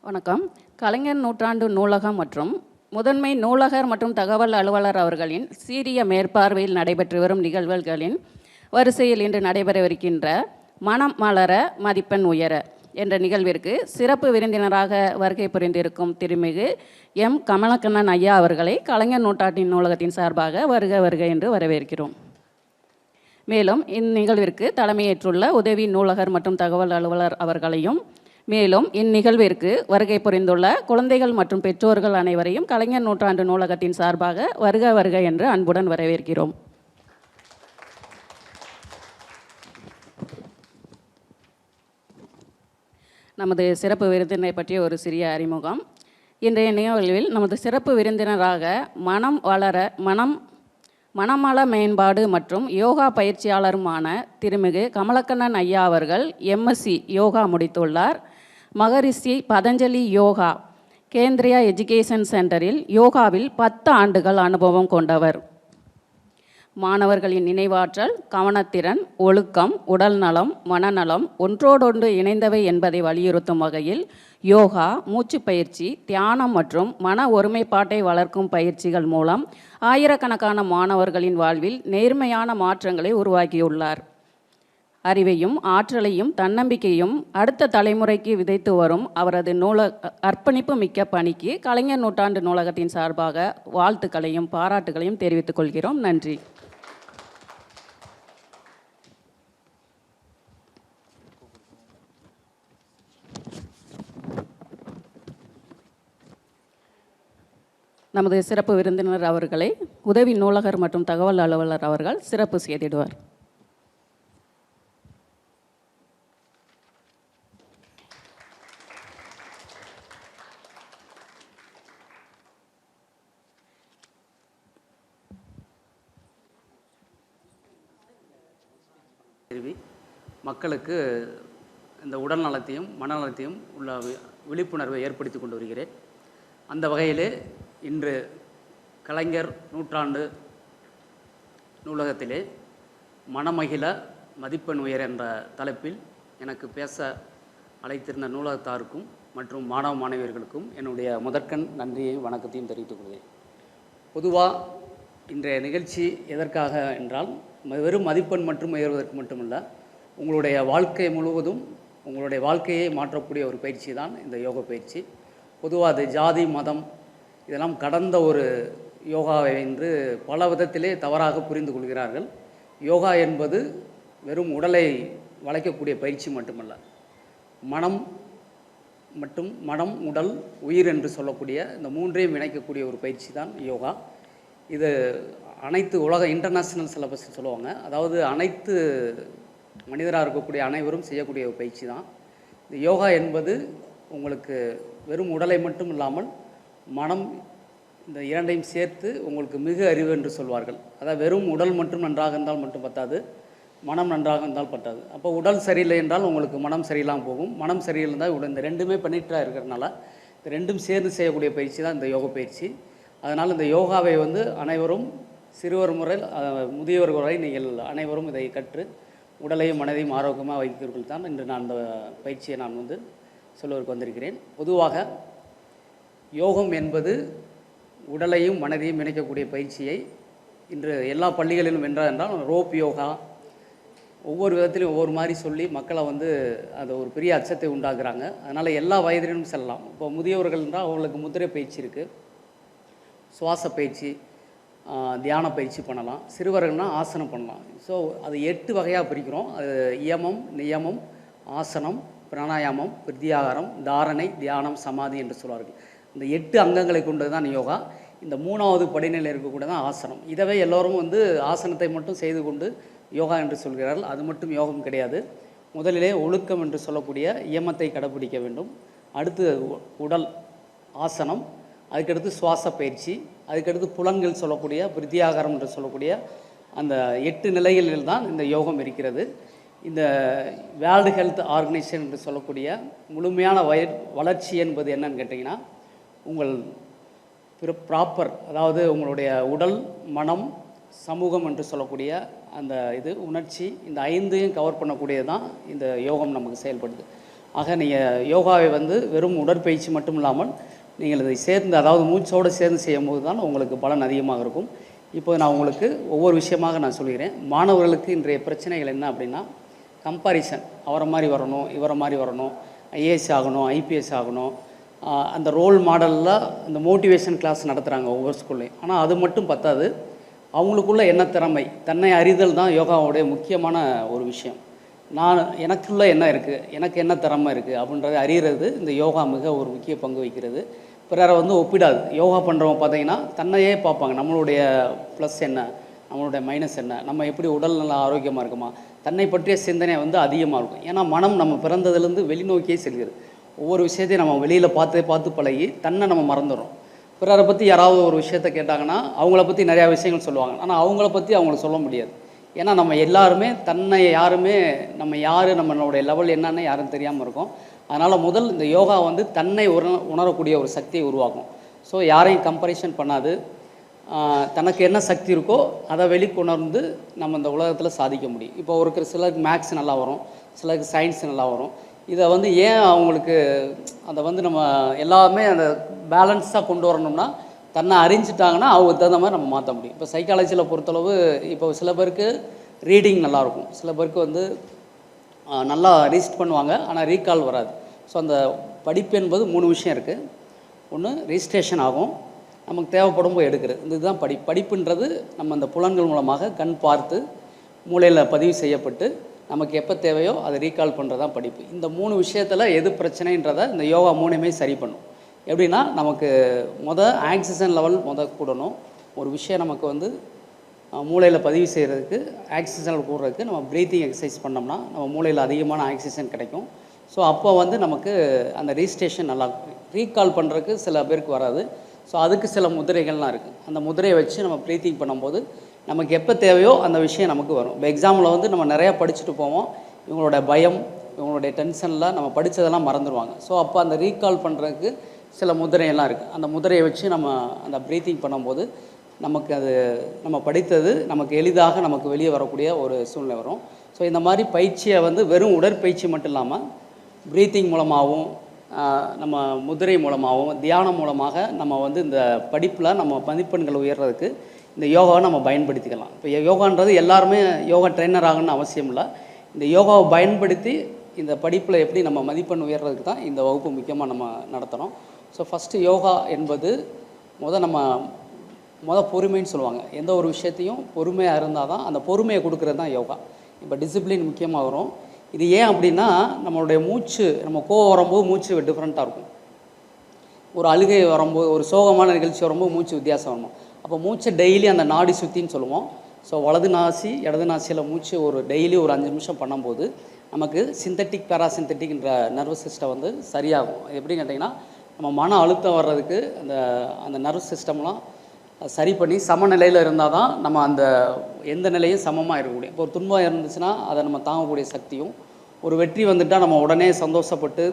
வணக்கம். கலைஞர் நூற்றாண்டு நூலகம் மற்றும் முதன்மை நூலகர் மற்றும் தகவல் அலுவலர் அவர்களின் சீரிய மேற்பார்வையில் நடைபெற்று வரும் நிகழ்வுகளின் வரிசையில் இன்று நடைபெறவிருக்கின்ற மனம் மலர மதிப்பெண் உயர என்ற நிகழ்விற்கு சிறப்பு விருந்தினராக வருகை புரிந்திருக்கும் திருமிகு எம் கமலக்கண்ணன் ஐயா அவர்களை கலைஞர் நூற்றாண்டின் நூலகத்தின் சார்பாக வருக வருக என்று வரவேற்கிறோம். மேலும் இந்நிகழ்விற்கு தலைமையேற்றுள்ள உதவி நூலகர் மற்றும் தகவல் அலுவலர் அவர்களையும், மேலும் இந்நிகழ்விற்கு வருகை புரிந்துள்ள குழந்தைகள் மற்றும் பெற்றோர்கள் அனைவரையும் கலைஞர் நூற்றாண்டு நூலகத்தின் சார்பாக வருக வருக என்று அன்புடன் வரவேற்கிறோம். நமது சிறப்பு விருந்தினரை பற்றிய ஒரு சிறிய அறிமுகம். இன்றைய நிகழ்வில் நமது சிறப்பு விருந்தினராக மனமள மேம்பாடு மற்றும் யோகா பயிற்சியாளருமான திருமிகு கமலக்கண்ணன் ஐயா அவர்கள் எம்எஸ்சி யோகா முடித்துள்ளார். மகரிஷி பதஞ்சலி யோகா கேந்திரியா எஜுகேஷன் சென்டரில் யோகாவில் 10 ஆண்டுகள் அனுபவம் கொண்டவர். மாணவர்களின் நினைவாற்றல், கவனத்திறன், ஒழுக்கம், உடல் நலம், மனநலம் ஒன்றோடொன்று இணைந்தவை என்பதை வலியுறுத்தும் வகையில் யோகா, மூச்சு பயிற்சி, தியானம் மற்றும் மன ஒருமைப்பாட்டை வளர்க்கும் பயிற்சிகள் மூலம் ஆயிரக்கணக்கான மாணவர்களின் வாழ்வில் நேர்மையான மாற்றங்களை உருவாக்கியுள்ளார். அறிவையும் ஆற்றலையும் தன்னம்பிக்கையும் அடுத்த தலைமுறைக்கு விதைத்து வரும் அவரது அர்ப்பணிப்பு மிக்க பணிக்கு கலைஞர் நூற்றாண்டு நூலகத்தின் சார்பாக வாழ்த்துக்களையும் பாராட்டுகளையும் தெரிவித்துக் கொள்கிறோம். நன்றி. நமது சிறப்பு விருந்தினர் அவர்களை உதவி நூலகர் மற்றும் தகவல் அலுவலர் அவர்கள் சிறப்பு செய்திடுவார். மக்களுக்கு இந்த உடல் நலத்தையும் மனநலத்தையும் உள்ள விழிப்புணர்வை ஏற்படுத்தி கொண்டு வருகிறேன். அந்த வகையிலே இன்று கலைஞர் நூற்றாண்டு நூலகத்திலே மனமகிழ மதிப்பெண் உயர் என்ற தலைப்பில் எனக்கு பேச அழைத்திருந்த நூலகத்தாருக்கும் மற்றும் மாணவ மாணவியர்களுக்கும் என்னுடைய முதற்கண் நன்றியையும் வணக்கத்தையும் தெரிவித்துக் கொள்கிறேன். பொதுவாக இன்றைய நிகழ்ச்சி எதற்காக என்றால் வெறும் மதிப்பெண் மற்றும் உயர்வதற்கு மட்டுமல்ல, உங்களுடைய வாழ்க்கை முழுவதும் உங்களுடைய வாழ்க்கையை மாற்றக்கூடிய ஒரு பயிற்சி தான் இந்த யோகா பயிற்சி. பொதுவாக அது ஜாதி மதம் இதெல்லாம் கடந்த ஒரு யோகாவை என்று பல விதத்திலே தவறாக புரிந்து கொள்கிறார்கள். யோகா என்பது வெறும் உடலை வளைக்கக்கூடிய பயிற்சி மட்டுமல்ல, மனம் உடல் உயிர் என்று சொல்லக்கூடிய இந்த மூன்றையும் இணைக்கக்கூடிய ஒரு பயிற்சி தான் யோகா. இது அனைத்து உலக இன்டர்நேஷ்னல் சிலபஸ் சொல்லுவாங்க. அதாவது அனைத்து மனிதராக இருக்கக்கூடிய அனைவரும் செய்யக்கூடிய ஒரு பயிற்சி தான் இந்த யோகா என்பது. உங்களுக்கு வெறும் உடலை மட்டும் இல்லாமல் மனம் இந்த இரண்டையும் சேர்த்து உங்களுக்கு மிகு அறிவு என்று சொல்வார்கள். அதாவது வெறும் உடல் மட்டும் நன்றாக இருந்தால் மட்டும் பத்தாது, மனம் நன்றாக இருந்தால் பத்தாது. அப்போ உடல் சரியில்லை என்றால் உங்களுக்கு மனம் சரியில்லாமல் போகும். மனம் சரியில்லைந்தால் உடல் இந்த ரெண்டுமே பண்ணிட்டு இருக்கிறதுனால இந்த ரெண்டும் சேர்ந்து செய்யக்கூடிய பயிற்சி தான் இந்த யோகா பயிற்சி. அதனால் இந்த யோகாவை அனைவரும் சிறுவர் முறை முதியவர்கள் வரை நீங்கள் அனைவரும் இதை கற்று உடலையும் மனதையும் ஆரோக்கியமாக வைத்தவர்கள் தான் இன்று நான் இந்த பயிற்சியை சொல்வதற்கு வந்திருக்கிறேன். பொதுவாக யோகம் என்பது உடலையும் மனதையும் இணைக்கக்கூடிய பயிற்சியை இன்று எல்லா பள்ளிகளிலும் என்றால் ரோப் யோகா ஒவ்வொரு விதத்திலையும் ஒவ்வொரு மாதிரி சொல்லி மக்களை அதை ஒரு பெரிய அச்சத்தை உண்டாக்குறாங்க. அதனால் எல்லா வயதிலும் செல்லலாம். இப்போ முதியவர்கள் என்றால் அவங்களுக்கு முதிரை பயிற்சி இருக்குது, சுவாச பயிற்சி, தியான பயிற்சி பண்ணலாம். சிறுவர்கள்னால் ஆசனம் பண்ணலாம். ஸோ அது 8 வகையாக பிரிக்கிறோம். அது இயமம், நியமம், ஆசனம், பிராணாயாமம், பிரத்யாகாரம், தாரணை, தியானம், சமாதி என்று சொல்வார்கள். இந்த 8 அங்கங்களை கொண்டது தான் யோகா. இந்த 3வது படிநிலையில் இருக்கக்கூடிய தான் ஆசனம். இதவே எல்லோரும் ஆசனத்தை மட்டும் செய்து கொண்டு யோகா என்று சொல்கிறார்கள். அது மட்டும் யோகம் கிடையாது. முதலிலே ஒழுக்கம் என்று சொல்லக்கூடிய இயமத்தை கடைப்பிடிக்க வேண்டும். அடுத்து உடல் ஆசனம், அதுக்கடுத்து சுவாச பயிற்சி, அதுக்கடுத்து புலன்கள் சொல்லக்கூடிய பிரத்யாகாரம் என்று சொல்லக்கூடிய அந்த 8 நிலைகளில் தான் இந்த யோகம் இருக்கிறது. இந்த வேர்ல்டு ஹெல்த் ஆர்கனைசேஷன் என்று சொல்லக்கூடிய முழுமையான வளர்ச்சி என்பது என்னன்னு கேட்டிங்கன்னா, உங்கள் ப்ராப்பர் அதாவது உங்களுடைய உடல் மனம் சமூகம் என்று சொல்லக்கூடிய அந்த உணர்ச்சி இந்த 5ஐயும் கவர் பண்ணக்கூடியது தான் இந்த யோகம் நமக்கு செயல்படுது. ஆக நீங்கள் யோகாவை வந்து வெறும் உடற்பயிற்சி மட்டும் இல்லாமல் நீங்கள் இதை சேர்ந்து, அதாவது மூச்சோடு சேர்ந்து செய்யும்போது தான் உங்களுக்கு பலன் அதிகமாக இருக்கும். இப்போ நான் உங்களுக்கு ஒவ்வொரு விஷயமாக நான் சொல்கிறேன். மாணவர்களுக்கு இன்றைய பிரச்சனைகள் என்ன அப்படின்னா, கம்பாரிசன். அவரை மாதிரி வரணும், இவரை மாதிரி வரணும், ஐஏஎஸ் ஆகணும், ஐபிஎஸ் ஆகணும், அந்த ரோல் மாடலில் அந்த மோட்டிவேஷன் கிளாஸ் நடத்துகிறாங்க ஒவ்வொரு ஸ்கூல்லையும். ஆனால் அது மட்டும் பத்தாது, அவங்களுக்குள்ள என்ன திறமை, தன்னை அறிதல் தான் யோகாவுடைய முக்கியமான ஒரு விஷயம். எனக்குள்ளே என்ன இருக்குது, எனக்கு என்ன திறமை இருக்குது அப்படின்றத அறிகிறது இந்த யோகா மிக ஒரு முக்கிய பங்கு வகிக்கிறது. பிறரை வந்து ஒப்பிடாது. யோகா பண்ணுறவங்க பார்த்தீங்கன்னா தன்னையே பார்ப்பாங்க. நம்மளுடைய ப்ளஸ் என்ன, நம்மளுடைய மைனஸ் என்ன, நம்ம எப்படி உடல் நல்லா ஆரோக்கியமாக இருக்குமா, தன்னை பற்றிய சிந்தனை வந்து அதிகமாக இருக்கும். ஏன்னா மனம் நம்ம பிறந்ததுலேருந்து வெளிநோக்கியே செல்கிறது. ஒவ்வொரு விஷயத்தையும் நம்ம வெளியில் பார்த்து பழகி தன்னை நம்ம மறந்துடுறோம். பிறரை பற்றி யாராவது ஒரு விஷயத்தை கேட்டாங்கன்னா அவங்கள பற்றி நிறையா விஷயங்கள் சொல்லுவாங்க. ஆனால் அவங்கள பற்றி அவங்களுக்கு சொல்ல முடியாது. ஏன்னா நம்ம எல்லாருமே தன்னை யாருமே நம்ம யார், நம்மளுடைய லெவல் என்னன்னு யாரும் தெரியாமல் இருக்கும். அதனால் முதல் இந்த யோகா வந்து தன்னை உணரக்கூடிய ஒரு சக்தியை உருவாக்கும். ஸோ யாரையும் கம்பேரிஷன் பண்ணாது, தனக்கு என்ன சக்தி இருக்கோ அதை வெளிக்கொணர்ந்து நம்ம இந்த உலகத்தில் சாதிக்க முடியும். இப்போ ஒரு சிலருக்கு மேக்ஸ் நல்லா வரும், சிலருக்கு சயின்ஸ் நல்லா வரும். இதை வந்து ஏன் அவங்களுக்கு அதை வந்து நம்ம எல்லாமே அந்த பேலன்ஸாக கொண்டு வரணும்னா, தன்னை அறிஞ்சிட்டாங்கன்னா அவங்களுக்கு தகுந்த மாதிரி நம்ம மாற்ற முடியும். இப்போ சைக்காலஜியில் பொறுத்தளவு இப்போ சில பேருக்கு ரீடிங் நல்லாயிருக்கும், சில பேருக்கு வந்து நல்லா ரீஸ்ட் பண்ணுவாங்க, ஆனால் ரீகால் வராது. ஸோ அந்த படிப்பு என்பது 3 விஷயம் இருக்குது. ஒன்று ரிஜிஸ்ட்ரேஷன் ஆகும், நமக்கு தேவைப்படும் போது எடுக்கிறது. இதுதான் படிப்புன்றது நம்ம அந்த புலன்கள் மூலமாக கண் பார்த்து மூளையில் பதிவு செய்யப்பட்டு நமக்கு எப்போ தேவையோ அதை ரீகால் பண்ணுறது தான் படிப்பு. இந்த 3 விஷயத்தில் எது பிரச்சனைன்றதை இந்த யோகா 3மே சரி பண்ணும். எப்படின்னா, நமக்கு ஆக்சிஜன் லெவல் கூடணும். ஒரு விஷயம் நமக்கு வந்து மூளையில் பதிவு செய்கிறதுக்கு, ஆக்சிஜன் கூடுறதுக்கு நம்ம ப்ரீத்திங் எக்ஸசைஸ் பண்ணோம்னா நம்ம மூளையில் அதிகமான ஆக்சிஜன் கிடைக்கும். ஸோ அப்போ வந்து நமக்கு அந்த ரிஜிஸ்ட்ரேஷன் நல்லா ரீகால் பண்ணுறதுக்கு சில பேருக்கு வராது. ஸோ அதுக்கு சில முதிரைகள்லாம் இருக்குது. அந்த முதிரையை வச்சு நம்ம ப்ரீத்திங் பண்ணும்போது நமக்கு எப்போ தேவையோ அந்த விஷயம் நமக்கு வரும். இப்போ எக்ஸாமில் வந்து நம்ம நிறையா படிச்சுட்டு போவோம், இவங்களோட பயம், இவங்களுடைய டென்ஷனில் நம்ம படித்ததெல்லாம் மறந்துடுவாங்க. ஸோ அப்போ அந்த ரீகால் பண்ணுறதுக்கு சில முதிரையெல்லாம் இருக்குது. அந்த முதிரையை வச்சு நம்ம அந்த ப்ரீத்திங் பண்ணும்போது நமக்கு அது நம்ம படித்தது நமக்கு எளிதாக நமக்கு வெளியே வரக்கூடிய ஒரு சூழ்நிலை வரும். ஸோ இந்த மாதிரி பயிற்சியை வந்து வெறும் உடற்பயிற்சி மட்டும் இல்லாமல் ப்ரீத்திங் மூலமாகவும் நம்ம முதிரை மூலமாகவும் தியானம் மூலமாக நம்ம வந்து இந்த படிப்பில் நம்ம மதிப்பெண்கள் உயர்றதுக்கு இந்த யோகாவை நம்ம பயன்படுத்திக்கலாம். இப்போ யோகான்றது எல்லாருமே யோகா ட்ரெயினர் ஆகணும்னு அவசியம் இல்லை. இந்த யோகாவை பயன்படுத்தி இந்த படிப்பில் எப்படி நம்ம மதிப்பெண் உயர்றதுக்கு தான் இந்த வகுப்பு முக்கியமாக நம்ம நடத்துகிறோம். ஸோ ஃபஸ்ட்டு யோகா என்பது நம்ம பொறுமைன்னு சொல்லுவாங்க. எந்த ஒரு விஷயத்தையும் பொறுமையாக இருந்தால் தான், அந்த பொறுமையை கொடுக்குறது தான் யோகா. இப்போ டிசிப்ளின் முக்கியமாக வரும். இது ஏன் அப்படின்னா, நம்மளுடைய மூச்சு, நம்ம கோவம் வரும்போது மூச்சு டிஃப்ரெண்ட்டாக இருக்கும், ஒரு அழுகை வரும்போது, ஒரு சோகமான நிகழ்ச்சி வரும்போது மூச்சு வித்தியாசம் வரணும். அப்போ மூச்சை டெய்லி அந்த நாடி சுற்றின்னு சொல்லுவோம். ஸோ வலது நாசி இடது நாசியில் மூச்சு ஒரு டெய்லி ஒரு 5 நிமிஷம் பண்ணும்போது நமக்கு சிந்தட்டிக் பேராசிந்தட்டிக்ன்ற நர்வஸ் சிஸ்டம் வந்து சரியாகும். எப்படி கேட்டிங்கன்னா, நம்ம மன அழுத்தம் வர்றதுக்கு அந்த நர்வஸ் சிஸ்டம்லாம் சரி பண்ணி சமநிலையில் இருந்தால் தான் நம்ம அந்த எந்த நிலையும் சமமாக இருக்கக்கூடிய. இப்போ ஒரு துன்பம் இருந்துச்சுன்னா அதை நம்ம தாங்கக்கூடிய சக்தியும், ஒரு வெற்றி வந்துட்டால் நம்ம உடனே சந்தோஷப்பட்டு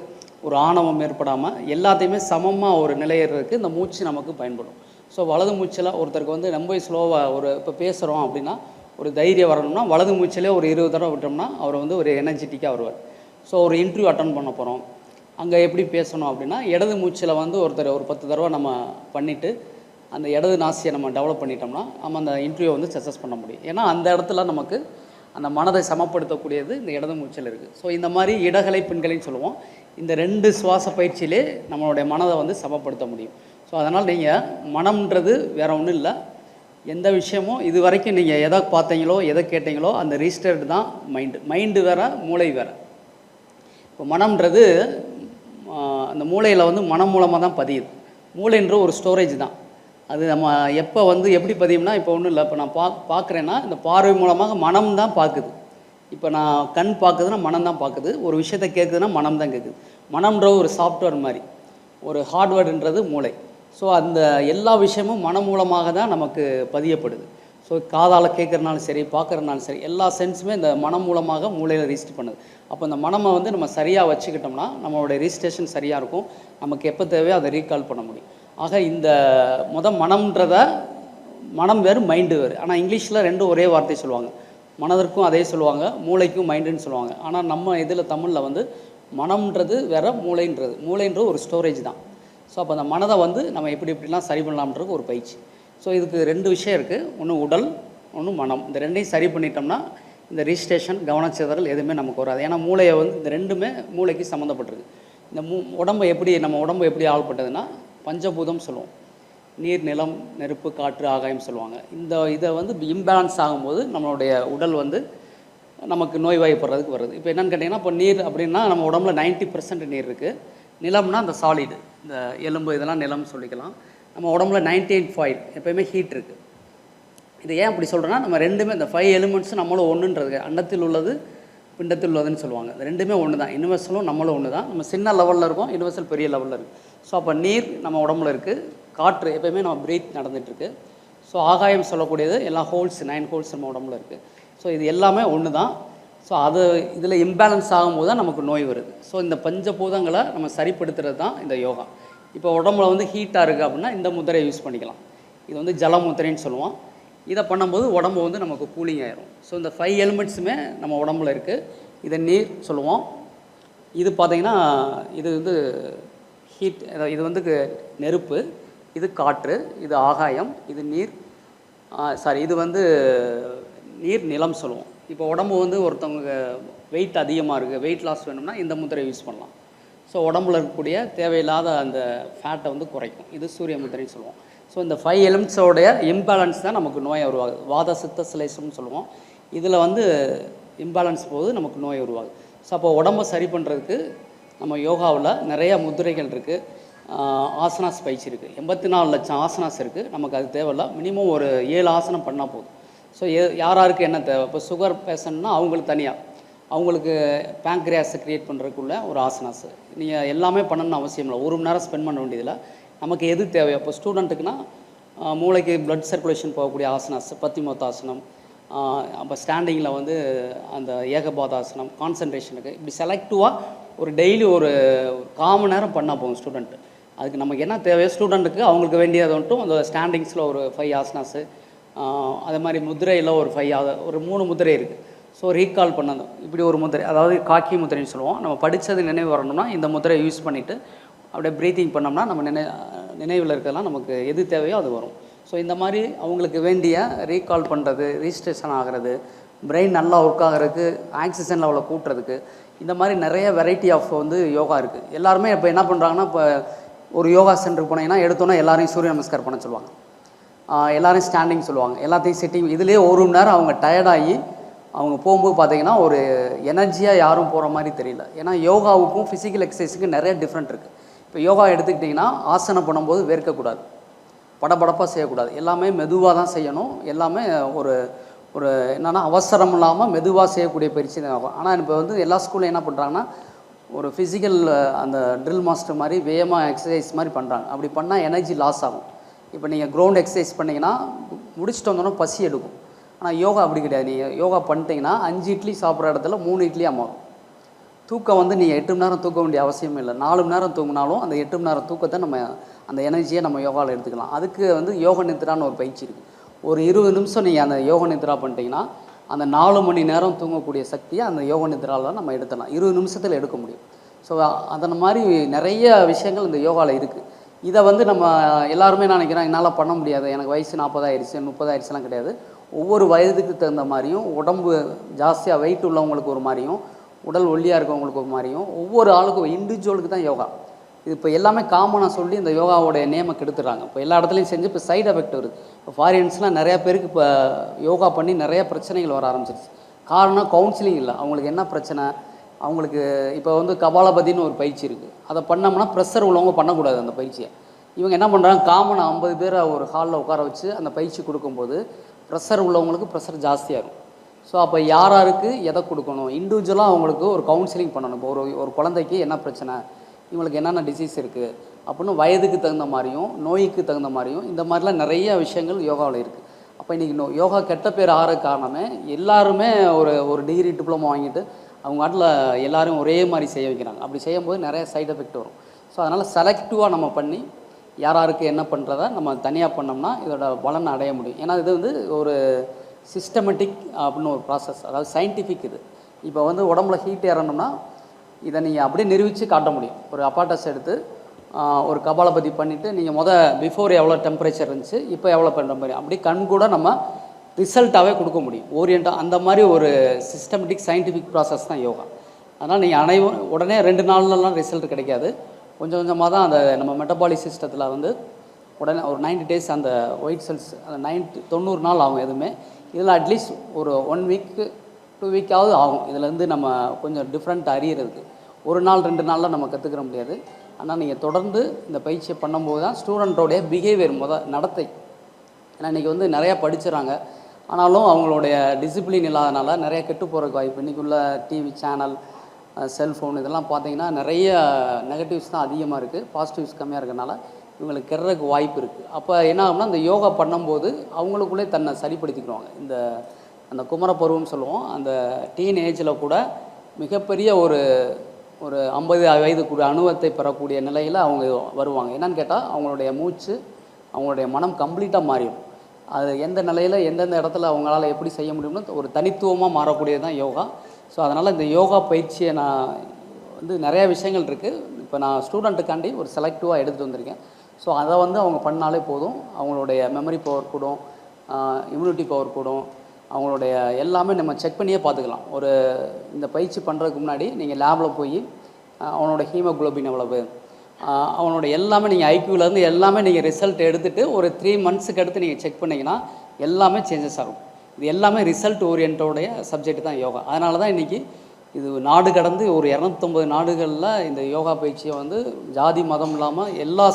ஒரு ஆணவம் ஏற்படாமல் எல்லாத்தையுமே சமமாக ஒரு நிலையிறதுக்கு இந்த மூச்சு நமக்கு பயன்படும். ஸோ வலது மூச்சில் ஒருத்தருக்கு வந்து ரொம்ப ஸ்லோவாக இப்போ பேசுகிறோம் அப்படின்னா ஒரு தைரியம் வரணும்னா வலது மூச்சிலே ஒரு 20 தடவை விட்டோம்னா அவர் வந்து ஒரு எனர்ஜெட்டிக்காக வருவார். ஸோ ஒரு இன்டர்வியூ அட்டன் பண்ண போகிறோம், அங்கே எப்படி பேசணும் அப்படின்னா இடது மூச்சில் வந்து ஒரு 10 தடவை நம்ம பண்ணிவிட்டு அந்த இடது நாசியை நம்ம டெவலப் பண்ணிட்டோம்னா நம்ம அந்த இன்டர்வியூ வந்து சக்ஸஸ் பண்ண முடியும். ஏன்னா அந்த இடத்துல நமக்கு அந்த மனதை சமப்படுத்தக்கூடியது இந்த இடது மூச்சில் இருக்குது. ஸோ இந்த மாதிரி இடகலை பெண்களையும் சொல்லுவோம். இந்த 2 சுவாச பயிற்சியிலே நம்மளுடைய மனதை வந்து சமப்படுத்த முடியும். ஸோ அதனால் நீங்கள் மனம்ன்றது வேறு ஒன்றும் இல்லை, எந்த விஷயமும் இது வரைக்கும் நீங்கள் எதை பார்த்தீங்களோ எதை கேட்டீங்களோ அந்த ரிஜிஸ்டர்டு தான் மைண்டு வேறு, மூளை வேறு. இப்போ மனம்ன்றது அந்த மூளையில் வந்து மனம் மூலமாக தான் பதியுது. மூளைன்ற ஒரு ஸ்டோரேஜ் தான். அது நம்ம எப்போ வந்து எப்படி பதியும்னா, இப்போ ஒன்றும் இல்லை, இப்போ நான் பார்க்குறேன்னா இந்த பார்வை மூலமாக மனம் தான் பார்க்குது. இப்போ நான் கண் பார்க்குதுன்னா மனம் தான் பார்க்குது, ஒரு விஷயத்தை கேட்குதுன்னா மனம் தான் கேட்குது. மனம்ன்ற ஒரு சாஃப்ட்வேர் மாதிரி, ஒரு ஹார்ட்வேர்டுன்றது மூளை. ஸோ அந்த எல்லா விஷயமும் மனம் மூலமாக தான் நமக்கு பதியப்படுது. ஸோ காதால் கேட்குறனாலும் சரி, பார்க்குறனாலும் சரி, எல்லா சென்ஸுமே இந்த மனம் மூலமாக மூளையில் ரிஜிஸ்டர் பண்ணுது. அப்போ இந்த மனமை வந்து நம்ம சரியாக வச்சுக்கிட்டோம்னா நம்மளுடைய ரிஜிஸ்ட்ரேஷன் சரியாக இருக்கும், நமக்கு எப்போ தேவையோ அதை ரீகால் பண்ண முடியும். ஆக இந்த மனம்ன்றத, மனம் வேறு மைண்டு வேறு. ஆனால் இங்கிலீஷில் 2 ஒரே வார்த்தை சொல்லுவாங்க, மனதிற்கும் அதே சொல்லுவாங்க, மூளைக்கும் மைண்டுன்னு சொல்லுவாங்க. ஆனால் நம்ம இதில் தமிழில் வந்து மனம்ன்றது வேற, மூளைன்றது ஒரு ஸ்டோரேஜ் தான். ஸோ அப்போ அந்த மனதை வந்து நம்ம எப்படிலாம் சரி பண்ணலாம்ன்றது ஒரு பயிற்சி. ஸோ இதுக்கு 2 விஷயம் இருக்குது. ஒன்று உடல், ஒன்று மனம். இந்த 2ஐயும் சரி பண்ணிட்டோம்னா இந்த ரிஜிஸ்ட்ரேஷன், கவனச்சிதறல் எதுவுமே நமக்கு வராது. ஏன்னா மூளையை வந்து இந்த 2மே மூளைக்கு சம்மந்தப்பட்டிருக்கு. இந்த நம்ம உடம்பு எப்படி ஆள்பட்டதுன்னா பஞ்சபூதம் சொல்லுவோம். நீர், நிலம், நெருப்பு, காற்று, ஆகாயம் சொல்லுவாங்க. இதை வந்து இம்பேலன்ஸ் ஆகும்போது நம்மளுடைய உடல் வந்து நமக்கு நோய்வாய்ப்படுறதுக்கு வருது. இப்போ என்னென்னு கேட்டிங்கன்னா, இப்போ நீர் அப்படின்னா நம்ம உடம்புல 90% நீர் இருக்குது. நிலம்னா அந்த சாலிடு, இந்த எலும்பு இதெல்லாம் நிலம்னு சொல்லிக்கலாம். நம்ம உடம்புல 98 எப்போயுமே ஹீட் இருக்குது. இது ஏன் அப்படி சொல்கிறேன்னா, நம்ம 2மே இந்த 5 எலிமெண்ட்ஸும் நம்மளும் ஒன்றுன்றது, அண்டத்தில் உள்ளது பிண்டத்தில் உள்ளதுன்னு சொல்லுவாங்க. இந்த 2மே ஒன்று தான். யுனிவர்சலும் நம்மளும் ஒன்று தான். நம்ம சின்ன லெவலில் இருக்கோம், யுனிவர்சல் பெரிய லெவலில் இருக்குது. ஸோ அப்போ நீர் நம்ம உடம்புல இருக்குது, காற்று எப்போயுமே நம்ம பிரீத் நடந்துகிட்ருக்கு. ஸோ ஆகாயம் சொல்லக்கூடியது எல்லா 9 ஹோல்ஸ் நம்ம உடம்புல இருக்குது. ஸோ இது எல்லாமே ஒன்று தான். ஸோ இதில் இம்பேலன்ஸ் ஆகும்போது தான் நமக்கு நோய் வருது. ஸோ இந்த பஞ்சபூதங்களை நம்ம சரிப்படுத்துறது தான் இந்த யோகா. இப்போ உடம்புல வந்து ஹீட்டாக இருக்குது அப்படின்னா இந்த முத்திரையை யூஸ் பண்ணிக்கலாம். இது வந்து ஜல முத்திரைன்னு சொல்லுவோம். இதை பண்ணும்போது உடம்பு வந்து நமக்கு கூலிங் ஆயிரும். ஸோ இந்த 5 எலிமெண்ட்ஸுமே நம்ம உடம்புல இருக்குது. இதை நீர் சொல்லுவோம். இது பார்த்திங்கன்னா இது வந்து ஹீட், இது வந்து நெருப்பு, இது காற்று, இது ஆகாயம், இது நீர், இது வந்து நீர், நிலம் சொல்லுவோம். இப்போ உடம்பு வந்து ஒருத்தவங்க வெயிட் அதிகமாக இருக்குது, வெயிட் லாஸ் வேணும்னா இந்த முத்திரை யூஸ் பண்ணலாம். ஸோ உடம்புல இருக்கக்கூடிய தேவையில்லாத அந்த ஃபேட்டை வந்து குறைக்கும். இது சூரிய முத்திரைன்னு சொல்லுவோம். ஸோ இந்த 5 எலிமெண்ட்ஸோடைய இம்பேலன்ஸ் தான் நமக்கு நோய் உருவாகுது. வாத சித்த சிலேசம்னு சொல்லுவோம். இதில் வந்து இம்பேலன்ஸ் போது நமக்கு நோய் உருவாகுது. ஸோ அப்போ உடம்பை சரி பண்ணுறதுக்கு நம்ம யோகாவில் நிறைய முத்திரைகள் இருக்குது, ஆசனாஸ் பயிற்சி இருக்குது. 84 லட்சம் ஆசனாஸ் இருக்குது. நமக்கு அது தேவையில்லை. மினிமம் ஒரு 7 ஆசனம் பண்ணால் போதும். ஸோ யாராருக்கு என்ன தேவை, இப்போ சுகர் பேஷண்ட்னா அவங்களுக்கு தனியாக, அவங்களுக்கு பேங்க்ரியாஸை க்ரியேட் பண்ணுறதுக்குள்ள ஒரு ஆசனாஸ். நீங்கள் எல்லாமே பண்ணணும்னு அவசியம் இல்லை. 1 மணி நேரம் ஸ்பெண்ட் பண்ண வேண்டியதில்லை. நமக்கு எது தேவையோ, இப்போ ஸ்டூடெண்ட்டுக்குன்னா மூளைக்கு ப்ளட் சர்க்குலேஷன் போகக்கூடிய ஆசனாஸ், பத்திமோத்தாசனம், அப்போ ஸ்டாண்டிங்கில் வந்து அந்த ஏகபாதாசனம், கான்சன்ட்ரேஷனுக்கு இப்படி செலக்டிவாக ஒரு டெய்லி ஒரு 1/4 மணி நேரம் பண்ணால் போகும் ஸ்டூடெண்ட்டு. அதுக்கு நமக்கு என்ன தேவையோ ஸ்டூடெண்ட்டுக்கு அவங்களுக்கு வேண்டியது மட்டும் அந்த ஸ்டாண்டிங்ஸில் ஒரு 5 ஆசனாஸு, அது மாதிரி முதிரையில் ஒரு 5 ஒரு 3 முதிரை இருக்குது. ஸோ ரீகால் பண்ணணும். இப்படி ஒரு முதிரை, அதாவது காக்கி முதிரைன்னு சொல்லுவோம். நம்ம படித்தது நினைவு வரணும்னா இந்த முதிரையை யூஸ் பண்ணிவிட்டு அப்படியே ப்ரீத்திங் பண்ணோம்னா நம்ம நினைவில் இருக்கிறதெல்லாம் நமக்கு எது தேவையோ அது வரும். ஸோ இந்த மாதிரி அவங்களுக்கு வேண்டிய ரீகால் பண்ணுறது, ரிஜிஸ்ட்ரேஷன் ஆகிறது, பிரெயின் நல்லா ஒர்க் ஆகிறதுக்கு, ஆக்சிஜன் லெவலை கூட்டுறதுக்கு, இந்த மாதிரி நிறைய வெரைட்டி ஆஃப் வந்து யோகா இருக்குது. எல்லாருமே இப்போ என்ன பண்ணுறாங்கன்னா, இப்போ ஒரு யோகா சென்டருக்கு போனீங்கன்னா எடுத்தோன்னா எல்லாரையும் சூரிய நமஸ்கார் பண்ண சொல்லுவாங்க, எல்லோரையும் ஸ்டாண்டிங் சொல்லுவாங்க, எல்லாத்தையும் சிட்டிங். இதுலேயே 1 மணி நேரம் அவங்க டயர்டாகி அவங்க போகும்போது பார்த்திங்கன்னா ஒரு எனர்ஜியாக யாரும் போகிற மாதிரி தெரியல. ஏன்னா யோகாவுக்கும் ஃபிசிக்கல் எக்ஸசைஸுக்கும் நிறைய டிஃப்ரெண்ட் இருக்குது. இப்போ யோகா எடுத்துக்கிட்டிங்கன்னா ஆசனம் பண்ணும்போது வேர்க்கக்கூடாது, படபடப்பாக செய்யக்கூடாது, எல்லாமே மெதுவாக தான் செய்யணும். எல்லாமே ஒரு ஒரு என்னென்னா அவசரம் இல்லாமல் மெதுவாக செய்யக்கூடிய பயிற்சி தான் ஆகும். ஆனால் இப்போ வந்து எல்லா ஸ்கூல்லையும் என்ன பண்ணுறாங்கன்னா, ஒரு ஃபிசிக்கல் அந்த ட்ரில் மாஸ்டர் மாதிரி வேகமாக எக்ஸசைஸ் மாதிரி பண்ணுறாங்க. அப்படி பண்ணால் எனர்ஜி லாஸ் ஆகும். இப்போ நீங்கள் கிரவுண்ட் எக்ஸசைஸ் பண்ணிங்கன்னா முடிச்சுட்டு வந்தோன்னா பசி எடுக்கும். ஆனால் யோகா அப்படி கிடையாது. நீங்கள் யோகா பண்ணிட்டீங்கன்னா 5 இட்லி சாப்பிட்ற இடத்துல 3 இட்லியாக மாறும். தூக்கம் வந்து நீங்கள் 8 மணி நேரம் தூக்க வேண்டிய அவசியமே இல்லை. 4 மணி நேரம் தூங்கினாலும் அந்த 8 மணி நேரம் தூக்கத்தை நம்ம அந்த எனர்ஜியை நம்ம யோகாவில் எடுத்துக்கலாம். அதுக்கு வந்து யோக நித்ரான்னு ஒரு பயிற்சி இருக்குது. ஒரு 20 நிமிஷம் நீங்கள் அந்த யோக நித்ரா பண்ணிட்டீங்கன்னா அந்த 4 மணி நேரம் தூங்கக்கூடிய சக்தியை அந்த யோக நித்ராவில் நம்ம எடுத்துடலாம். 20 நிமிஷத்தில் எடுக்க முடியும். ஸோ அதன் மாதிரி நிறைய விஷயங்கள் இந்த யோகாவில் இருக்குது. இதை வந்து நம்ம எல்லாருமே நினைக்கிறோம் என்னால் பண்ண முடியாது, எனக்கு வயசு 40 ஆயிடுச்சு 30 ஆயிடுச்சுலாம் கிடையாது. ஒவ்வொரு வயதுக்கு தகுந்த மாதிரியும், உடம்பு ஜாஸ்தியாக வெயிட் உள்ளவங்களுக்கு ஒரு மாதிரியும், உடல் ஒல்லியாக இருக்கவங்களுக்கு ஒரு மாதிரியும், ஒவ்வொரு ஆளுக்கும் இண்டிவிஜுவலுக்கு தான் யோகா. இது இப்போ எல்லாமே காமனாக சொல்லி இந்த யோகாவோடைய நேமை கெடுத்துறாங்க. இப்போ எல்லா இடத்துலையும் செஞ்சு இப்போ சைடு எஃபெக்ட் வருது. இப்போ ஃபாரின்ஸ்லாம் நிறையா பேருக்கு இப்போ யோகா பண்ணி நிறைய பிரச்சனைகள் வர ஆரம்பிச்சிருச்சு. காரணம் கவுன்சிலிங் இல்லை. அவங்களுக்கு என்ன பிரச்சனை, அவங்களுக்கு இப்போ வந்து கபாலபதினு ஒரு பயிற்சி இருக்குது. அதை பண்ணோம்னா ப்ரெஷர் உள்ளவங்க பண்ணக்கூடாது அந்த பயிற்சியை. இவங்க என்ன பண்ணுறாங்க, காமனாக 50 பேரை ஒரு ஹாலில் உட்கார வச்சு அந்த பயிற்சி கொடுக்கும்போது ப்ரெஷர் உள்ளவங்களுக்கு ப்ரெஷர் ஜாஸ்தியாக இருக்கும். ஸோ அப்போ யாராருக்கு எதை கொடுக்கணும், இண்டிவிஜுவலாக அவங்களுக்கு ஒரு கவுன்சிலிங் பண்ணணும். இப்போ ஒரு குழந்தைக்கு என்ன பிரச்சனை, இவங்களுக்கு என்னென்ன டிசீஸ் இருக்குது அப்படின்னு வயதுக்கு தகுந்த மாதிரியும் நோய்க்கு தகுந்த மாதிரியும் இந்த மாதிரிலாம் நிறைய விஷயங்கள் யோகாவில் இருக்குது. அப்போ இன்றைக்கி யோகா கெட்ட பேர் ஆகிற காரணமே எல்லாருமே ஒரு டிகிரி டிப்ளமோ வாங்கிட்டு அவங்க நாட்டில் எல்லோரும் ஒரே மாதிரி செய்ய வைக்கிறாங்க. அப்படி செய்யும்போது நிறைய சைடு எஃபெக்ட் வரும். ஸோ அதனால் செலக்டிவாக நம்ம பண்ணி யாராருக்கு என்ன பண்ணுறத நம்ம தனியாக பண்ணோம்னா இதோட பலனை அடைய முடியும். ஏன்னா இது வந்து ஒரு சிஸ்டமேட்டிக் அப்படின்னு ஒரு ப்ராசஸ், அதாவது சயின்டிஃபிக். இது இப்போ வந்து உடம்புல ஹீட் ஏறணும்னா இதை நீங்கள் அப்படியே நிரூபித்து காட்ட முடியும். ஒரு அப்பாட்டஸ் எடுத்து ஒரு கபாலபதி பண்ணிவிட்டு நீங்கள் பிஃபோர் எவ்வளோ டெம்பரேச்சர் இருந்துச்சு, இப்போ எவ்வளோ பண்ணுற மாதிரி அப்படி கண் கூட நம்ம ரிசல்ட்டாகவே கொடுக்க முடியும். ஓரியண்டாக அந்த மாதிரி ஒரு சிஸ்டமேட்டிக் சயின்டிஃபிக் ப்ராசஸ் தான் யோகா. அதனால் நீங்கள் உடனே 2 நாள்லலாம் ரிசல்ட் கிடைக்காது. கொஞ்சம் கொஞ்சமாக தான் அந்த நம்ம மெட்டபாலிக் சிஸ்டத்தில் வந்து உடனே ஒரு 90 days அந்த ஒயிட் செல்ஸ் அந்த 90 நாள் ஆகும் எதுவுமே. இதில் அட்லீஸ்ட் ஒரு 1 week 2 week ஆகும். இதுலேருந்து நம்ம கொஞ்சம் டிஃப்ரெண்ட் அறியறதுக்கு. ஒரு நாள் 2 நாளில் நம்ம கற்றுக்கிற முடியாது. ஆனால் நீங்கள் தொடர்ந்து இந்த பயிற்சியை பண்ணும்போது தான் ஸ்டூடெண்ட்டோடைய பிஹேவியர் நடத்தை. ஏன்னா இன்றைக்கி வந்து நிறையா படிச்சுறாங்க, ஆனாலும் அவங்களுடைய டிசிப்ளின் இல்லாதனால நிறைய கெட்டு போகிறதுக்கு வாய்ப்பு. இன்றைக்குள்ள டிவி சேனல், செல்ஃபோன் இதெல்லாம் பார்த்தீங்கன்னா நிறைய நெகட்டிவ்ஸ் தான் அதிகமாக இருக்குது, பாசிட்டிவ்ஸ் கம்மியாக இருக்கிறனால இவங்களுக்கு கெடுறதுக்கு வாய்ப்பு இருக்குது. அப்போ என்ன ஆகும்னா இந்த யோகா பண்ணும்போது அவங்களுக்குள்ளே தன்னை சரிப்படுத்திக்கிடுவாங்க. அந்த குமரப்பருவம்னு சொல்லுவோம், அந்த டீன் ஏஜில் கூட மிகப்பெரிய ஒரு 50 வயதுக்குரிய அனுபவத்தை பெறக்கூடிய நிலையில் அவங்க வருவாங்க. என்னன்னு கேட்டால் அவங்களுடைய மூச்சு, அவங்களுடைய மனம் கம்ப்ளீட்டாக மாறிடும். அது எந்த நிலையில் எந்தெந்த இடத்துல அவங்களால எப்படி செய்ய முடியும்னு ஒரு தனித்துவமாக மாறக்கூடியது தான் யோகா. ஸோ அதனால் இந்த யோகா பயிற்சியை நான் வந்து நிறையா விஷயங்கள் இருக்குது. இப்போ நான் ஸ்டூடெண்ட்டுக்காண்டி ஒரு செலக்டிவாக எடுத்துகிட்டு வந்திருக்கேன். ஸோ அதை வந்து அவங்க பண்ணாலே போதும், அவங்களுடைய மெமரி பவர் கூடும், இம்யூனிட்டி பவர் கூடும், அவங்களுடைய எல்லாமே நம்ம செக் பண்ணியே பார்த்துக்கலாம். இந்த பயிற்சி பண்ணுறதுக்கு முன்னாடி நீங்கள் லேபில் போய் அவனோட ஹீமோகுளோபின் எவ்வளவு, அவனோட எல்லாமே நீங்கள் ஐக்யூலேருந்து எல்லாமே நீங்கள் ரிசல்ட் எடுத்துகிட்டு ஒரு 3 monthsக்கு அடுத்து நீங்கள் செக் பண்ணிங்கன்னா எல்லாமே சேஞ்சஸ் ஆகும். இது எல்லாமே ரிசல்ட் ஓரியன்டோடைய சப்ஜெக்ட் தான் யோகா. அதனால தான் இன்றைக்கி இது நாடு கடந்து ஒரு 250 நாடுகளில் இந்த யோகா பயிற்சியை வந்து ஜாதி மதம் இல்லாமல் எல்லா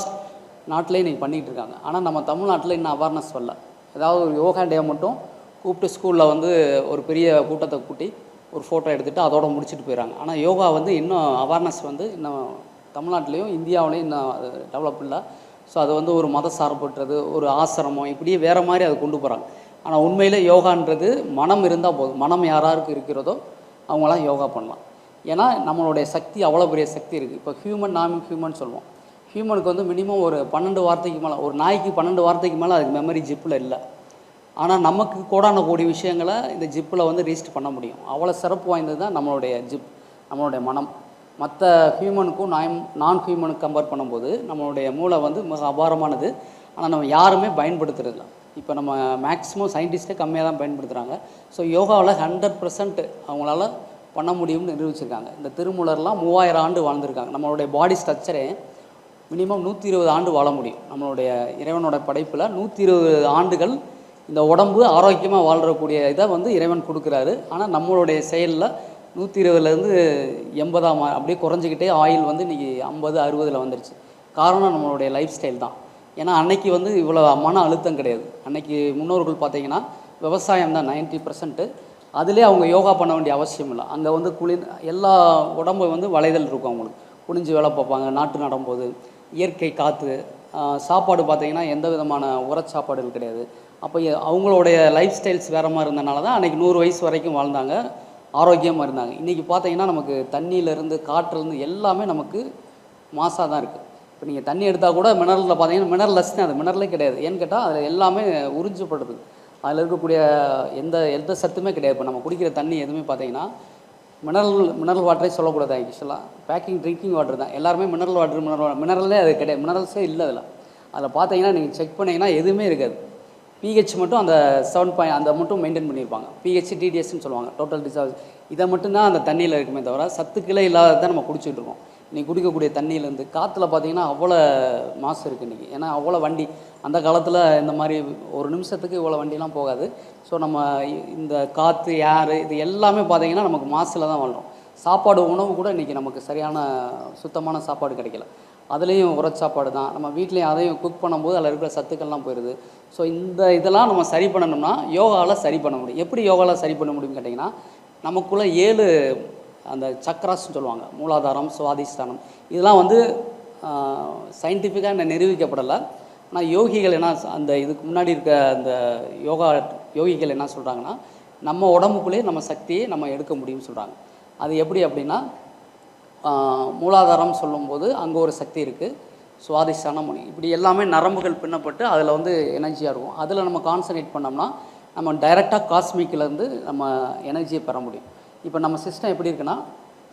நாட்டிலையும் இன்றைக்கி பண்ணிகிட்டு இருக்காங்க. ஆனால் நம்ம தமிழ்நாட்டில் இன்னும் அவேர்னஸ் வரல. ஏதாவது ஒரு யோகா டே மட்டும் கூப்பிட்டு ஸ்கூலில் வந்து ஒரு பெரிய கூட்டத்தை கூட்டி ஒரு ஃபோட்டோ எடுத்துகிட்டு அதோட முடிச்சுட்டு போயிடறாங்க. ஆனால் யோகா வந்து இன்னும் அவேர்னஸ் வந்து இன்னும் தமிழ்நாட்டிலையும் இந்தியாவிலையும் இன்னும் டெவலப் இல்லை. ஸோ அது வந்து ஒரு மத சார்பற்றது, ஒரு ஆசிரமம், இப்படியே வேறு மாதிரி அதை கொண்டு போகிறாங்க. ஆனால் உண்மையில் யோகான்றது மனம் இருந்தால் போதும். மனம் யாராருக்கு இருக்கிறதோ அவங்களாம் யோகா பண்ணலாம். ஏன்னா நம்மளுடைய சக்தி அவ்வளோ பெரிய சக்தி இருக்குது. இப்போ நான் ஹியூமன் சொல்லுவோம். ஹியூமனுக்கு வந்து மினிமம் ஒரு 12 வார்த்தைக்கு மேலே, ஒரு நாய்க்கு 12 வார்த்தைக்கு மேலே அதுக்கு மெமரி ஜிப்பில் இல்லை. ஆனால் நமக்கு கோடான கோடி விஷயங்களை இந்த ஜிப்பில் வந்து ரீஸ்ட் பண்ண முடியும். அவ்வளோ சிறப்பு வாய்ந்தது தான் நம்மளுடைய ஜிப், நம்மளுடைய மனம். மற்ற ஹியூமனுக்கும் நான் ஹியூமனுக்கு கம்பேர் பண்ணும்போது நம்மளுடைய மூளை வந்து மிக அபாரமானது. ஆனால் நம்ம யாருமே பயன்படுத்துறதில்ல. இப்போ நம்ம மேக்ஸிமம் சயின்டிஸ்ட்டே கம்மியாக தான் பயன்படுத்துகிறாங்க. ஸோ யோகாவில் 100% அவங்களால பண்ண முடியும்னு நிரூபிச்சிருக்காங்க. இந்த திருமூலர்லாம் 3000 ஆண்டு வாழ்ந்திருக்காங்க. நம்மளுடைய பாடி ஸ்ட்ரக்சரே மினிமம் 120 ஆண்டு வாழ முடியும். நம்மளுடைய இறைவனோட படைப்பில் 120 ஆண்டுகள் இந்த உடம்பு ஆரோக்கியமாக வாழ்கிறக்கூடிய இதை வந்து இறைவன் கொடுக்குறாரு. ஆனால் நம்மளுடைய செயலில் 120லேருந்து 80 அப்படியே குறைஞ்சிக்கிட்டே ஆயில் வந்து இன்றைக்கி 50-60 வந்துருச்சு. காரணம் நம்மளுடைய லைஃப் ஸ்டைல் தான். ஏன்னா அன்னைக்கு வந்து இவ்வளோ மன அழுத்தம் கிடையாது. அன்னைக்கு முன்னோர்கள் பார்த்திங்கன்னா விவசாயம் தான் 90%. அதிலே அவங்க யோகா பண்ண வேண்டிய அவசியம் இல்லை. அங்கே வந்து எல்லா உடம்பு வந்து வளைதல் இருக்கும். அவங்களுக்கு குனிஞ்சு வேலை பார்ப்பாங்க. நாட்டு நடும்போது இயற்கை காற்று, சாப்பாடு பார்த்திங்கன்னா எந்த விதமான உரச்சாப்பாடுகள் கிடையாது. அப்போ அவங்களுடைய லைஃப் ஸ்டைல்ஸ் வேறு மாதிரி இருந்தனால தான் அன்றைக்கி 100 வயசு வரைக்கும் வாழ்ந்தாங்க, ஆரோக்கியமாக இருந்தாங்க. இன்றைக்கி பார்த்திங்கன்னா நமக்கு தண்ணியிலேருந்து காற்றுலேருந்து எல்லாமே நமக்கு மாசாக தான் இருக்குது. இப்போ நீங்கள் தண்ணி எடுத்தால் கூட மினரலில் பார்த்தீங்கன்னா மினரல்லஸ் தான், அது மினரலே கிடையாது. ஏன்னு கேட்டால் அதில் எல்லாமே உறிஞ்சப்படுது. அதில் இருக்கக்கூடிய எந்த சத்துமே கிடையாது. இப்போ நம்ம குடிக்கிற தண்ணி எதுவுமே பார்த்தீங்கன்னா மினரல் வாட்டரே சொல்லக்கூடாது. ஆக்சுவலாக பேக்கிங் ட்ரிங்கிங் வாட்டர் தான். எல்லாருமே மினரல் வாட்டர் மினரலே அது கிடையாது. மினரல்ஸே இல்லை அதில் பார்த்தீங்கன்னா நீங்கள் செக் பண்ணிங்கன்னா எதுவுமே இருக்காது. பிஹெச் மட்டும் அந்த 7 அந்த மட்டும் மெயின்டைன் பண்ணியிருப்பாங்க. பிஹெச் டிடிஎஸ்ன்னு சொல்லுவாங்க, டோட்டல் டிசார்ஜ். இதை மட்டும்தான் அந்த தண்ணியில் இருக்குமே தவிர சத்துக்களே இல்லாததான் நம்ம குடிச்சிட்டு இருக்கோம். இன்றைக்கி குடிக்கக்கூடிய தண்ணியிலேருந்து காற்றுல பார்த்திங்கன்னா அவ்வளோ மாசு இருக்குது இன்றைக்கி. ஏன்னா அவ்வளோ வண்டி, அந்த காலத்தில் இந்த மாதிரி ஒரு நிமிஷத்துக்கு இவ்வளோ வண்டிலாம் போகாது. ஸோ நம்ம இந்த காற்று, ஏர் இது எல்லாமே பார்த்திங்கன்னா நமக்கு மாசில் தான் வாழ்கிறோம். சாப்பாடு, உணவு கூட இன்றைக்கி நமக்கு சரியான சுத்தமான சாப்பாடு கிடைக்கல. அதுலேயும் உரச்சாப்பாடு தான். நம்ம வீட்லேயும் அதையும் குக் பண்ணும்போது அதில் இருக்கிற சத்துக்கள்லாம் போயிடுது. ஸோ இதெல்லாம் நம்ம சரி பண்ணணும்னா யோகாவில் சரி பண்ண முடியும். எப்படி யோகாவில் சரி பண்ண முடியும்னு கேட்டிங்கன்னா, நமக்குள்ளே 7 அந்த சக்கராஸ்ன்னு சொல்லுவாங்க, மூலாதாரம், சுவாதிஷ்டானம். இதெல்லாம் வந்து சயின்டிஃபிக்காக நிரூபிக்கப்படலை. ஆனால் யோகிகள் என்ன, அந்த இதுக்கு முன்னாடி இருக்க அந்த யோகிகள் என்ன சொல்கிறாங்கன்னா, நம்ம உடம்புக்குள்ளேயே நம்ம சக்தியை நம்ம எடுக்க முடியும்னு சொல்கிறாங்க. அது எப்படி அப்படின்னா, மூலாதாரம் சொல்லும்போது அங்கே ஒரு சக்தி இருக்குது, சுவாதிஷ்டானம், இப்படி எல்லாமே நரம்புகள் பின்னப்பட்டு அதில் வந்து எனர்ஜியாக இருக்கும். அதில் நம்ம கான்சன்ட்ரேட் பண்ணோம்னா நம்ம டைரெக்டாக காஸ்மிக்கிலேருந்து நம்ம எனர்ஜியை பெற முடியும். இப்போ நம்ம சிஸ்டம் எப்படி இருக்குன்னா,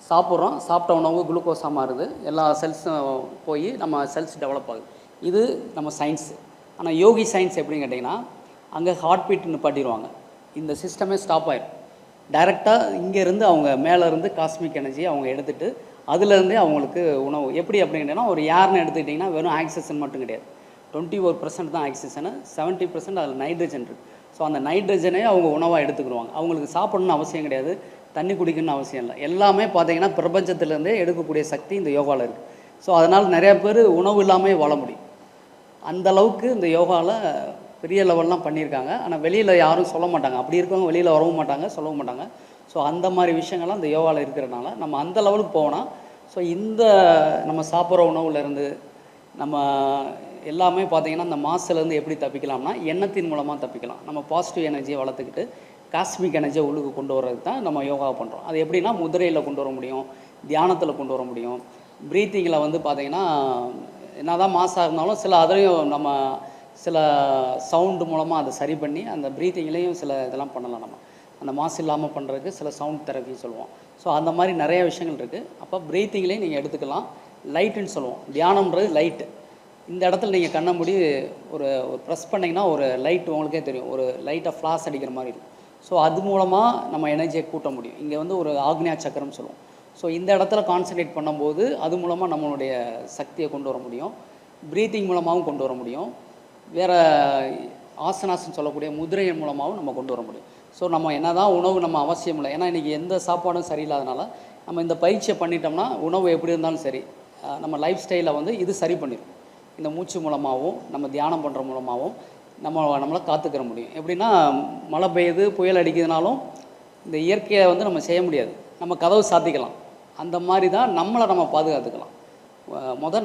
சாப்பிட்றோம், சாப்பிட்ட உணவு குளுக்கோஸாக மாறுது, எல்லா செல்ஸும் போய் நம்ம செல்ஸ் டெவலப் ஆகுது. இது நம்ம சயின்ஸு. ஆனால் யோகி சயின்ஸ் எப்படின்னு கேட்டிங்கன்னா, அங்கே ஹார்ட் பீட் நிப்பாட்டிடுவாங்க, இந்த சிஸ்டமே ஸ்டாப் ஆயிடும். டைரெக்டாக இங்கேருந்து அவங்க மேலேருந்து காஸ்மிக் எனர்ஜி அவங்க எடுத்துகிட்டு அதுலேருந்தே அவங்களுக்கு உணவு எப்படி அப்படின்னா, ஒரு ஏர்னு எடுத்துக்கிட்டிங்கன்னா வெறும் ஆக்சிஜன் மட்டும் கிடையாது, 21% தான் ஆக்சிஜனு, 70% அதில் நைட்ரஜன் இருக்குது. ஸோ அந்த நைட்ரஜனே அவங்க உணவாக எடுத்துக்கிடுவாங்க. அவங்களுக்கு சாப்பிடணும்னு அவசியம் கிடையாது, தண்ணி குடிக்கணும்னு அவசியம் இல்லை. எல்லாமே பார்த்தீங்கன்னா பிரபஞ்சத்துலேருந்தே எடுக்கக்கூடிய சக்தி இந்த யோகாவில் இருக்குது. ஸோ அதனால் நிறையா பேர் உணவு இல்லாமல் வாழ முடியும். அந்த அளவுக்கு இந்த யோகாவில் பெரிய லெவல்லாம் பண்ணியிருக்காங்க. ஆனால் வெளியில் யாரும் சொல்ல மாட்டாங்க, அப்படி இருக்கவங்க வெளியில் வரவும் மாட்டாங்க, சொல்லவும் மாட்டாங்க. ஸோ அந்த மாதிரி விஷயங்கள்லாம் இந்த யோகாவில் இருக்கிறனால நம்ம அந்த லெவலுக்கு போனால், ஸோ இந்த நம்ம சாப்பிட்ற உணவுலேருந்து நம்ம எல்லாமே பார்த்திங்கன்னா இந்த மாசுலேருந்து எப்படி தப்பிக்கலாம்னா எண்ணத்தின் மூலமாக தப்பிக்கலாம். நம்ம பாசிட்டிவ் எனர்ஜியை வளர்த்துக்கிட்டு காஸ்மிக் எனர்ஜியை உள்ளுக்கு கொண்டு வர்றது தான் நம்ம யோகா பண்ணுறோம். அது எப்படின்னா முதிரையில் கொண்டு வர முடியும், தியானத்தில் கொண்டு வர முடியும். ப்ரீத்திங்கில் வந்து பார்த்திங்கன்னா என்ன தான் மாசாக இருந்தாலும் சில அதையும் நம்ம சில சவுண்டு மூலமாக அதை சரி பண்ணி அந்த ப்ரீத்திங்லேயும் சில இதெல்லாம் பண்ணலாம். நம்ம அந்த மாசு இல்லாமல் பண்ணுறதுக்கு சில சவுண்ட் தெரப்பின்னு சொல்லுவோம். ஸோ அந்த மாதிரி நிறைய விஷயங்கள் இருக்குது. அப்போ ப்ரீத்திங்லேயும் நீங்கள் எடுத்துக்கலாம். லைட்டுன்னு சொல்லுவோம், தியானம்ன்றது லைட்டு. இந்த இடத்துல நீங்கள் கண்ணை மூடி ஒரு ப்ரெஸ் பண்ணிங்கன்னா ஒரு லைட் உங்களுக்கே தெரியும், ஒரு லைட்டாக ஃப்ளாஷ் அடிக்கிற மாதிரி இருக்கும். ஸோ அது மூலமாக நம்ம எனர்ஜியை கூட்ட முடியும். இங்கே வந்து ஒரு ஆக்னியா சக்கரம் சொல்லுவோம். ஸோ இந்த இடத்துல கான்சன்ட்ரேட் பண்ணும்போது அது மூலமாக நம்மளுடைய சக்தியை கொண்டு வர முடியும். ப்ரீத்திங் மூலமாகவும் கொண்டு வர முடியும். வேறு ஆசனாஸ்ன்னு சொல்லக்கூடிய முதிரையின் மூலமாகவும் நம்ம கொண்டு வர முடியும். ஸோ நம்ம என்ன தான் உணவு நம்ம அவசியம் இல்லை, ஏன்னா இன்றைக்கி எந்த சாப்பாடும் சரியில்லாதனால நம்ம இந்த பயிற்சியை பண்ணிட்டோம்னா உணவு எப்படி இருந்தாலும் சரி, நம்ம லைஃப் ஸ்டைலை வந்து இது சரி பண்ணிடும். இந்த மூச்சு மூலமாகவும் நம்ம தியானம் பண்ணுற மூலமாகவும் நம்மளை காத்துக்கிற முடியும். எப்படின்னா மழை பெய்யுது, புயல் அடிக்கிறதுனாலும் இந்த இயற்கையை வந்து நம்ம செய்ய முடியாது, நம்ம கதவு சாத்திக்கலாம். அந்த மாதிரி தான் நம்மளை நம்ம பாதுகாத்துக்கலாம்.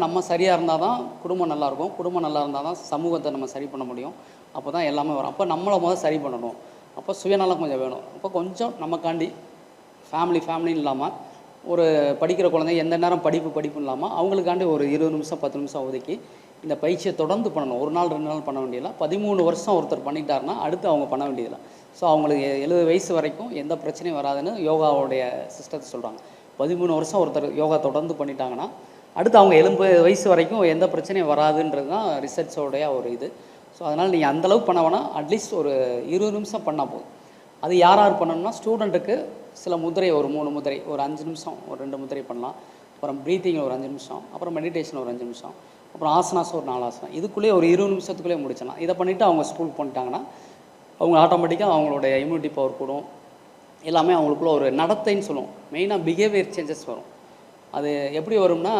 நம்ம சரியாக இருந்தால் தான் குடும்பம் நல்லாயிருக்கும், குடும்பம் நல்லா இருந்தால் தான் சமூகத்தை நம்ம சரி பண்ண முடியும். அப்போ தான் எல்லாமே வரும். அப்போ நம்மளை சரி பண்ணணும். அப்போ சுயநலம் கொஞ்சம் வேணும். அப்போ கொஞ்சம் நமக்காண்டி ஃபேமிலின்னு இல்லாமல் ஒரு படிக்கிற குழந்தை எந்த நேரம் படிப்புன்னு இல்லாமல் அவங்களுக்காண்டி ஒரு 20 நிமிஷம் 10 நிமிஷம் ஒதுக்கி இந்த பயிற்சியை தொடர்ந்து பண்ணணும். ஒரு நாள் 2 நாள் பண்ண வேண்டியதில்லை. 13 வருஷம் ஒருத்தர் பண்ணிட்டாருன்னா அடுத்து அவங்க பண்ண வேண்டியதில்லை. ஸோ அவங்களுக்கு 70 வயசு வரைக்கும் எந்த பிரச்சனையும் வராதுன்னு யோகாவுடைய சிஸ்டத்தை சொல்கிறாங்க. 13 வருஷம் ஒருத்தர் யோகா தொடர்ந்து பண்ணிட்டாங்கன்னா அடுத்து அவங்க 70 வயசு வரைக்கும் எந்த பிரச்சனையும் வராதுன்றது தான் ரிசர்ச்சோடைய ஒரு இது. ஸோ அதனால் நீங்கள் அந்தளவுக்கு பண்ண வேணால், அட்லீஸ்ட் ஒரு 20 நிமிஷம் பண்ணால் போதும். அது யார் பண்ணணும்னா ஸ்டூடெண்ட்டுக்கு சில முதிரை, ஒரு 3 முதிரை, ஒரு 5 நிமிஷம் ஒரு 2 முதிரை பண்ணலாம். அப்புறம் ப்ரீத்திங் ஒரு 5 நிமிஷம், அப்புறம் மெடிடேஷன் ஒரு 5 நிமிஷம், அப்புறம் ஆசனாஸ் ஒரு 4 ஆசனம். இதுக்குள்ளேயே ஒரு 20 நிமிஷத்துக்குள்ளேயே முடிச்சிடலாம். இதை பண்ணிவிட்டு அவங்க ஸ்கூலுக்கு போயிட்டாங்கன்னா அவங்க ஆட்டோமேட்டிக்காக அவங்களுடைய இம்யூனிட்டி பவர் கூடும். எல்லாமே அவங்களுக்குள்ள ஒரு நடத்தைன்னு சொல்லுவோம், மெயினாக பிஹேவியர் சேஞ்சஸ் வரும். அது எப்படி வரும்னா,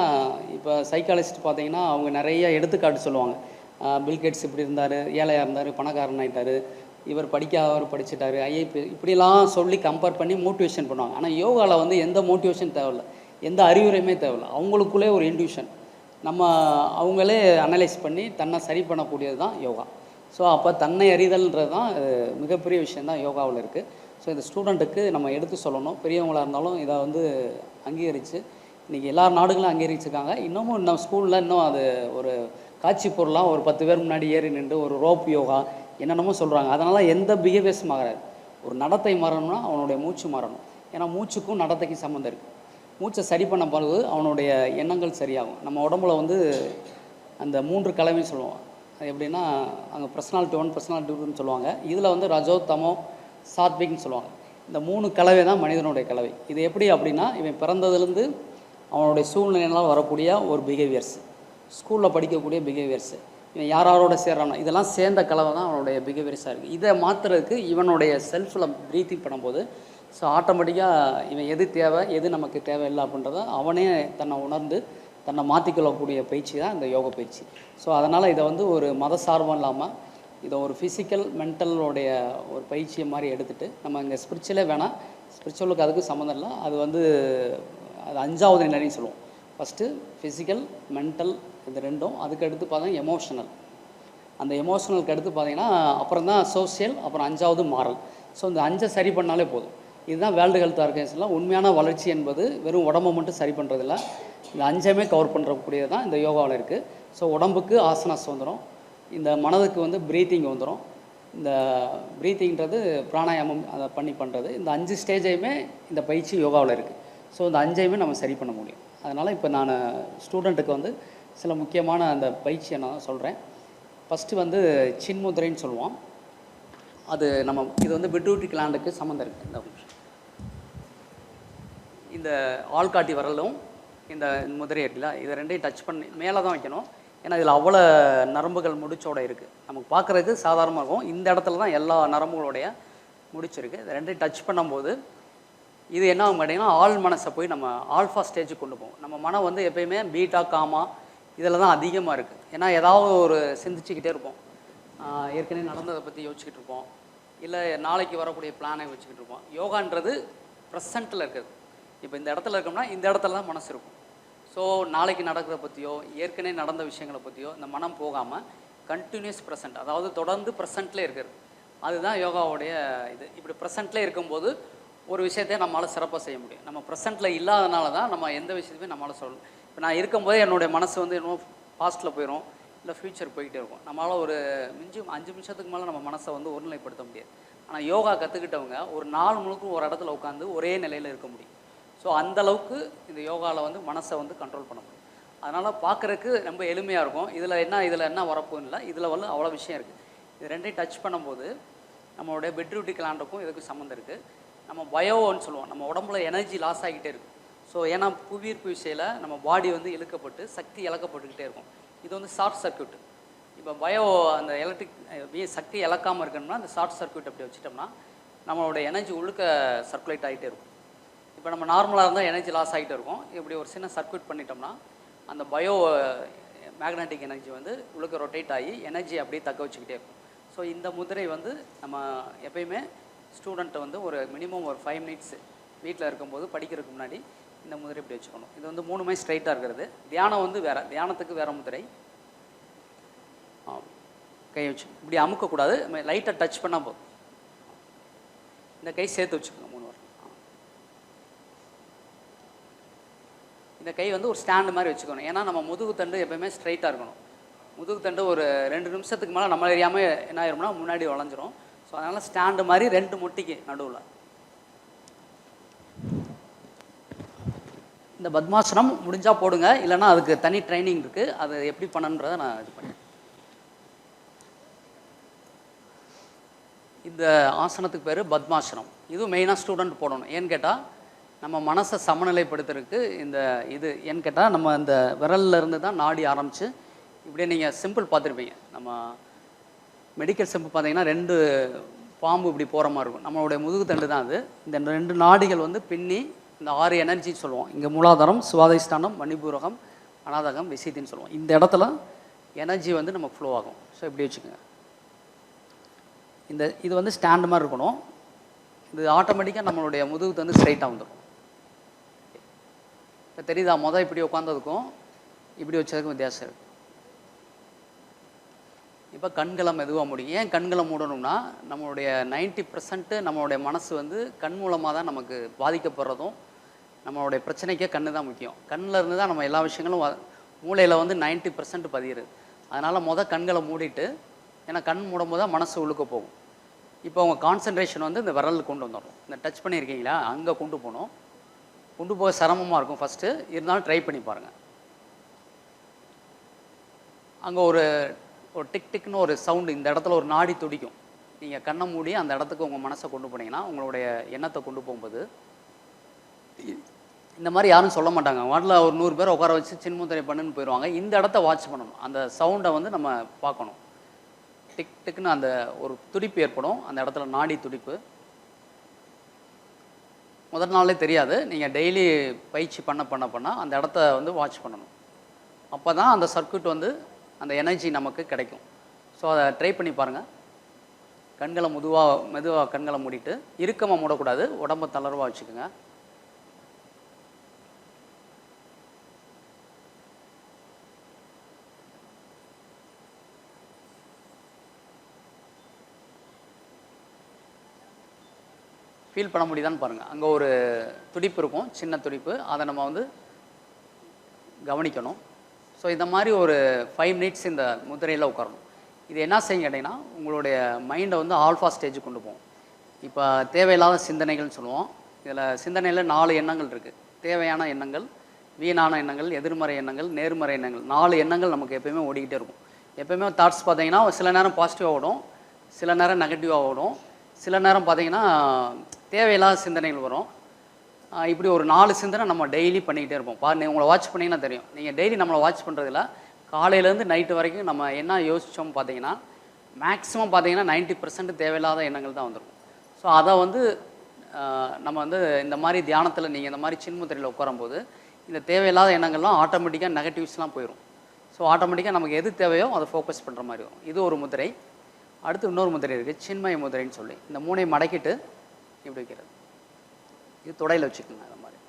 இப்போ சைக்காலஜிஸ்ட் பார்த்தீங்கன்னா அவங்க நிறைய எடுத்துக்காட்டு சொல்லுவாங்க. பில்கேட்ஸ் இப்படி இருந்தார், ஏழையாக இருந்தார், பணக்காரன் ஆகிட்டார், இவர் படிக்காதவர் படிச்சிட்டாரு, ஐஐபி, இப்படிலாம் சொல்லி கம்பேர் பண்ணி மோட்டிவேஷன் பண்ணுவாங்க. ஆனால் யோகாவில் வந்து எந்த மோட்டிவேஷன் தேவையில்லை, எந்த அறிவுரையுமே தேவையில்லை. அவங்களுக்குள்ளே ஒரு இன்ட்யூஷன், நம்ம அவங்களே அனலைஸ் பண்ணி தன்னை சரி பண்ணக்கூடியது தான் யோகா. ஸோ அப்போ தன்னை அறிதல்ன்றது தான் மிகப்பெரிய விஷயந்தான் யோகாவில் இருக்குது. ஸோ இந்த ஸ்டூடெண்ட்டுக்கு நம்ம எடுத்து சொல்லணும். பெரியவங்களாக இருந்தாலும் இதை வந்து அங்கீகரித்து இன்றைக்கி எல்லா நாடுகளும் அங்கீகரிச்சிருக்காங்க. இன்னும் ஸ்கூலில் இன்னும் அது ஒரு காட்சி பொருளாக ஒரு 10 பேர் முன்னாடி ஏறி நின்று ஒரு ரோப் யோகா என்னென்னமோ சொல்கிறாங்க. அதனால் எந்த பிஹேவியர்ஸ் மாறாது. ஒரு நடத்தை மாறணும்னா அவனுடைய மூச்சு மாறணும். ஏன்னா மூச்சுக்கும் நடத்தைக்கும் சம்மந்தம் இருக்குது. மூச்சை சரி பண்ண பிறகு அவனுடைய எண்ணங்கள் சரியாகும். நம்ம உடம்புல வந்து அந்த 3 கலவைன்னு சொல்லுவோம். அது எப்படின்னா அங்கே பர்சனாலிட்டி 1, பர்சனாலிட்டி 2ன்னு சொல்லுவாங்க. இதில் வந்து ரஜோ, தமோ, சாத்விக்னு சொல்லுவாங்க. இந்த 3 கலவை தான் மனிதனுடைய கலவை. இது எப்படி அப்படின்னா, இவன் பிறந்ததுலேருந்து அவனுடைய சூழ்நிலையினால் வரக்கூடிய ஒரு பிஹேவியர்ஸ், ஸ்கூலில் படிக்கக்கூடிய பிஹேவியர்ஸு, இவன் யாரோட சேர்றானோ இதெல்லாம் சேர்ந்த கலவை தான் அவனுடைய பிஹேவியர்ஸாக இருக்குது. இதை மாற்றுறதுக்கு இவனுடைய செல்ஃபில் ப்ரீத்திங் பண்ணும்போது ஸோ ஆட்டோமேட்டிக்காக இவன் எது தேவை, எது நமக்கு தேவையில்லை அப்படின்றத அவனே தன்னை உணர்ந்து தன்னை மாற்றிக்கொள்ளக்கூடிய பயிற்சி தான் இந்த யோக பயிற்சி. ஸோ அதனால் இதை வந்து ஒரு மத சார்பம் இல்லாமல் இதை ஒரு ஃபிசிக்கல் மென்டலோடைய ஒரு பயிற்சியை மாதிரி எடுத்துகிட்டு, நம்ம இங்கே ஸ்பிரிச்சுவலே வேணால், ஸ்பிரிச்சுவலுக்கு அதுக்கும் சம்மந்தம் இல்லை. அது வந்து அது 5வது நிலைன்னு சொல்லுவோம். ஃபஸ்ட்டு ஃபிசிக்கல், மென்டல், இது 2ம். அதுக்கு அடுத்து பார்த்தீங்கன்னா எமோஷனல். அந்த எமோஷனலுக்கு அடுத்து பார்த்தீங்கன்னா அப்புறம் தான் சோசியல், அப்புறம் 5வது மாரல். ஸோ இந்த 5 சரி பண்ணாலே போதும். இதுதான் வேர்ல்டு ஹெல்த் ஆர்கனைசேஷனில் உண்மையான வளர்ச்சி என்பது வெறும் உடம்பை மட்டும் சரி பண்ணுறதில்ல, இந்த 5மே கவர் பண்ணுறக்கூடியது தான் இந்த யோகாவில் இருக்குது. ஸோ உடம்புக்கு ஆசனாஸ் வந்துடும், இந்த மனதுக்கு வந்து ப்ரீத்திங் வந்துடும். இந்த ப்ரீத்திங்கிறது பிராணாயாமம் அதை பண்ணி பண்ணுறது. இந்த 5 ஸ்டேஜையுமே இந்த பயிற்சி யோகாவில் இருக்குது. ஸோ இந்த 5ஐயுமே நம்ம சரி பண்ண முடியும். அதனால் இப்போ நான் ஸ்டூடெண்ட்டுக்கு வந்து சில முக்கியமான அந்த பயிற்சியை நான் சொல்கிறேன். ஃபஸ்ட்டு வந்து சின்முதிரைன்னு சொல்லுவோம். அது நம்ம இது வந்து பிட்ரூட்டி கிளாண்டுக்கு சம்மந்தம் இருக்குது. இந்த ஆள்காட்டி வரலும் இந்த முதிரை இருக்குல்ல, இதை ரெண்டையும் டச் பண்ணி மேலே தான் வைக்கணும். ஏன்னா இதில் அவ்வளோ நரம்புகள் முடிச்சோட இருக்குது. நமக்கு பார்க்குறதுக்கு சாதாரணமாக இருக்கும். இந்த இடத்துல தான் எல்லா நரம்புகளுடைய முடிச்சிருக்கு. இதை ரெண்டையும் டச் பண்ணும்போது இது என்ன ஆகும் கேட்டிங்கன்னா, ஆள் மனசை போய் நம்ம ஆல்ஃபா ஸ்டேஜுக்கு கொண்டு போவோம். நம்ம மனம் வந்து எப்பயுமே பீட்டா காமா இதில் தான் அதிகமாக இருக்குது. ஏன்னா ஏதாவது ஒரு சிந்திச்சுக்கிட்டே இருப்போம். ஏற்கனவே நடந்ததை பற்றி யோசிச்சுக்கிட்டு இருப்போம், இல்லை நாளைக்கு வரக்கூடிய பிளானை வச்சுக்கிட்டு இருப்போம். யோகான்றது ப்ரெசண்ட்டில் இருக்குது. இப்போ இந்த இடத்துல இருக்கோம்னா இந்த இடத்துல தான் மனசு இருக்கும். ஸோ நாளைக்கு நடக்கிறத பற்றியோ ஏற்கனவே நடந்த விஷயங்களை பற்றியோ இந்த மனம் போகாமல் கண்டினியூஸ் ப்ரெசண்ட், அதாவது தொடர்ந்து ப்ரெசண்ட்லேயே இருக்கிறது. அதுதான் யோகாவுடைய இது. இப்படி ப்ரெசண்ட்லேயே இருக்கும்போது ஒரு விஷயத்தையே நம்மளால் சிறப்பாக செய்ய முடியும். நம்ம ப்ரெசண்ட்டில் இல்லாதனால தான் நம்ம எந்த விஷயத்தையுமே நம்மளால் சொல்லணும். இப்போ நான் இருக்கும்போதே என்னுடைய மனசு வந்து இன்னும் பாஸ்ட்டில் போயிடும், இல்லை ஃப்யூச்சர் போய்கிட்டே இருக்கும். நம்மளால் ஒரு 5 நிமிஷத்துக்கு மேலே நம்ம மனசை வந்து ஒருநிலைப்படுத்த முடியாது. ஆனால் யோகா கற்றுக்கிட்டவங்க ஒரு நாள் முழுக்க ஒரு இடத்துல உட்காந்து ஒரே நிலையில் இருக்க முடியும். ஸோ அந்தளவுக்கு இந்த யோகாவில் வந்து மனசை வந்து கண்ட்ரோல் பண்ண முடியும். அதனால் பார்க்குறதுக்கு ரொம்ப எளிமையாக இருக்கும். இதில் என்ன வரப்போன்னு இல்லை, இதில் வந்து அவ்வளோ விஷயம் இருக்குது. இது ரெண்டையும் டச் பண்ணும்போது நம்மளுடைய பிட்ரூட்டி கிளாண்டுக்கும் இதுக்கு சம்மந்தம் இருக்குது. நம்ம பயோன்னு சொல்லுவோம், நம்ம உடம்புல எனர்ஜி லாஸ் ஆகிக்கிட்டே இருக்கும். ஸோ ஏன்னா புவியீர்ப்பு விசையில் நம்ம பாடி வந்து இழுக்கப்பட்டு சக்தி இழக்கப்பட்டுக்கிட்டே இருக்கும். இது வந்து ஷார்ட் சர்க்யூட். இப்போ அந்த எலக்ட்ரிக் சக்தி இழக்காமல் இருக்கணும்னா அந்த ஷார்ட் சர்க்யூட் அப்படி வச்சுட்டோம்னா நம்மளோட எனர்ஜி உள்ளுக்க சர்க்குலேட் ஆகிட்டே இருக்கும். இப்போ நம்ம நார்மலாக இருந்தால் எனர்ஜி லாஸ் ஆகிட்டே இருக்கும். இப்படி ஒரு சின்ன சர்க்யூட் பண்ணிட்டோம்னா அந்த மேக்னெட்டிக் எனர்ஜி வந்து உள்ளுக்க ரொட்டேட் ஆகி எனர்ஜி அப்படியே தக்க வச்சுக்கிட்டே இருக்கும். ஸோ இந்த முதிரை வந்து நம்ம எப்பயுமே ஸ்டூடெண்ட்டை வந்து ஒரு மினிமம் ஒரு 5 மினிட்ஸ் வீட்டில் இருக்கும்போது படிக்கிறதுக்கு முன்னாடி இந்த முதிரை இப்படி வச்சுக்கணும். இது வந்து 3மே ஸ்ட்ரைட்டாக இருக்கிறது. தியானம் வந்து வேறு, தியானத்துக்கு வேறு முதிரை. கை வச்சு இப்படி அமுக்கக்கூடாது, லைட்டாக டச் பண்ணால் போதும். இந்த கை சேர்த்து வச்சுக்கோங்க 3 வாரம். இந்த கை வந்து ஒரு ஸ்டாண்டு மாதிரி வச்சுக்கணும். ஏன்னா நம்ம முதுகு தண்டு எப்போயுமே ஸ்ட்ரைட்டாக இருக்கணும். முதுகு தண்டு ஒரு 2 நிமிஷத்துக்கு மேலே நம்ம அறியாமல் என்ன ஆயிரும்னா முன்னாடி வளைஞ்சிரும். ஸோ அதனால் ஸ்டாண்டு மாதிரி 2 முட்டிக்கு நடுவில். இந்த பத்மாசனம் முடிஞ்சால் போடுங்க, இல்லைன்னா அதுக்கு தனி ட்ரைனிங் இருக்குது. அது எப்படி பண்ணணுன்றதை நான் இது பண்ணேன். இந்த ஆசனத்துக்கு பேர் பத்மாசனம். இதுவும் மெயினாக ஸ்டூடெண்ட் போடணும். ஏன்னு கேட்டால் நம்ம மனசை சமநிலைப்படுத்துறதுக்கு இந்த இது ஏன்னு கேட்டால் நம்ம இந்த விரலில் இருந்து தான் நாடி ஆரம்பித்து இப்படியே நீங்கள் சிம்பிள் பார்த்துருப்பீங்க. நம்ம மெடிக்கல் சிம்பிள் பார்த்தீங்கன்னா 2 பாம்பு இப்படி போகிற மாதிரி இருக்கும். நம்மளுடைய முதுகு தண்டு தான் அது. இந்த 2 நாடிகள் வந்து பின்னி இந்த 6 எனர்ஜி சொல்லுவோம். இங்கே மூலாதாரம், சுவாதிஷ்டானம், மணிபூரகம், அநாதகம், விசித்தின்னு சொல்லுவோம். இந்த இடத்துல எனர்ஜி வந்து நம்ம ஃப்ளோ ஆகும். ஸோ இப்படி வச்சுக்கோங்க. இது வந்து ஸ்டாண்டு மாதிரி இருக்கணும். இது ஆட்டோமேட்டிக்காக நம்மளுடைய முதுகு தண்டு ஸ்ட்ரைட்டாக வந்துடும். இப்போ தெரியுதா? இப்படி உட்காந்ததுக்கும் இப்படி வச்சதுக்கும் வித்தியாசம் இருக்குது. இப்போ கண்களை மெதுவாக முடியும். ஏன் கண்களை மூடணும்னா நம்மளுடைய 90% நம்மளுடைய மனசு வந்து கண் மூலமாக தான் நமக்கு பாதிக்கப்படுறதும், நம்மளுடைய பிரச்சனைக்கே கண்ணு தான் முக்கியம். கண்ணில் இருந்து தான் நம்ம எல்லா விஷயங்களும் மூளையில் வந்து 90% பதியுது. அதனால் கண்களை மூடிட்டு, ஏன்னா கண் மூடும் போது தான் மனசு உள்ளுக்க போகும். இப்போ அவங்க கான்சன்ட்ரேஷன் வந்து இந்த விரல் கொண்டு வந்துடணும். இந்த டச் பண்ணியிருக்கீங்களா, அங்கே கொண்டு போகணும். கொண்டு போக சிரமமாக இருக்கும் ஃபஸ்ட்டு, இருந்தாலும் ட்ரை பண்ணி பாருங்கள். அங்கே ஒரு டிக் டிக்னு ஒரு சவுண்டு, இந்த இடத்துல ஒரு நாடி துடிக்கும். நீங்கள் கண்ணை மூடி அந்த இடத்துக்கு உங்கள் மனசை கொண்டு போனீங்கன்னா, உங்களுடைய எண்ணத்தை கொண்டு போகும்போது இந்த மாதிரி யாரும் சொல்ல மாட்டாங்க. வாட்டில் ஒரு 100 பேர் உட்கார வச்சு சின்முத்திரை பண்ணுன்னு போயிடுவாங்க. இந்த இடத்த வாட்ச் பண்ணணும். அந்த சவுண்டை வந்து நம்ம பார்க்கணும். டிக் டிக்னு அந்த ஒரு துடிப்பு ஏற்படும். அந்த இடத்துல நாடி துடிப்பு முதல் நாளே தெரியாது. நீங்கள் டெய்லி பயிற்சி பண்ண அந்த இடத்த வந்து வாட்ச் பண்ணணும். அப்போ தான் அந்த சர்க்யூட் வந்து அந்த எனர்ஜி நமக்கு கிடைக்கும். ஸோ அதை ட்ரை பண்ணி பாருங்கள். கண்களை மெதுவாக கண்களை மூடிட்டு, இறுக்கமாக மூடக்கூடாது, உடம்பை தளர்வாக வச்சுக்கோங்க. ஃபீல் பண்ண முடியுதான்னு பாருங்கள். அங்கே ஒரு துடிப்பு இருக்கும், சின்ன துடிப்பு. அதை நம்ம வந்து கவனிக்கணும். ஸோ இந்த மாதிரி ஒரு 5 மினிட்ஸ் இந்த முதிரையில் உட்காரணும். இது என்ன செய்யும் கேட்டிங்கன்னா, உங்களுடைய மைண்டை வந்து ஆல்ஃபா ஸ்டேஜுக்கு கொண்டு போகும். இப்போ தேவையில்லாத சிந்தனைகள்னு சொல்லுவோம். இதில் சிந்தனையில் 4 எண்ணங்கள் இருக்குது. தேவையான எண்ணங்கள், வீணான எண்ணங்கள், எதிர்மறை எண்ணங்கள், நேர்மறை எண்ணங்கள், 4 எண்ணங்கள் நமக்கு எப்பயுமே ஓடிக்கிட்டே இருக்கும். எப்பயுமே தாட்ஸ் பார்த்தீங்கன்னா சில நேரம் பாசிட்டிவாக ஓடும், சில நேரம் நெகட்டிவாக ஓடும், சில நேரம் பார்த்தீங்கன்னா தேவையில்லாத சிந்தனைகள் வரும். இப்படி ஒரு 4 சிந்தனை நம்ம டெய்லி பண்ணிக்கிட்டே இருப்போம். உங்களை வாட்ச் பண்ணிங்கன்னா தெரியும். நீங்கள் டெய்லி நம்மளை வாட்ச் பண்ணுறதுல காலையிலேருந்து நைட்டு வரைக்கும் நம்ம என்ன யோசித்தோம் பார்த்தீங்கன்னா மேக்ஸிமம் பார்த்தீங்கன்னா 90% தேவையில்லாத எண்ணங்கள் தான் வந்துடும். ஸோ அதை வந்து நம்ம வந்து இந்த மாதிரி தியானத்தில் நீங்கள் இந்த மாதிரி சின்முத்திரையில் உட்காரும்போது இந்த தேவையில்லாத எண்ணங்கள்லாம் ஆட்டோமேட்டிக்காக நெகட்டிவ்ஸ்லாம் போயிடும். ஸோ ஆட்டோமேட்டிக்காக நமக்கு எது தேவையோ அதை ஃபோக்கஸ் பண்ணுற மாதிரி வரும். இது ஒரு முதிரை. அடுத்து இன்னொரு முதிரை இருக்குது, சின்மய முதிரைன்னு சொல்லி. இந்த 3ஐயும் மடக்கிட்டு இப்படி வைக்கிறது. இது தொடையில் வச்சுக்கோங்க. அந்த மாதிரி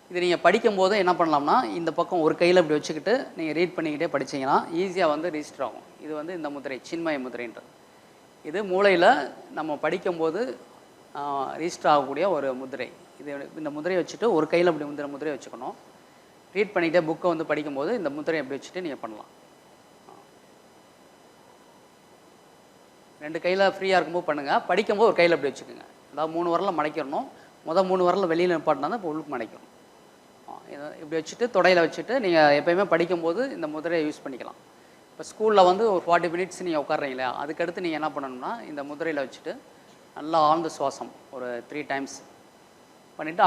இது நீங்கள் படிக்கும்போது என்ன பண்ணலாம்னா இந்த பக்கம் ஒரு கையில் இப்படி வச்சுக்கிட்டு நீங்கள் ரீட் பண்ணிக்கிட்டே படித்தீங்கன்னா ஈஸியாக வந்து ரிஜிஸ்டர் ஆகும். இது வந்து இந்த முதிரை சின்மய முதிரைன்றது. இது மூளையில் நம்ம படிக்கும்போது ரிஜிஸ்டர் ஆகக்கூடிய ஒரு முதிரை. இது இந்த முதிரையை வச்சுட்டு ஒரு கையில் அப்படி முதிரையை வச்சுக்கணும். ரீட் பண்ணிக்கிட்டே புக்கை வந்து படிக்கும்போது இந்த முதிரையை எப்படி வச்சுட்டு நீங்கள் பண்ணலாம். 2 கையில் ஃப்ரீயாக இருக்கும்போது பண்ணுங்கள். படிக்கும்போது ஒரு கையில் அப்படி வச்சுக்கோங்க. அதாவது 3 விரலை மடக்கிடணும். 3 விரலில் வெளியில் நிப்பாட்டினா தான் இப்போ உள்ளுக்கு மடக்கணும். இப்படி வச்சுட்டு தொடையில் வச்சுட்டு நீங்கள் எப்போயுமே படிக்கும்போது இந்த முதிரையை யூஸ் பண்ணிக்கலாம். இப்போ ஸ்கூலில் வந்து ஒரு 40 மினிட்ஸ் நீங்கள் உட்கார்றீங்களா, அதுக்கடுத்து நீங்கள் என்ன பண்ணணும்னா இந்த முதிரையில் வச்சுட்டு நல்லா ஆழ்ந்த சுவாசம் ஒரு 3 டைம்ஸ் பண்ணிவிட்டு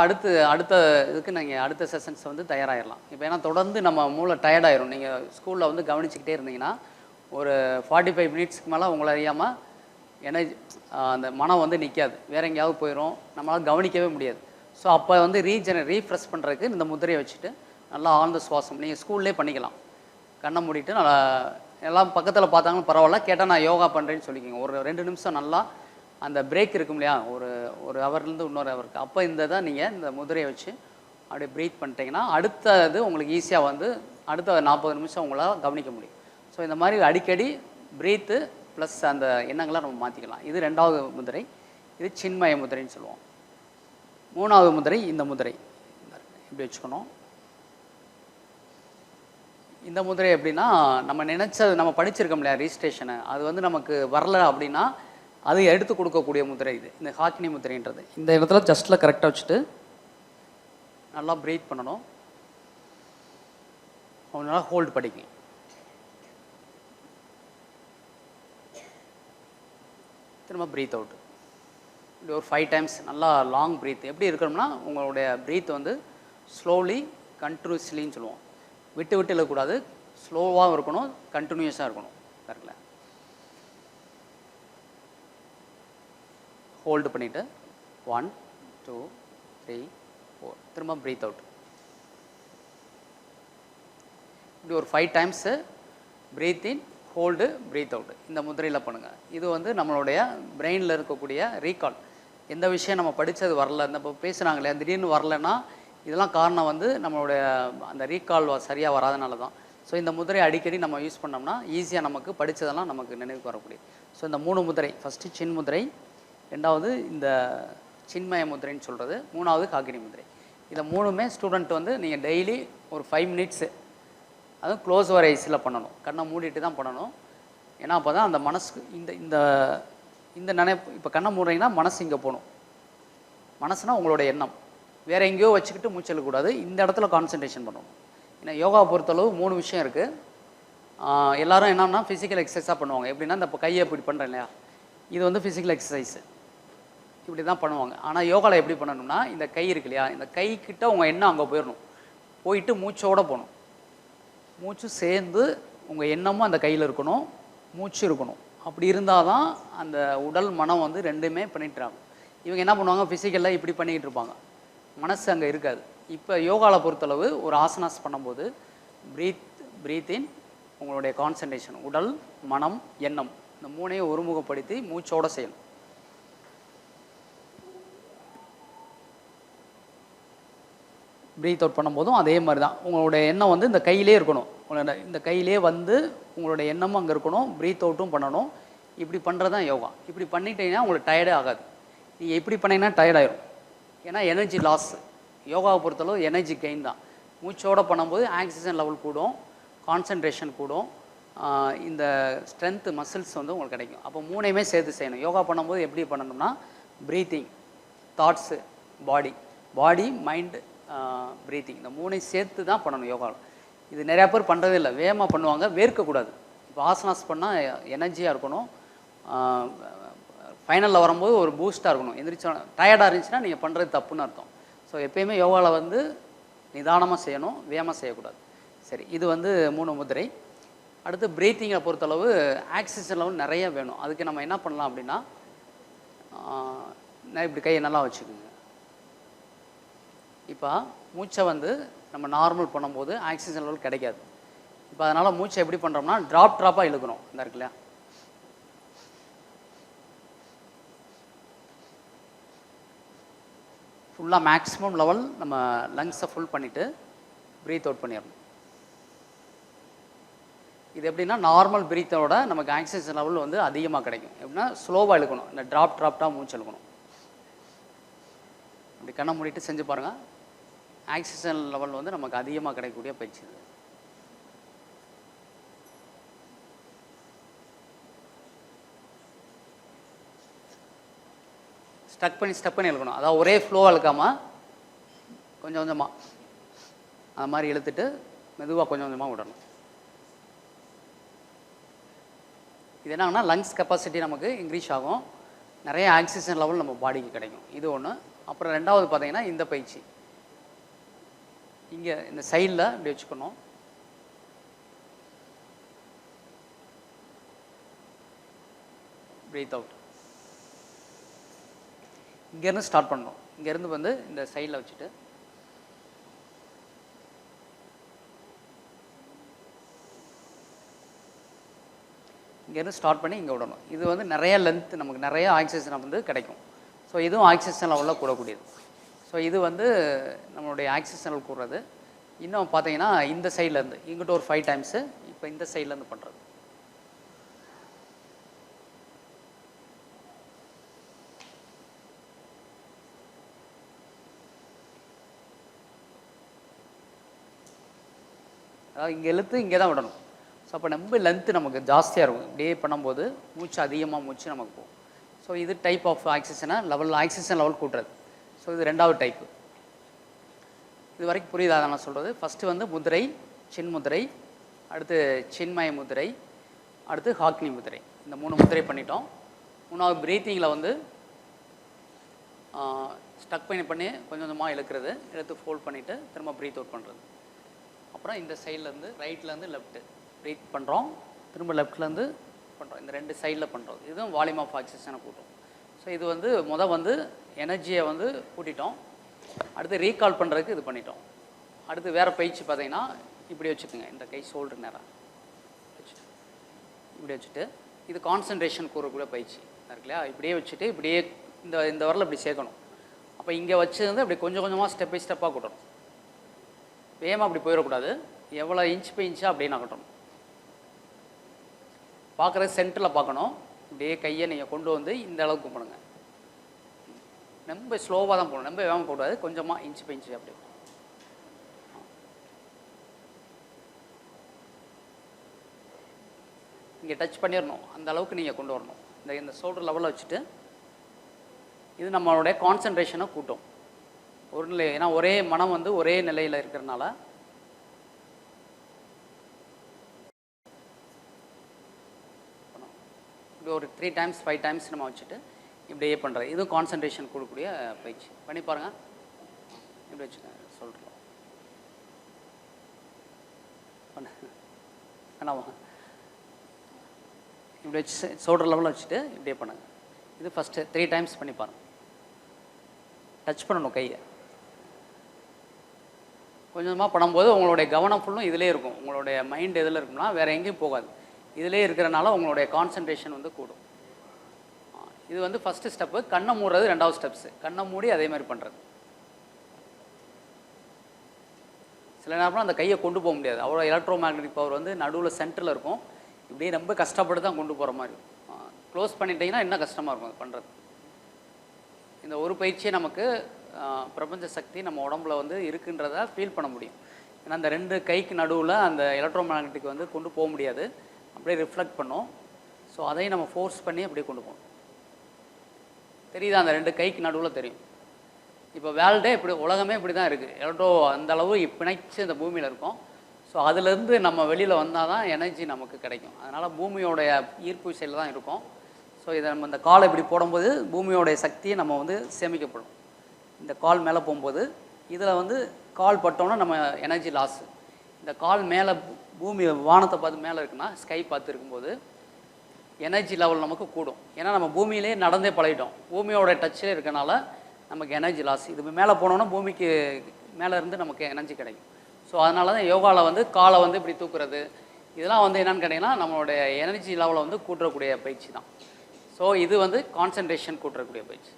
அடுத்த இதுக்கு நீங்கள் அடுத்த செஷன்ஸ் வந்து தயாராகிடலாம். இப்போ ஏன்னா தொடர்ந்து நம்ம மூளை டயர்டாயிரும். நீங்கள் ஸ்கூலில் வந்து கவனிச்சிக்கிட்டே இருந்தீங்கன்னா ஒரு 45 மினிட்ஸ்க்கு மேலே உங்களை அறியாமல் எனர்ஜி அந்த மனம் வந்து நிற்காது, வேறு எங்கேயாவது போயிடும், நம்மளால் கவனிக்கவே முடியாது. ஸோ அப்போ வந்து ரீஃப்ரெஷ் பண்ணுறதுக்கு இந்த முதிரையை வச்சுட்டு நல்லா ஆழ்ந்த சுவாசம் நீங்கள் ஸ்கூல்லே பண்ணிக்கலாம். கண்ணை மூடிட்டு நல்லா எல்லாம் பக்கத்தில் பார்த்தாங்களும் பரவாயில்ல, கேட்டால் நான் யோகா பண்ணுறேன்னு சொல்லிக்கோங்க. ஒரு 2 நிமிஷம் நல்லா அந்த பிரேக் இருக்கும் இல்லையா, ஒரு ஹவர்லேருந்து இன்னொரு ஹவருக்கு, அப்போ இந்த தான் நீங்கள் இந்த முதிரையை வச்சு அப்படியே ப்ரீத் பண்ணிட்டீங்கன்னா அடுத்தது உங்களுக்கு ஈஸியாக வந்து அடுத்த 40 நிமிஷம் உங்களால் கவனிக்க முடியும். ஸோ இந்த மாதிரி அடிக்கடி ப்ரீத்து ப்ளஸ் அந்த எண்ணங்களை நம்ம மாற்றிக்கலாம். இது 2வது முதிரை. இது சின்மய முதிரைன்னு சொல்லுவோம். 3வது முதிரை இந்த முதிரை இப்படி வச்சுக்கணும். இந்த முதிரை எப்படின்னா நம்ம நம்ம படிச்சிருக்கோம் இல்லையா ரிஜிஸ்ட்ரேஷனை, அது வந்து நமக்கு வரல அப்படின்னா அது எடுத்து கொடுக்கக்கூடிய முதிரை. இது இந்த ஹாக்கினி முதிரைன்றது. இந்த இடத்துல ஜஸ்ட்டில் கரெக்டாக வச்சுட்டு நல்லா ப்ரீத் பண்ணணும். நல்லா ஹோல்டு படிக்கணும். திரும்ப ப்ரீத் அவுட். இப்படி ஒரு 5 டைம்ஸ் நல்லா லாங் ப்ரீத். எப்படி இருக்கணும்னா உங்களுடைய ப்ரீத் வந்து ஸ்லோலி கண்டினியூஸ்லின்னு சொல்லுவோம். விட்டு விட்டு இழக்கூடாது, ஸ்லோவாகவும் இருக்கணும், கண்டினியூஸாக இருக்கணும். கரெக்டில் ஹோல்டு பண்ணிவிட்டு 1 2 3 4 திரும்ப ப்ரீத் அவுட். இப்படி ஒரு 5 டைம்ஸு ப்ரீத் இன் ஹோல்டு ப்ரீத் அவுட் இந்த முதிரையில் பண்ணுங்கள். இது வந்து நம்மளுடைய பிரெயினில் இருக்கக்கூடிய ரீகால். எந்த விஷயம் நம்ம படித்தது வரல, இந்த இப்போ பேசுகிறாங்களே திடீர்னு வரலன்னா இதெல்லாம் காரணம் வந்து நம்மளுடைய அந்த ரீகால் சரியாக வராதனால தான். ஸோ இந்த முதிரை அடிக்கடி நம்ம யூஸ் பண்ணோம்னா ஈஸியாக நமக்கு படித்ததெல்லாம் நமக்கு நினைவுக்கு வரக்கூடிய. ஸோ இந்த 3 முதிரை, ஃபஸ்ட்டு சின் முதிரை, 2வது இந்த சின்மய முதிரைன்னு சொல்கிறது, 3வது காக்கினி முதிரை. இதை 3மே ஸ்டூடெண்ட் வந்து நீங்கள் டெய்லி ஒரு 5 மினிட்ஸு அதுவும் க்ளோஸ் யுவர் ஐஸில் பண்ணணும். கண்ணை மூடிட்டு தான் பண்ணணும். ஏன்னா அப்போ தான் அந்த மனசுக்கு இந்த இந்த இந்த நினைப்பு. இப்போ கண்ணை மூடுறீங்கன்னா மனசு இங்கே போகணும். மனசுனா உங்களோட எண்ணம் வேறு எங்கேயோ வச்சுக்கிட்டு மூச்சு இழுக்கக்கூடாது, இந்த இடத்துல கான்சன்ட்ரேஷன் பண்ணணும். ஏன்னா யோகாவை பொறுத்தளவு 3 விஷயம் இருக்குது. எல்லோரும் என்னன்னா ஃபிசிக்கல் எக்ஸசைஸாக பண்ணுவாங்க. எப்படின்னா இந்த இப்போ கையை இப்படி பண்ணுறேன் இல்லையா, இது வந்து ஃபிசிக்கல் எக்ஸசைஸு, இப்படி தான் பண்ணுவாங்க. ஆனால் யோகாவில் எப்படி பண்ணணும்னா இந்த கை இருக்கு இல்லையா, இந்த கைக்கிட்ட உங்கள் எண்ணம் அங்கே போயிடணும். போயிட்டு மூச்சோடு போகணும். மூச்சு சேர்ந்து உங்கள் எண்ணமும் அந்த கையில் இருக்கணும், மூச்சு இருக்கணும். அப்படி இருந்தால் தான் அந்த உடல் மனம் வந்து 2மே பண்ணிட்டுறாங்க. இவங்க என்ன பண்ணுவாங்க, ஃபிசிக்கலில் இப்படி பண்ணிக்கிட்டு இருப்பாங்க, மனசு அங்கே இருக்காது. இப்போ யோகாவில் பொறுத்தளவு ஒரு ஆசனாஸ் பண்ணும்போது ப்ரீத் இன் உங்களுடைய கான்சன்ட்ரேஷன் உடல் மனம் எண்ணம் இந்த 3ஐயும் ஒருமுகப்படுத்தி மூச்சோடு செய்யணும். ப்ரீத் அவுட் பண்ணும்போதும் அதே மாதிரி தான் உங்களுடைய எண்ணம் வந்து இந்த கையிலே இருக்கணும். இந்த கையிலே வந்து உங்களுடைய எண்ணமும் அங்கே இருக்கணும், ப்ரீத் அவுட்டும் பண்ணணும். இப்படி பண்ணுறது தான் யோகா. இப்படி பண்ணிட்டீங்கன்னா உங்களுக்கு டயர்டே ஆகாது. நீங்கள் இப்படி பண்ணிங்கன்னா டயர்டாயிரும். ஏன்னா எனர்ஜி லாஸ். யோகாவை பொறுத்தளவு எனர்ஜி கெயின் தான். மூச்சோடு பண்ணும்போது ஆக்சிஜன் லெவல் கூடும், கான்சன்ட்ரேஷன் கூடும், இந்த ஸ்ட்ரென்த்து மசில்ஸ் வந்து உங்களுக்கு கிடைக்கும். அப்போ 3ஐயுமே சேர்த்து செய்யணும். யோகா பண்ணும்போது எப்படி பண்ணணும்னா ப்ரீத்திங், தாட்ஸு, பாடி மைண்டு ப்ரீத்திங், இந்த மூணையும் சேர்த்து தான் பண்ணணும் யோகாவில். இது நிறையா பேர் பண்ணுறதே இல்லை, வேகமாக பண்ணுவாங்க, வேர்க்கக்கூடாது. இப்போ ஆசனாஸ் பண்ணால் எனர்ஜியாக இருக்கணும், ஃபைனலில் வரும்போது ஒரு பூஸ்ட்டாக இருக்கணும். எந்திரிச்சா டயர்டாக இருந்துச்சுன்னா நீங்கள் பண்ணுறது தப்புன்னு அர்த்தம். ஸோ எப்பயுமே யோகாவில் வந்து நிதானமாக செய்யணும், வேகமாக செய்யக்கூடாது. சரி, இது வந்து 3 முதிரை. அடுத்து ப்ரீத்திங்கை பொறுத்தளவு ஆக்சிஜன் லெவல் நிறைய வேணும். அதுக்கு நம்ம என்ன பண்ணலாம் அப்படின்னா, இப்படி கையை நல்லா வச்சுக்கோங்க. இப்போ மூச்சை வந்து நம்ம நார்மல் பண்ணும்போது ஆக்சிஜன் லெவல் கிடைக்காது. இப்போ அதனால் மூச்சை எப்படி பண்ணுறோம்னா ட்ராப்பாக இழுக்கணும். இந்த இருக்கு இல்லையா, ஃபுல்லாக மேக்ஸிமம் லெவல் நம்ம லங்ஸை ஃபுல் பண்ணிவிட்டு ப்ரீத் அவுட் பண்ணிடணும். இது எப்படின்னா நார்மல் ப்ரீத்தோட நமக்கு ஆக்சிஜன் லெவல் வந்து அதிகமாக கிடைக்கும். எப்படின்னா ஸ்லோவாக இழுக்கணும், இந்த ட்ராப்டாக மூச்சு இழுக்கணும். அப்படி கண்ணை மூடிட்டு செஞ்சு பாருங்கள், ஆக்சிஜன் லெவல் வந்து நமக்கு அதிகமாக கிடைக்கக்கூடிய பயிற்சி இது. ஸ்டக் பண்ணி இழுக்கணும். அதாவது ஒரே ஃப்ளோவாக இழுக்காமல் கொஞ்சம் கொஞ்சமாக அது மாதிரி இழுத்துட்டு மெதுவாக கொஞ்சம் கொஞ்சமாக விடணும். இது என்னன்னா லங்ஸ் கெப்பாசிட்டி நமக்கு இன்க்ரீஸ் ஆகும், நிறைய ஆக்சிஜன் லெவல் நம்ம பாடிக்கு கிடைக்கும். இது ஒன்று. அப்புறம் ரெண்டாவது பார்த்தீங்கன்னா இந்த பயிற்சி இங்கே இந்த சைடில் இப்படி வச்சுக்கணும். Breath out. இங்கேருந்து ஸ்டார்ட் பண்ணணும். இங்கேருந்து வந்து இந்த சைடில் வச்சுட்டு இங்கேருந்து ஸ்டார்ட் பண்ணி இங்கே விடணும். இது வந்து நிறைய லென்த், நமக்கு நிறைய ஆக்சிஜன் வந்து கிடைக்கும். ஸோ இதுவும் ஆக்சிஜன் லெவலில் கூடக்கூடியது. ஸோ இது வந்து நம்மளுடைய ஆக்சிஜன் லெவல் கூடுறது. இன்னும் பார்த்தீங்கன்னா இந்த சைட்லேருந்து இங்கிட்ட ஒரு 5 டைம்ஸு, இப்போ இந்த சைட்லேருந்து பண்ணுறது. அதாவது இங்கே இழுத்து இங்கே தான் விடணும். ஸோ அப்போ ரொம்ப லென்த்து நமக்கு ஜாஸ்தியாக இருக்கும். இப்படியே பண்ணும்போது மூச்சு அதிகமாக மூச்சு நமக்கு போகும். ஸோ இது டைப் ஆஃப் ஆக்சிஜன் லெவல் கூட்டுறது. ஸோ இது ரெண்டாவது டைப்பு. இது வரைக்கும் புரியுதா நான் சொல்கிறது? ஃபஸ்ட்டு வந்து முதிரை, சின் முதிரை, அடுத்து சின்மய முதிரை, அடுத்து ஹாக்னி முதிரை. இந்த 3 முதிரை பண்ணிட்டோம். மூணாவது ப்ரீத்திங்கில் வந்து ஸ்டக் பண்ணி கொஞ்சம் கொஞ்சமாக இழுக்கிறது, இழுத்து ஃபோல்ட் பண்ணிவிட்டு திரும்ப ப்ரீத் அவுட் பண்ணுறது. அப்புறம் இந்த சைட்லேருந்து ரைட்லேருந்து லெஃப்ட்டு ப்ரீத் பண்ணுறோம், திரும்ப லெஃப்ட்லேருந்து பண்ணுறோம். இந்த 2 சைடில் பண்ணுறோம். இதுவும் வால்யூம் ஆஃப் ஆக்சிஜனை கூட்டும். ஸோ இது வந்து வந்து எனர்ஜியை வந்து கூட்டிட்டோம். அடுத்து ரீகால் பண்ணுறதுக்கு இது பண்ணிட்டோம். அடுத்து வேறு பயிற்சி பார்த்தீங்கன்னா இப்படி வச்சுக்கோங்க. இந்த கை ஷோல்டர் நேராக வச்சுட்டு இப்படி வச்சுட்டு இது கான்சன்ட்ரேஷன் கூறக்கூடிய பயிற்சி இருக்கு இல்லையா. இப்படியே வச்சுட்டு இப்படியே இந்த வரல இப்படி சேர்க்கணும். அப்போ இங்கே வச்சுருந்து அப்படி கொஞ்சம் கொஞ்சமாக ஸ்டெப் பை ஸ்டெப்பாக கூட்டணும். வேகமாக அப்படி போயிடக்கூடாது. எவ்வளோ இன்ச் பை இன்ச்சாக அப்படியே நகட்டணும். பார்க்குறது சென்டரில் பார்க்கணும். இப்படியே கையை நீங்கள் கொண்டு வந்து இந்த அளவுக்கு பண்ணுங்கள். ரொம்ப ஸ்லோவாக தான் போகணும், ரொம்ப வேகமாக போடாது, கொஞ்சமாக இன்ச் பை இன்ச்சு அப்படி. இங்கே டச் பண்ணிடணும், அந்த அளவுக்கு நீங்கள் கொண்டு வரணும். இந்த ஷோல்டர் லெவலில் வச்சுட்டு இது நம்மளுடைய கான்சன்ட்ரேஷனை கூட்டும். ஒரு நிலை, ஏன்னா ஒரே மனம் வந்து ஒரே நிலையில் இருக்கிறதுனால இப்படி ஒரு 3 டைம்ஸ் 5 டைம்ஸ் நம்ம வச்சுட்டு இப்படியே பண்ணுறது. இதுவும் கான்சன்ட்ரேஷன் கொடுக்கக்கூடிய பயிற்சி. பண்ணி பாருங்கள். இப்படி வச்சுக்கோங்க. சொல்கிறோம் பண்ணாமா இப்படி வச்சு ஷோல்டர் லெவலில் வச்சுட்டு இப்படியே பண்ணுங்கள். இது ஃபஸ்ட்டு 3 டைம்ஸ் பண்ணி பாருங்கள். டச் பண்ணணும் கையை. கொஞ்சமாக பண்ணும்போது உங்களுடைய கவனம் ஃபுல்லும் இதிலே இருக்கும். உங்களுடைய மைண்ட் எதில் இருக்கும்னா வேறு எங்கேயும் போகாது. இதிலே இருக்கிறனால உங்களுடைய கான்சன்ட்ரேஷன் வந்து கூடும். இது வந்து ஃபஸ்ட்டு ஸ்டெப்பு. கண்ணை மூடுறது 2வது ஸ்டெப்ஸு. கண்ணை மூடி அதே மாதிரி பண்ணுறது. சில நேரம் அந்த கையை கொண்டு போக முடியாது. அவ்வளோ எலக்ட்ரோ மேக்னெட்டிக் பவர் வந்து நடுவில் சென்டரில் இருக்கும். இப்படியே ரொம்ப கஷ்டப்பட்டு தான் கொண்டு போகிற மாதிரி. க்ளோஸ் பண்ணிட்டீங்கன்னா இன்னும் கஷ்டமாக இருக்கும் அது பண்ணுறது. இந்த ஒரு பயிற்சியை நமக்கு பிரபஞ்ச சக்தி நம்ம உடம்புல வந்து இருக்குன்றதை ஃபீல் பண்ண முடியும். ஏன்னா அந்த 2 கைக்கு நடுவில் அந்த எலக்ட்ரோ மேக்னெட்டிக் வந்து கொண்டு போக முடியாது, அப்படியே ரிஃப்ளெக்ட் பண்ணும். ஸோ அதையும் நம்ம ஃபோர்ஸ் பண்ணி அப்படியே கொண்டு போகணும். தெரியுதா? அந்த 2 கைக்கு நடுவில் தெரியும். இப்போ வேர்ல்டே இப்படி உலகமே இப்படி தான் இருக்குது. எலக்ட்ரோ அந்த அளவு பிணைச்சு இந்த பூமியில் இருக்கும். ஸோ அதுலேருந்து நம்ம வெளியில் வந்தால் தான் எனர்ஜி நமக்கு கிடைக்கும். அதனால் பூமியோடைய ஈர்ப்பு விசையில் தான் இருக்கும். ஸோ இதை நம்ம இந்த காலை இப்படி போடும்போது பூமியோடைய சக்தியை நம்ம வந்து சேமிக்கப்படும். இந்த கால் மேலே போகும்போது இதில் வந்து கால் பட்டோன்னா நம்ம எனர்ஜி லாஸு. இந்த கால் மேலே பூமி வானத்தை பார்த்து மேலே இருக்குன்னா ஸ்கை பார்த்து இருக்கும்போது எனர்ஜி லெவல் நமக்கு கூடும். ஏன்னா நம்ம பூமியிலே நடந்தே பழகிட்டோம். பூமியோட டச்சிலே இருக்கனால நமக்கு எனர்ஜி லாஸ். இது மேலே போனோன்னா பூமிக்கு மேலே இருந்து நமக்கு எனர்ஜி கிடைக்கும். ஸோ அதனால தான் யோகாவில் வந்து காலை வந்து இப்படி தூக்குறது இதெல்லாம் வந்து என்னென்னு கேட்டிங்கன்னா நம்மளுடைய எனர்ஜி லெவலை வந்து கூட்டக்கூடிய பயிற்சி தான். ஸோ இது வந்து கான்சன்ட்ரேஷன் கூட்டக்கூடிய பயிற்சி.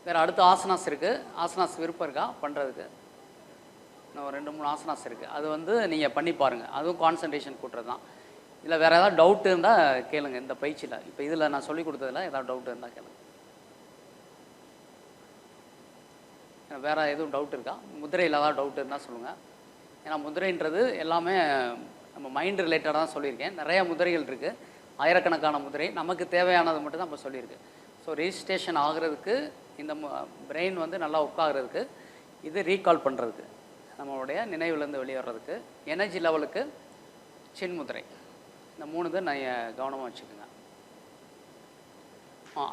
வேறு அடுத்த ஆசனாஸ் இருக்குது. ஆசனாஸ் விருப்பம் இருக்கா பண்ணுறதுக்கு? இன்னும் 2-3 ஆசனாஸ் இருக்குது. அது வந்து நீங்கள் பண்ணி பாருங்கள். அதுவும் கான்சன்ட்ரேஷன் கூட்டுறது தான். இல்லை வேறு ஏதாவது டவுட் இருந்தால் கேளுங்க. இந்த பயிற்சியில் இப்போ இதில் நான் சொல்லிக் கொடுத்ததில் ஏதாவது டவுட் இருந்தால் கேளுங்க. வேறு எதுவும் டவுட் இருக்கா? முதிரையில் ஏதாவது டவுட் இருந்தால் சொல்லுங்கள். ஏன்னா முதிரைன்றது எல்லாமே நம்ம மைண்ட் ரிலேட்டடாக தான் சொல்லியிருக்கேன். நிறையா முதிரைகள் இருக்குது, ஆயிரக்கணக்கான முதிரை. நமக்கு தேவையானது மட்டும் தான் இப்போ சொல்லியிருக்கு. ஸோ ரிஜிஸ்ட்ரேஷன் ஆகிறதுக்கு இந்த பிரெயின் வந்து நல்லா உட்காகிறதுக்கு, இது ரீகால் பண்ணுறதுக்கு, நம்மளுடைய நினைவுலேருந்து வெளியே வர்றதுக்கு, எனர்ஜி லெவலுக்கு சின் முதிரை. இந்த 3 தான் நான் கவனமாக வச்சுக்கோங்க.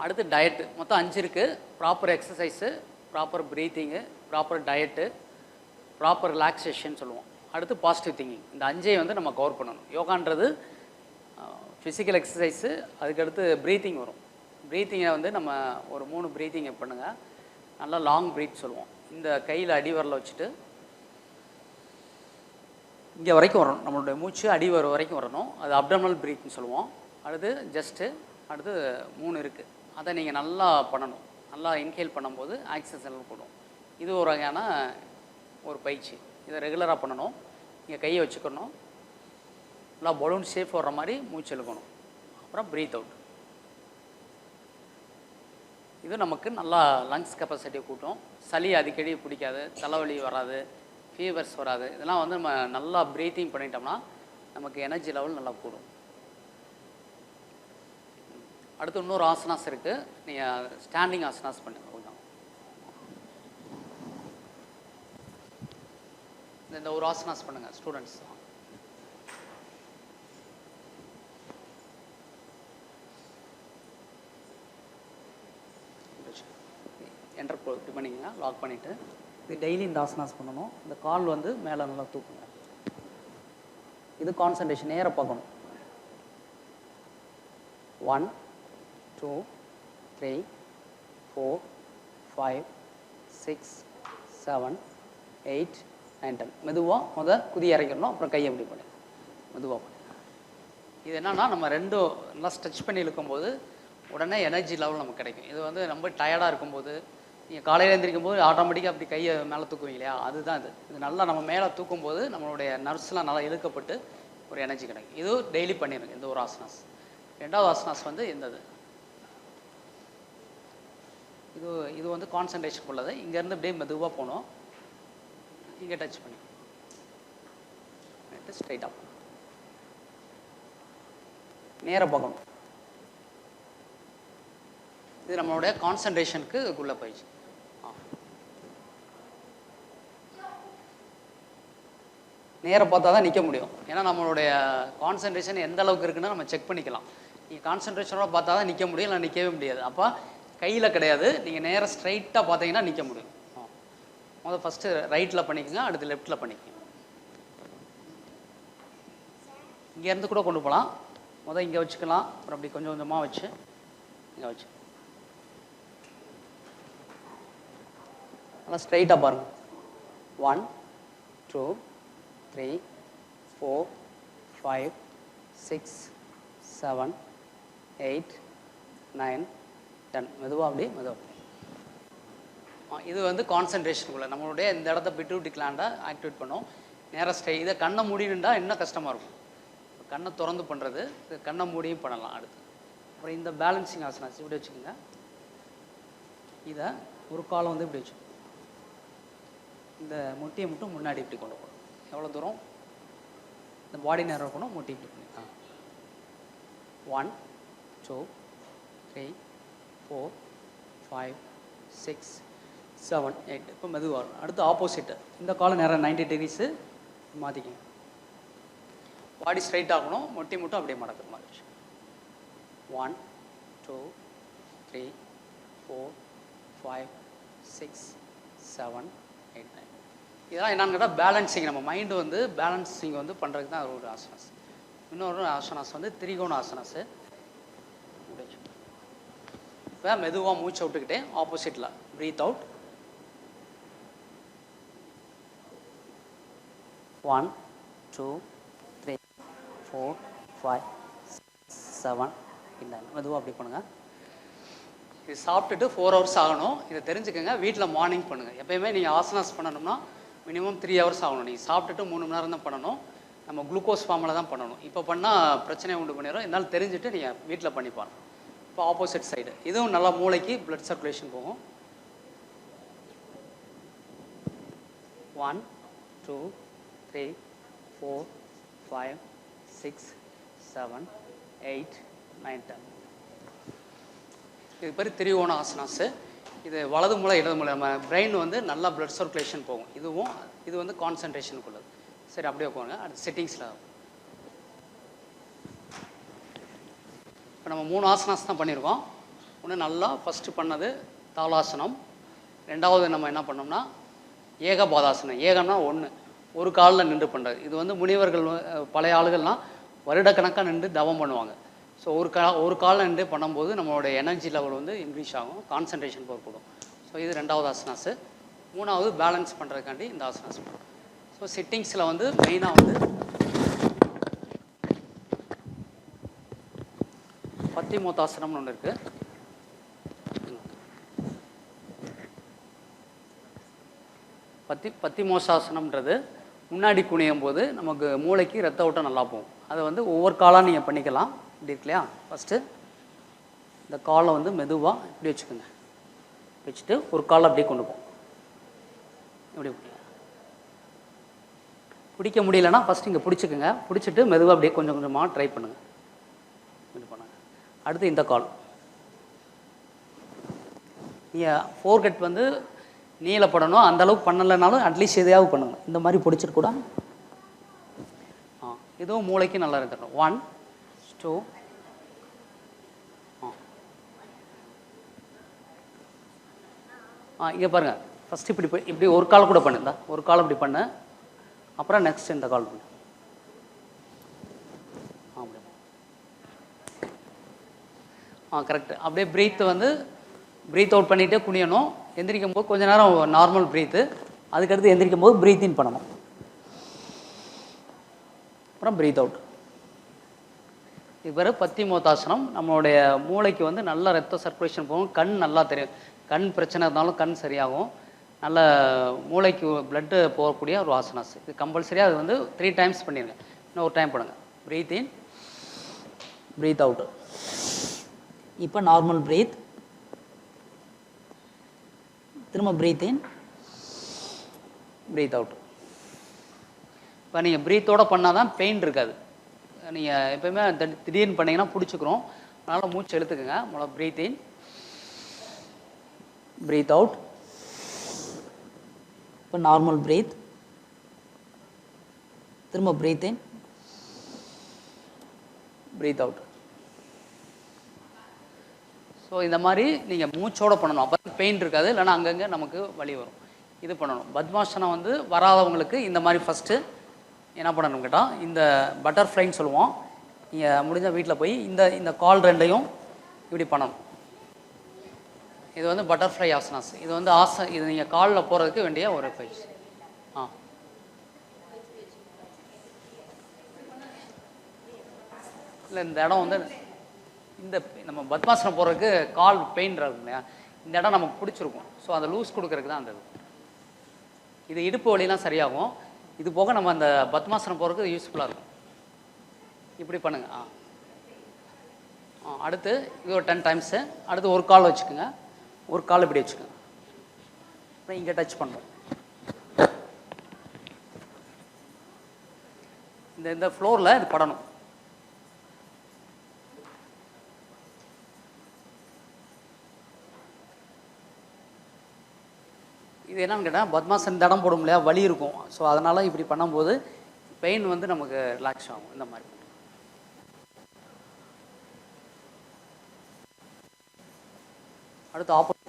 அடுத்து டயட்டு. மொத்தம் 5 இருக்குது. Proper exercise, proper breathing, proper diet, proper relaxation சொல்லுவோம். அடுத்து பாசிட்டிவ் திங்கிங். இந்த 5ஐ வந்து நம்ம கவர் பண்ணணும். யோகான்றது ஃபிசிக்கல் எக்ஸசைஸு, அதுக்கடுத்து ப்ரீத்திங் வரும். ப்ரீத்திங்கை வந்து நம்ம ஒரு 3 ப்ரீத்திங்கை பண்ணுங்கள். நல்லா லாங் ப்ரீத் சொல்லுவோம். இந்த கையில் அடிவரில் வச்சுட்டு இங்கே வரைக்கும் வரணும். நம்மளுடைய மூச்சு அடிவர வரைக்கும் வரணும். அது அப்டர்னல் ப்ரீத்னு சொல்லுவோம். அடுத்து ஜஸ்ட்டு, அடுத்து 3 இருக்குது. அதை நீங்கள் நல்லா பண்ணணும். நல்லா இன்ஹேல் பண்ணும்போது ஆக்சிஜன் கூடும். இது ஒரு வகையான ஒரு பயிற்சி. இதை ரெகுலராக பண்ணணும். நீங்கள் கையை வச்சுக்கணும். நல்லா பலூன் ஷேப் வர்ற மாதிரி மூச்சு இழுக்கணும். அப்புறம் ப்ரீத் அவுட். இது நமக்கு நல்லா லங்ஸ் கெப்பாசிட்டியை கூட்டும். சளி அடிக்கடி பிடிக்காது, தலைவலி வராது, ஃபீவர்ஸ் வராது. இதெல்லாம் வந்து நம்ம நல்லா ப்ரீத்திங் பண்ணிட்டோம்னா நமக்கு எனர்ஜி லெவல் நல்லா கூடும். அடுத்து இன்னொரு ஆசனாஸ் இருக்குது. நீங்கள் ஸ்டாண்டிங் ஆசனாஸ் பண்ணுங்க. கொஞ்சம் இந்த ஒரு ஆசனாஸ் பண்ணுங்கள் ஸ்டூடெண்ட்ஸ். என்டர் இப்படி பண்ணிக்கங்க. லாக் பண்ணிவிட்டு இது டெய்லி இந்த ஆசனாஸ் பண்ணணும். இந்த கால் வந்து மேலே நல்லா தூக்குங்க. இது கான்சன்ட்ரேஷன் நேராக பார்க்கணும். 1 2 3 4 5 6 7 8 9 10. மெதுவாக குதி இறக்கிடணும். அப்புறம் கையை எப்படி பண்ணி மெதுவாக பண்ணி. இது என்னென்னா நம்ம நல்லா ஸ்ட்ரெச் பண்ணி இழுக்கும்போது உடனே எனர்ஜி லெவல் நமக்கு கிடைக்கும். இது வந்து ரொம்ப டயர்டாக இருக்கும்போது நீங்கள் காலையில் எழுந்திரிக்கும் போது ஆட்டோமேட்டிக்காக அப்படி கையை மேலே தூக்குவீங்க இல்லையா, அதுதான் இது நல்லா நம்ம மேலே தூக்கும்போது நம்மளுடைய நர்வ்ஸ்லாம் நல்லா இழுக்கப்பட்டு ஒரு எனர்ஜி கிடைக்கும். இது டெய்லி பண்ணிடுங்க. இந்த ஒரு ஆசனாஸ். 2வது ஆசனாஸ் வந்து எந்தது, இது வந்து கான்சன்ட்ரேஷன் உள்ளது. இங்கேருந்து அப்படியே மெதுவாக போகணும். இங்கே டச் பண்ணி ஸ்ட்ரைட்டாக போகணும். நேராக பார்க்கணும். இது நம்மளுடைய கான்சன்ட்ரேஷனுக்கு உள்ள பயிற்சி. நேராக பார்த்தா தான் நிற்க முடியும். ஏன்னா நம்மளுடைய கான்சன்ட்ரேஷன் எந்த அளவுக்கு இருக்குன்னு நம்ம செக் பண்ணிக்கலாம். நீங்கள் கான்சன்ட்ரேஷனோட பார்த்தா தான் நிற்க முடியும், இல்லை நிற்கவே முடியாது. அப்போ கையில் கிடையாது, நீங்கள் நேராக ஸ்ட்ரைட்டாக பார்த்தீங்கன்னா நிற்க முடியும். முதல் ஃபஸ்ட்டு ரைட்டில் பண்ணிக்கோங்க, அடுத்து லெஃப்ட்டில் பண்ணிக்கோங்க. இங்கேருந்து கூட கொண்டு போகலாம். முதல் இங்கே வச்சுக்கலாம், அப்புறம் அப்படி கொஞ்சம் கொஞ்சமாக வச்சு இங்கே வச்சு நல்லா ஸ்ட்ரைட்டாக பாருங்கள். 1 2 3 4 5 6 7 8 9 10. மெதுவாக அப்படி மெதுவாக. இது வந்து கான்சன்ட்ரேஷனுக்குள்ள நம்மளுடைய இந்த இடத்த பிட்யூட்டரி கிளாண்டை ஆக்டிவேட் பண்ணும். நேராக இதை கண்ணை மூடினுண்டா இன்னும் கஷ்டமாக இருக்கும். கண்ணை திறந்து பண்ணுறது, கண்ணை மூடியும் பண்ணலாம். அடுத்து அப்புறம் இந்த பேலன்சிங் ஆசனாஸ் இப்படி வச்சுக்கோங்க. இதை ஒரு காலம் வந்து இப்படி வச்சு இந்த முட்டியை மட்டும் முன்னாடி இப்படி கொண்டு போகணும். எவ்வளோ தூரம் இந்த பாடி நேரம் இருக்கணும், முட்டி இப்படி பண்ணி 1 2 3 4 5 6 7 8. இப்போ மெதுவாக அடுத்து ஆப்போசிட்டு இந்த காலம் நேரம் 90 டிகிரிஸு மாற்றிக்கங்க. பாடி ஸ்ட்ரைட் ஆகணும், முட்டி மட்டும் அப்படியே மடக்கிற மாதிரி. 1 2 3 4 5 6 7 8 9. இதெல்லாம் என்னன்னு கேட்டால் பேலன்சிங். நம்ம மைண்டு வந்து பேலன்சிங் வந்து பண்ணுறதுக்கு தான் ஒரு ஆசனாஸ். இன்னொரு ஆசனாஸ் வந்து திரிகோண ஆசனாஸு. இப்போ மெதுவாக மூச்சை விட்டுக்கிட்டே ஆப்போசிட்டில் ப்ரீத் அவுட். 1 2 3 4 5 7 8 9. மெதுவாக அப்படி பண்ணுங்கள். இது சாப்பிட்டுட்டு 4 hours ஆகணும். இதை தெரிஞ்சுக்கோங்க. வீட்டில் மார்னிங் பண்ணுங்கள். எப்போயுமே நீங்கள் ஆசனாஸ் பண்ணணும்னா மினிமம் 3 hours ஆகணும். நீங்கள் சாப்பிட்டுட்டு 3 மணி நேரம் தான் பண்ணணும். நம்ம குளுக்கோஸ் ஃபார்மில் தான் பண்ணணும். இப்போ பண்ணால் பிரச்சனையை உண்டு பண்ணிடும். இருந்தாலும் தெரிஞ்சுட்டு நீங்கள் வீட்டில் பண்ணிப்பாங்க. இப்போ ஆப்போசிட் சைடு இதுவும் நல்லா மூளைக்கு பிளட் சர்க்குலேஷன் போகும். 1 2 3 4 5 6 7 8 9 10. இது பேர் திரிகோண ஆசனாஸு. இது வலது மூளை இடது மூளை நம்ம பிரெயின் வந்து நல்லா பிளட் சர்க்குலேஷன் போகும். இது வந்து கான்சன்ட்ரேஷனுக்குள்ளது. சரி, அப்படியே உட்காருங்க. அடுத்து செட்டிங்ஸில் இப்போ நம்ம 3 ஆசனாஸ் தான் பண்ணியிருக்கோம். ஒன்று நல்லா ஃபஸ்ட்டு பண்ணது தாளாசனம். ரெண்டாவது நம்ம என்ன பண்ணோம்னா ஏகபாதாசனம். ஏகம்னா ஒரு காலில் நின்று பண்ணுறது. இது வந்து முனிவர்கள் பழைய ஆளுகள்லாம் வருடக்கணக்காக நின்று தவம் பண்ணுவாங்க. ஸோ ஒரு காலில் நின்று பண்ணும்போது நம்மளோட எனர்ஜி லெவல் வந்து இன்க்ரீஸ் ஆகும், கான்சன்ட்ரேஷன் பவர் கூடும். ஸோ இது ரெண்டாவது ஆசனாஸு. மூணாவது பேலன்ஸ் பண்ணுறதுக்காண்டி இந்த ஆசனாஸ். ஸோ சிட்டிங்ஸில் வந்து மெயினாக வந்து பத்திமோத்தாசனம்னு ஒன்று இருக்குது. பத்திமோசாசனம்ன்றது முன்னாடி குனியும் போது நமக்கு மூளைக்கு ரத்த ஓட்டம் நல்லா போகும். அதை வந்து ஒவ்வொரு காலாக நீங்கள் பண்ணிக்கலாம். இப்படி இருக்கு இல்லையா? ஃபஸ்ட்டு இந்த காலை வந்து மெதுவாக இப்படி வச்சுக்கோங்க. வச்சுட்டு ஒரு காலை அப்படியே கொண்டு போகும். இப்படி பிடிக்க முடியலன்னா ஃபஸ்ட்டு இங்கே பிடிச்சிக்கோங்க. பிடிச்சிட்டு மெதுவாக அப்படியே கொஞ்சம் கொஞ்சமாக ட்ரை பண்ணுங்கள். இப்படி பண்ணுங்கள். அடுத்து இந்த கால் நீங்கள் ஃபோர்கட் வந்து நீளப்படணும். அந்தளவுக்கு பண்ணலைனாலும் அட்லீஸ்ட் எதையாவது பண்ணுங்க. இந்த மாதிரி பிடிச்சிட்டு கூட இதுவும் மூளைக்கு நல்லா இருக்கணும். 1 2 இங்கே பாருங்கள். ஃபஸ்ட்டு இப்படி ஒரு கால் கூட பண்ணுங்க. ஒரு கால் இப்படி பண்ணு. அப்புறம் நெக்ஸ்ட் இந்த கால் பண்ணு. கரெக்டு. அப்படியே ப்ரீத் அவுட் பண்ணிகிட்டே குனியணும். எந்திரிக்கும் போது கொஞ்சம் நேரம் நார்மல் ப்ரீத்து. அதுக்கடுத்து எந்திரிக்கும் போது ப்ரீத் இன் பண்ணணும். அப்புறம் ப்ரீத் அவுட். இது பேர் பத்திமோத்தாசனம். நம்மளுடைய மூளைக்கு வந்து நல்ல ரத்த சர்க்குலேஷன் போகும். கண் நல்லா தெரியும். கண் பிரச்சனை இருந்தாலும் கண் சரியாகும். நல்ல மூளைக்கு பிளட்டு போகக்கூடிய ஒரு ஆசனாஸ். இது கம்பல்சரியாக அது வந்து 3 times பண்ணிடுங்க. இன்னும் ஒரு டைம் பண்ணுங்கள். Breath in, breathe out. இப்போ நார்மல் ப்ரீத். திரும்ப ப்ரீத் இன், ப்ரீத் அவுட். இப்போ நீங்கள் ப்ரீத்தோடு பண்ணால் தான் பெயின் இருக்காது. நீங்கள் எப்போயுமே திடீர்னு பண்ணிங்கன்னா பிடிச்சிக்கிறோம். அதனால் மூச்சு எடுத்துக்கோங்க. முதல்ல ப்ரீத் இன், ப்ரீத் அவுட். இப்போ நார்மல் ப்ரீத். திரும்ப breathe in, breathe out. So இந்த மாதிரி நீங்கள் மூச்சோடு பண்ணணும். அப்போ பெயின் இருக்காது. இல்லைனா அங்கங்கே நமக்கு வலி வரும். இது பண்ணணும். பத்மாசனம் வந்து வராதவங்களுக்கு இந்த மாதிரி ஃபஸ்ட்டு என்ன பண்ணணும் கேட்டால் இந்த பட்டர்ஃப்ளைன்னு சொல்லுவோம். நீங்கள் முடிஞ்ச வீட்டில் போய் இந்த கால் ரெண்டையும் இப்படி பண்ணணும். இது வந்து பட்டர்ஃப்ளை ஆசனாஸ். இது வந்து இது நீங்கள் காலில் போகிறதுக்கு வேண்டிய ஒரு பயிற்சி. இல்லை இந்த இடம் வந்து இந்த நம்ம பத்மாசனம் போகிறதுக்கு கால் பெயின் இருக்கும் இல்லையா? இந்த இடம் நமக்கு பிடிச்சிருக்கும். ஸோ அதை லூஸ் கொடுக்கறதுக்கு தான் அந்த இது இடுப்பு வலிலாம் சரியாகும். இது போக நம்ம அந்த பத்மாசனம் போகிறதுக்கு யூஸ்ஃபுல்லாக இருக்கும். இப்படி பண்ணுங்க. அடுத்து இது ஒரு 10 times. அடுத்து ஒரு கால் வச்சுக்கோங்க. ஒரு கால் இப்படி வச்சுக்கோங்க. அப்புறம் இங்கே டச் பண்ணுறோம். இந்த ஃப்ளோரில் இது படணும். இது என்னன்னு கேட்டால் பத்மாசன் தடம் போடும் இல்லையா, வலி இருக்கும். ஸோ அதனால் இப்படி பண்ணும்போது பெயின் வந்து நமக்கு ரிலாக்ஸ் ஆகும். இந்த மாதிரி அடுத்து ஆப்போசிட்.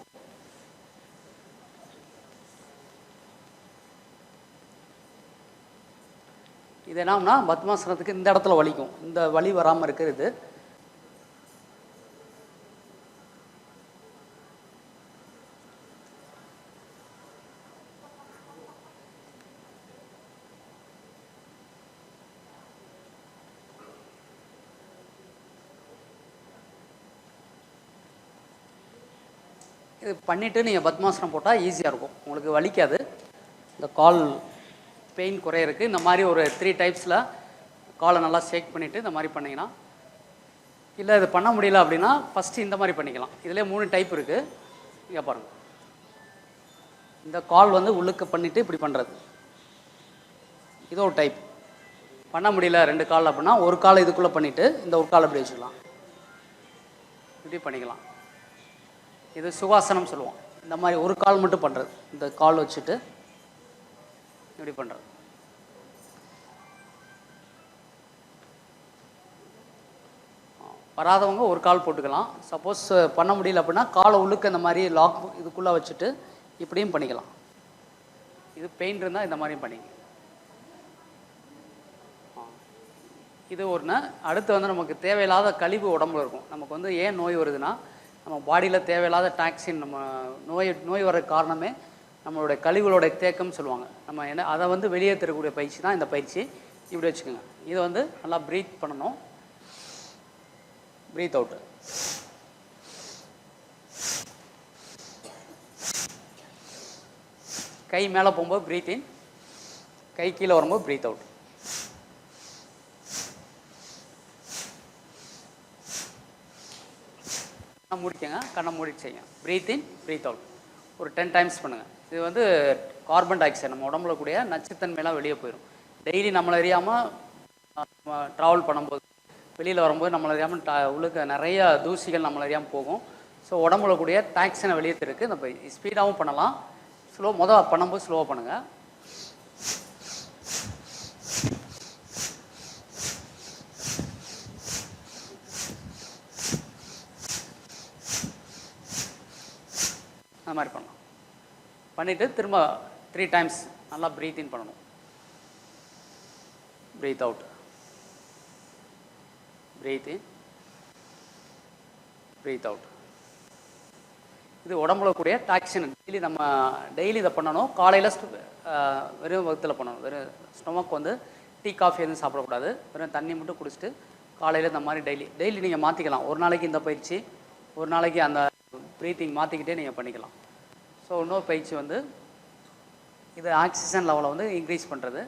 இது என்னன்னா பத்மாசனத்துக்கு இந்த இடத்துல வலிக்கும், இந்த வலி வராமல் இருக்கிறது. இது பண்ணிவிட்டு நீங்கள் பத்மாசனம் போட்டால் ஈஸியாக இருக்கும், உங்களுக்கு வலிக்காது. இந்த கால் பெயின் குறையிறதுக்கு இந்த மாதிரி ஒரு 3 டைப்ஸில் காலை நல்லா ஷேக் பண்ணிவிட்டு இந்த மாதிரி பண்ணிங்கன்னா, இல்லை இது பண்ண முடியல அப்படின்னா ஃபஸ்ட்டு இந்த மாதிரி பண்ணிக்கலாம். இதிலே 3 டைப் இருக்குது. இங்கே பாருங்கள், இந்த கால் வந்து உள்ளுக்கு பண்ணிவிட்டு இப்படி பண்ணுறது, இது ஒரு டைப். பண்ண முடியல 2 கால் அப்படின்னா ஒரு காலை இதுக்குள்ளே பண்ணிவிட்டு இந்த ஒரு கால் இப்படி வச்சுக்கலாம், இப்படி பண்ணிக்கலாம். இது சுகாசனம் சொல்லுவோம். இந்த மாதிரி ஒரு கால் மட்டும் பண்ணுறது, இந்த கால் வச்சுட்டு இப்படி பண்ணுறது. வராதவங்க ஒரு கால் போட்டுக்கலாம். சப்போஸ் பண்ண முடியல அப்படின்னா காலை உள்ளுக்கு இந்த மாதிரி லாக் இதுக்குள்ளே வச்சுட்டு இப்படியும் பண்ணிக்கலாம். இது பெயின் இருந்தால் இந்த மாதிரியும் பண்ணிங்க. இது ஒன்று. அடுத்து வந்து நமக்கு தேவையில்லாத கழிவு உடம்புல இருக்கும். நமக்கு வந்து ஏன் நோய் வருதுன்னா, நம்ம பாடியில் தேவையில்லாத டாக்ஸின், நம்ம நோய் வர காரணமே நம்மளுடைய கழிவுகளுடைய தேக்கம்னு சொல்லுவாங்க. நம்ம என்ன அதை வந்து வெளியே தரக்கூடிய பயிற்சி தான் இந்த பயிற்சி. இப்படி வச்சுக்கோங்க. இதை வந்து நல்லா ப்ரீத் பண்ணணும். Breath out. கை மேலே போகும்போது ப்ரீத் இன், கை கீழே வரும்போது ப்ரீத் அவுட். மூடிக்கங்க, கண்ணை மூடிட்டு செய்யுங்க. ப்ரீத் இன், ப்ரீத் அவுட் ஒரு 10 டைம்ஸ் பண்ணுங்கள். இது வந்து கார்பன் டை ஆக்சைடு நம்ம உடம்புல கூடிய நச்சுத்தன்மையெல்லாம் வெளியே போயிடும். டெய்லி நம்மளை அறியாமல் ட்ராவல் பண்ணும்போது, வெளியில் வரும்போது நம்மளை அறியாமல் உள்ளுக்கு நிறைய தூசிகள் நம்மளை அறியாமல் போகும். ஸோ உடம்புல கூடிய டாக்ஸினை வெளியே இருக்குது. நம்ம ஸ்பீடாகவும் பண்ணலாம், பண்ணும்போது ஸ்லோவாக பண்ணுங்கள். அந்த மாதிரி பண்ணலாம். பண்ணிவிட்டு திரும்ப 3 டைம்ஸ் நல்லா ப்ரீத் இன் பண்ணணும். Breathe out. Breathe in, breathe out. இது உடம்புல கூடிய டாக்ஸின் டெய்லி இதை பண்ணணும். காலையில் வெறும் வகுத்தில் பண்ணணும். வெறும் ஸ்டொமக் வந்து டீ காஃபி எதுவும் சாப்பிடக்கூடாது. வெறும் தண்ணி மட்டும் குடிச்சிட்டு காலையில் இந்த மாதிரி டெய்லி நீங்கள் மாற்றிக்கலாம். ஒரு நாளைக்கு இந்த பயிற்சி, ஒரு நாளைக்கு அந்த ப்ரீத்திங் மாற்றிக்கிட்டே நீங்கள் பண்ணிக்கலாம். ஸோ இன்னொரு பயிற்சி வந்து இது ஆக்சிஜன் லெவலை வந்து இன்க்ரீஸ் பண்ணுறது.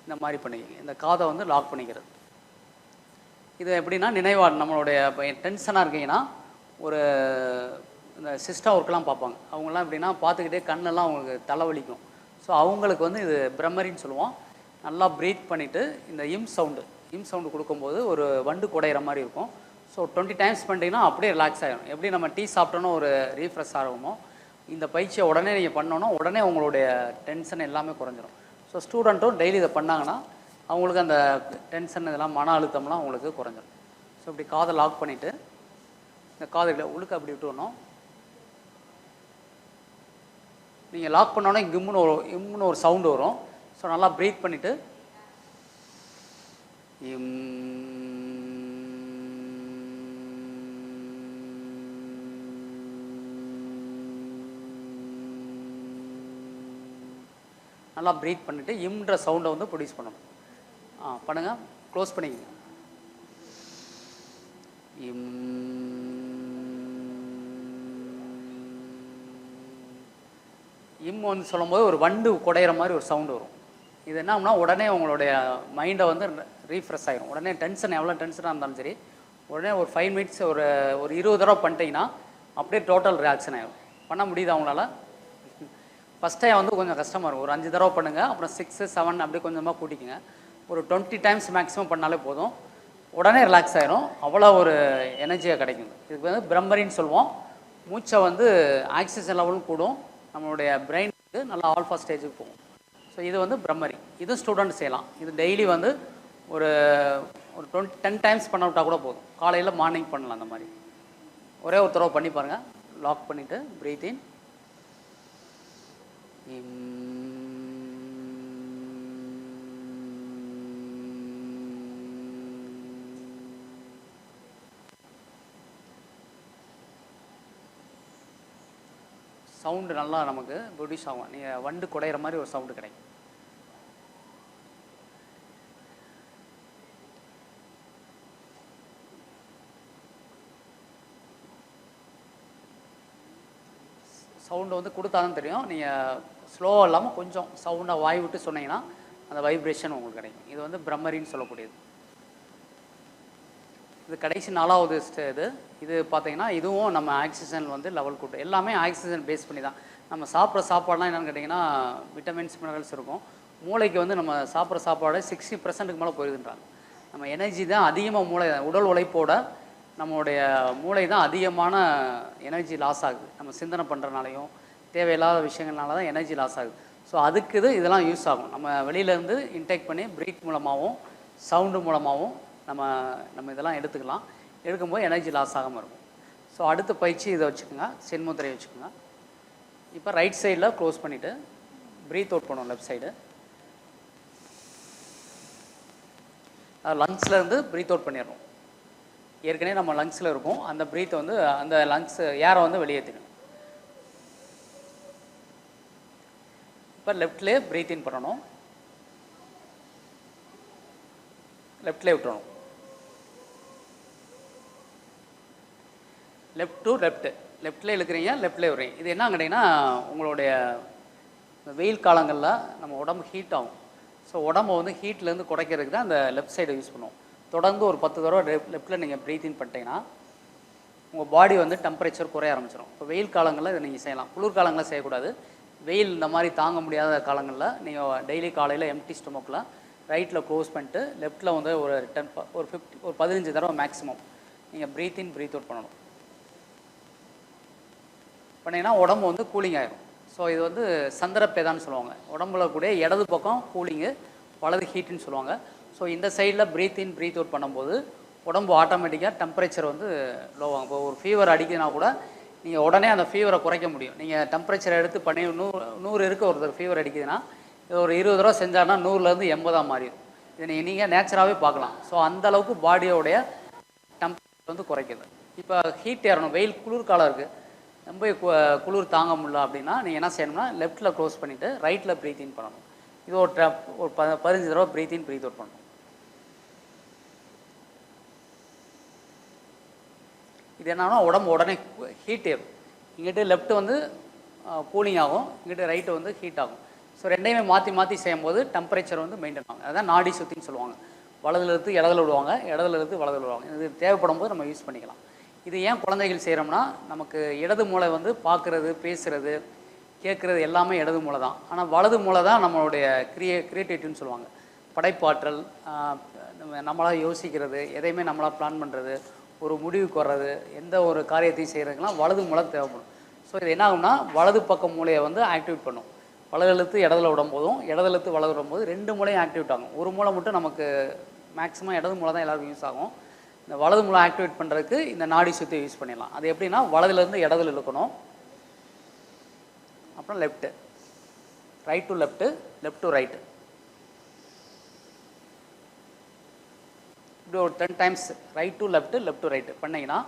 இந்த மாதிரி பண்ணிக்கிங்க. இந்த காதை வந்து லாக் பண்ணிக்கிறது. இது எப்படின்னா நினைவாடு. நம்மளுடைய டென்ஷனாக இருக்கீங்கன்னா ஒரு இந்த சிஸ்டம் ஒர்க்கெலாம் பார்ப்பாங்க. அவங்களாம் எப்படின்னா பார்த்துக்கிட்டே கண்ணெல்லாம் அவங்களுக்கு தலைவலிக்கும். ஸோ அவங்களுக்கு வந்து இது பிரம்மரின்னு சொல்லுவோம். நல்லா ப்ரீத் பண்ணிவிட்டு இந்த இம் சவுண்டு கொடுக்கும்போது ஒரு வண்டு குடையிற மாதிரி இருக்கும். ஸோ 20 டைம்ஸ் பண்ணிட்டீங்கன்னா அப்படியே ரிலாக்ஸ் ஆகிடும். எப்படி நம்ம டீ சாப்பிட்டோன்னா ஒரு ரீஃப்ரெஷ் ஆகுமோ, இந்த பயிற்சியை உடனே நீங்கள் பண்ணோன்னா உடனே உங்களுடைய டென்ஷன் எல்லாமே குறைஞ்சிரும். ஸோ ஸ்டூடெண்ட்டும் டெய்லி இதை பண்ணாங்கன்னா அவங்களுக்கு அந்த டென்ஷன் இதெல்லாம் மன அழுத்தம்லாம் அவங்களுக்கு குறைஞ்சிரும். ஸோ இப்படி காதை லாக் பண்ணிவிட்டு இந்த காதுகளை உள்ளுக்கு அப்படி விட்டுணும். நீங்கள் லாக் பண்ணோன்னே இம்முன்னு ஒரு சவுண்டு வரும். ஸோ நல்லா ப்ரீத் பண்ணிவிட்டு நல்லா ப்ரீத் பண்ணிவிட்டு இம்ன்ற சவுண்டை வந்து ப்ரொடியூஸ் பண்ணணும். பண்ணுங்கள். க்ளோஸ் பண்ணிக்கங்க. இம் வந்து சொல்லும்போது ஒரு வண்டு குடையிற மாதிரி ஒரு சவுண்டு வரும். இது என்னன்னா உடனே உங்களுடைய மைண்டை வந்து ரீஃப்ரெஷ் ஆகிடும். உடனே எவ்வளோ டென்ஷனாக இருந்தாலும் சரி, உடனே ஒரு 5 மினிட்ஸ் ஒரு 20 தடவை பண்ணிட்டீங்கன்னா அப்படியே டோட்டல் ரியாக்ஷன் ஆகிடும். பண்ண முடியுது அவங்களால? ஃபஸ்ட் டைம் வந்து கொஞ்சம் கஷ்டமாக இருக்கும். ஒரு 5 தடவை பண்ணுங்கள். அப்புறம் 6, 7 அப்படியே கொஞ்சமாக கூட்டிக்குங்க. ஒரு 20 டைம்ஸ் மேக்ஸிமம் பண்ணாலே போதும். உடனே ரிலாக்ஸ் ஆகிடும். அவ்வளோ ஒரு எனர்ஜியாக கிடைக்கும். இதுக்கு வந்து பிரம்மரின்னு சொல்லுவோம். மூச்சை வந்து ஆக்சிஜன் லெவலும் கூடும். நம்மளுடைய பிரெயின் இது நல்லா ஆல்ஃபா ஸ்டேஜுக்கு போகும். ஸோ இது வந்து பிரம்மரி. இது ஸ்டூடெண்ட் செய்யலாம். இது டெய்லி வந்து ஒரு ஒரு 10 டைம்ஸ் பண்ண விட்டால் கூட போதும். காலையில் மார்னிங் பண்ணலாம். அந்த மாதிரி ஒரே ஒரு தடவை பண்ணி பாருங்கள். லாக் பண்ணிவிட்டு ப்ரீத் இன். சவுண்டு நல்லா நமக்கு ப்ரொடியூஸ் ஆகும். நீங்கள் வண்டு குடையிற மாதிரி ஒரு சவுண்டு கிடைக்கும். சவுண்டு வந்து கொடுத்தா தான் தெரியும். நீங்கள் ஸ்லோவாக இல்லாமல் கொஞ்சம் சவுண்டாக வாய் விட்டு சொன்னீங்கன்னா அந்த வைப்ரேஷன் உங்களுக்கு கிடைக்கும். இது வந்து பிரம்மரின்னு சொல்லக்கூடியது. இது கடைசி 4வது இது பார்த்தீங்கன்னா இதுவும் நம்ம ஆக்சிஜன் வந்து லெவல் கூட்டும். எல்லாமே ஆக்சிஜன் பேஸ் பண்ணி தான். நம்ம சாப்பிட்ற சாப்பாடுலாம் என்னென்னு கேட்டிங்கன்னா விட்டமின்ஸ் மினரல்ஸ் இருக்கும். மூளைக்கு வந்து நம்ம சாப்பிட்ற சாப்பாடு 60% மேலே போயிருதுன்றாங்க. நம்ம எனர்ஜி தான் அதிகமாக மூளை உடல் உழைப்போட நம்மளுடைய மூளை தான் அதிகமான எனர்ஜி லாஸ் ஆகுது. நம்ம சிந்தனை பண்ணுறனாலையும் தேவையில்லாத விஷயங்கள்னால தான் எனர்ஜி லாஸ் ஆகுது. ஸோ அதுக்கு இதெல்லாம் யூஸ் ஆகும். நம்ம வெளியிலேருந்து இன்டேக் பண்ணி ப்ரீத் மூலமாகவும் சவுண்டு மூலமாகவும் நம்ம இதெல்லாம் எடுத்துக்கலாம். எடுக்கும்போது எனர்ஜி லாஸ் ஆகாமல் இருக்கும். ஸோ அடுத்த பயிற்சி இதை வச்சுக்கோங்க. சென்முத்திரையை வச்சுக்கோங்க. இப்போ ரைட் சைடில் க்ளோஸ் பண்ணிவிட்டு ப்ரீத் அவுட் பண்ணுவோம். லெஃப்ட் சைடு லங்ஸ்லேருந்து ப்ரீத் அவுட் பண்ணிடணும். ஏற்கனவே நம்ம லங்ஸில் இருக்கும். அந்த ப்ரீத்தை வந்து அந்த லங்ஸ் ஏரை வந்து வெளியேற்றிக்கணும். இப்போ லெஃப்ட்லேயே ப்ரீத் இன் பண்ணணும். லெஃப்ட்லேயே விட்டுறணும். லெஃப்ட் டு லெஃப்ட்லேயே இழுக்கிறீங்க, லெஃப்ட்லேயே விடுறீங்க. இது என்ன கேட்டிங்கன்னா உங்களுடைய வெயில் காலங்களில் நம்ம உடம்பு ஹீட் ஆகும். ஸோ உடம்பை வந்து ஹீட்லேருந்து குறைக்கிறதுக்கு தான் அந்த லெஃப்ட் சைடை யூஸ் பண்ணுவோம். தொடர்ந்து ஒரு 10 தடவை லெஃப்ட்டில் நீங்கள் ப்ரீத் இன் பண்ணிட்டீங்கன்னா உங்கள் பாடி வந்து டெம்பரேச்சர் குறைய ஆரம்பிச்சிடும். இப்போ வெயில் காலங்களில் இதை நீங்கள் செய்யலாம். குளிர்காலங்களில் செய்யக்கூடாது. வெயில் இந்த மாதிரி தாங்க முடியாத காலங்களில் நீங்கள் டெய்லி காலையில் எம்டி ஸ்டொமக்கில் ரைட்டில் க்ளோஸ் பண்ணிட்டு லெஃப்ட்டில் வந்து ஒரு 15 தடவை மேக்ஸிமம் நீங்கள் ப்ரீத் இன் ப்ரீத் அவுட் பண்ணணும். பண்ணிங்கன்னா உடம்பு வந்து கூலிங் ஆகிடும். ஸோ இது வந்து சந்திரப்பேதான்னு சொல்லுவாங்க. உடம்புல கூட இடது பக்கம் கூலிங்கு, வலது ஹீட்டுன்னு சொல்லுவாங்க. ஸோ இந்த சைடில் ப்ரீத் இன் ப்ரீத் அவுட் பண்ணும்போது உடம்பு ஆட்டோமேட்டிக்காக டெம்பரேச்சர் வந்து லோவாகும். இப்போ ஒரு ஃபீவர் அடிக்குதுன்னா கூட நீங்கள் உடனே அந்த ஃபீவரை குறைக்க முடியும். நீங்கள் டெம்பரேச்சர் எடுத்து பண்ணி 100 இருக்க ஒருத்தர் ஃபீவர் அடிக்குதுன்னா இது ஒரு 20 தடவை செஞ்சார்னா 100லேருந்து 80 மாறிடும். இதை நீங்கள் நேச்சராகவே பார்க்கலாம். ஸோ அந்தளவுக்கு பாடியோடைய டெம்பரேச்சர் வந்து குறைக்குது. இப்போ ஹீட் ஏறணும், வெயில் குளிர்காலம் இருக்குது, ரொம்ப குளிர் தாங்க முடியல அப்படின்னா நீங்கள் என்ன செய்யணும்னா லெஃப்ட்டில் க்ளோஸ் பண்ணிவிட்டு ரைட்டில் ப்ரீத் இன் பண்ணணும். இது ஒரு 15 தடவை ப்ரீத் இன் ப்ரீத் அவுட் பண்ணணும். இது என்னன்னா உடம்பு உடனே ஹீட் ஏறும். இங்கிட்ட லெஃப்ட் வந்து கூலிங் ஆகும், இங்கிட்ட ரைட்டு வந்து ஹீட் ஆகும். ஸோ ரெண்டையுமே மாற்றி செய்யும்போது டெம்பரேச்சர் வந்து மெயின்டைன் ஆகும். அதுதான் நாடி சுத்தின்னு சொல்லுவாங்க. வலதுல இருந்து இடதுல விடுவாங்க, இடதுல இருந்து வலதுல விடுவாங்க. இது தேவைப்படும் போது நம்ம யூஸ் பண்ணிக்கலாம். இது ஏன் குழந்தைகள் செய்கிறோம்னா நமக்கு இடது மூளை வந்து பார்க்குறது, பேசுகிறது, கேட்குறது எல்லாமே இடது மூளை தான். ஆனால் வலது மூளை தான் நம்மளுடைய கிரியேட்டிவிட்டின்னு சொல்லுவாங்க. படைப்பாற்றல், நம்மளாக யோசிக்கிறது, எதையுமே நம்மளாக பிளான் பண்ணுறது, ஒரு முடிவுக்கு வர்றது, எந்த ஒரு காரியத்தையும் செய்கிறதுக்கெல்லாம் வலது மூளை தேவைப்படும். ஸோ இது என்ன ஆகும்னா வலது பக்கம் மூளையை வந்து ஆக்டிவேட் பண்ணும். வலது எழுத்து இடதுல விடும்போதும் இடது எழுத்து வலது விடும்போது 2 மூளையும் ஆக்டிவேட் ஆகும். ஒரு மூளை மட்டும் நமக்கு மேக்ஸிமம் இடது மூளை தான் எல்லாருக்கும் யூஸ் ஆகும். இந்த வலது மூளை ஆக்டிவேட் பண்ணுறதுக்கு இந்த நாடி சுத்தி யூஸ் பண்ணிடலாம். அது எப்படின்னா வலதுலேருந்து இடதுல இழுக்கணும், அப்புறம் left, right to left, left to right, இப்படி ஒரு 10 times right to left, left to right பண்ணிங்கன்னா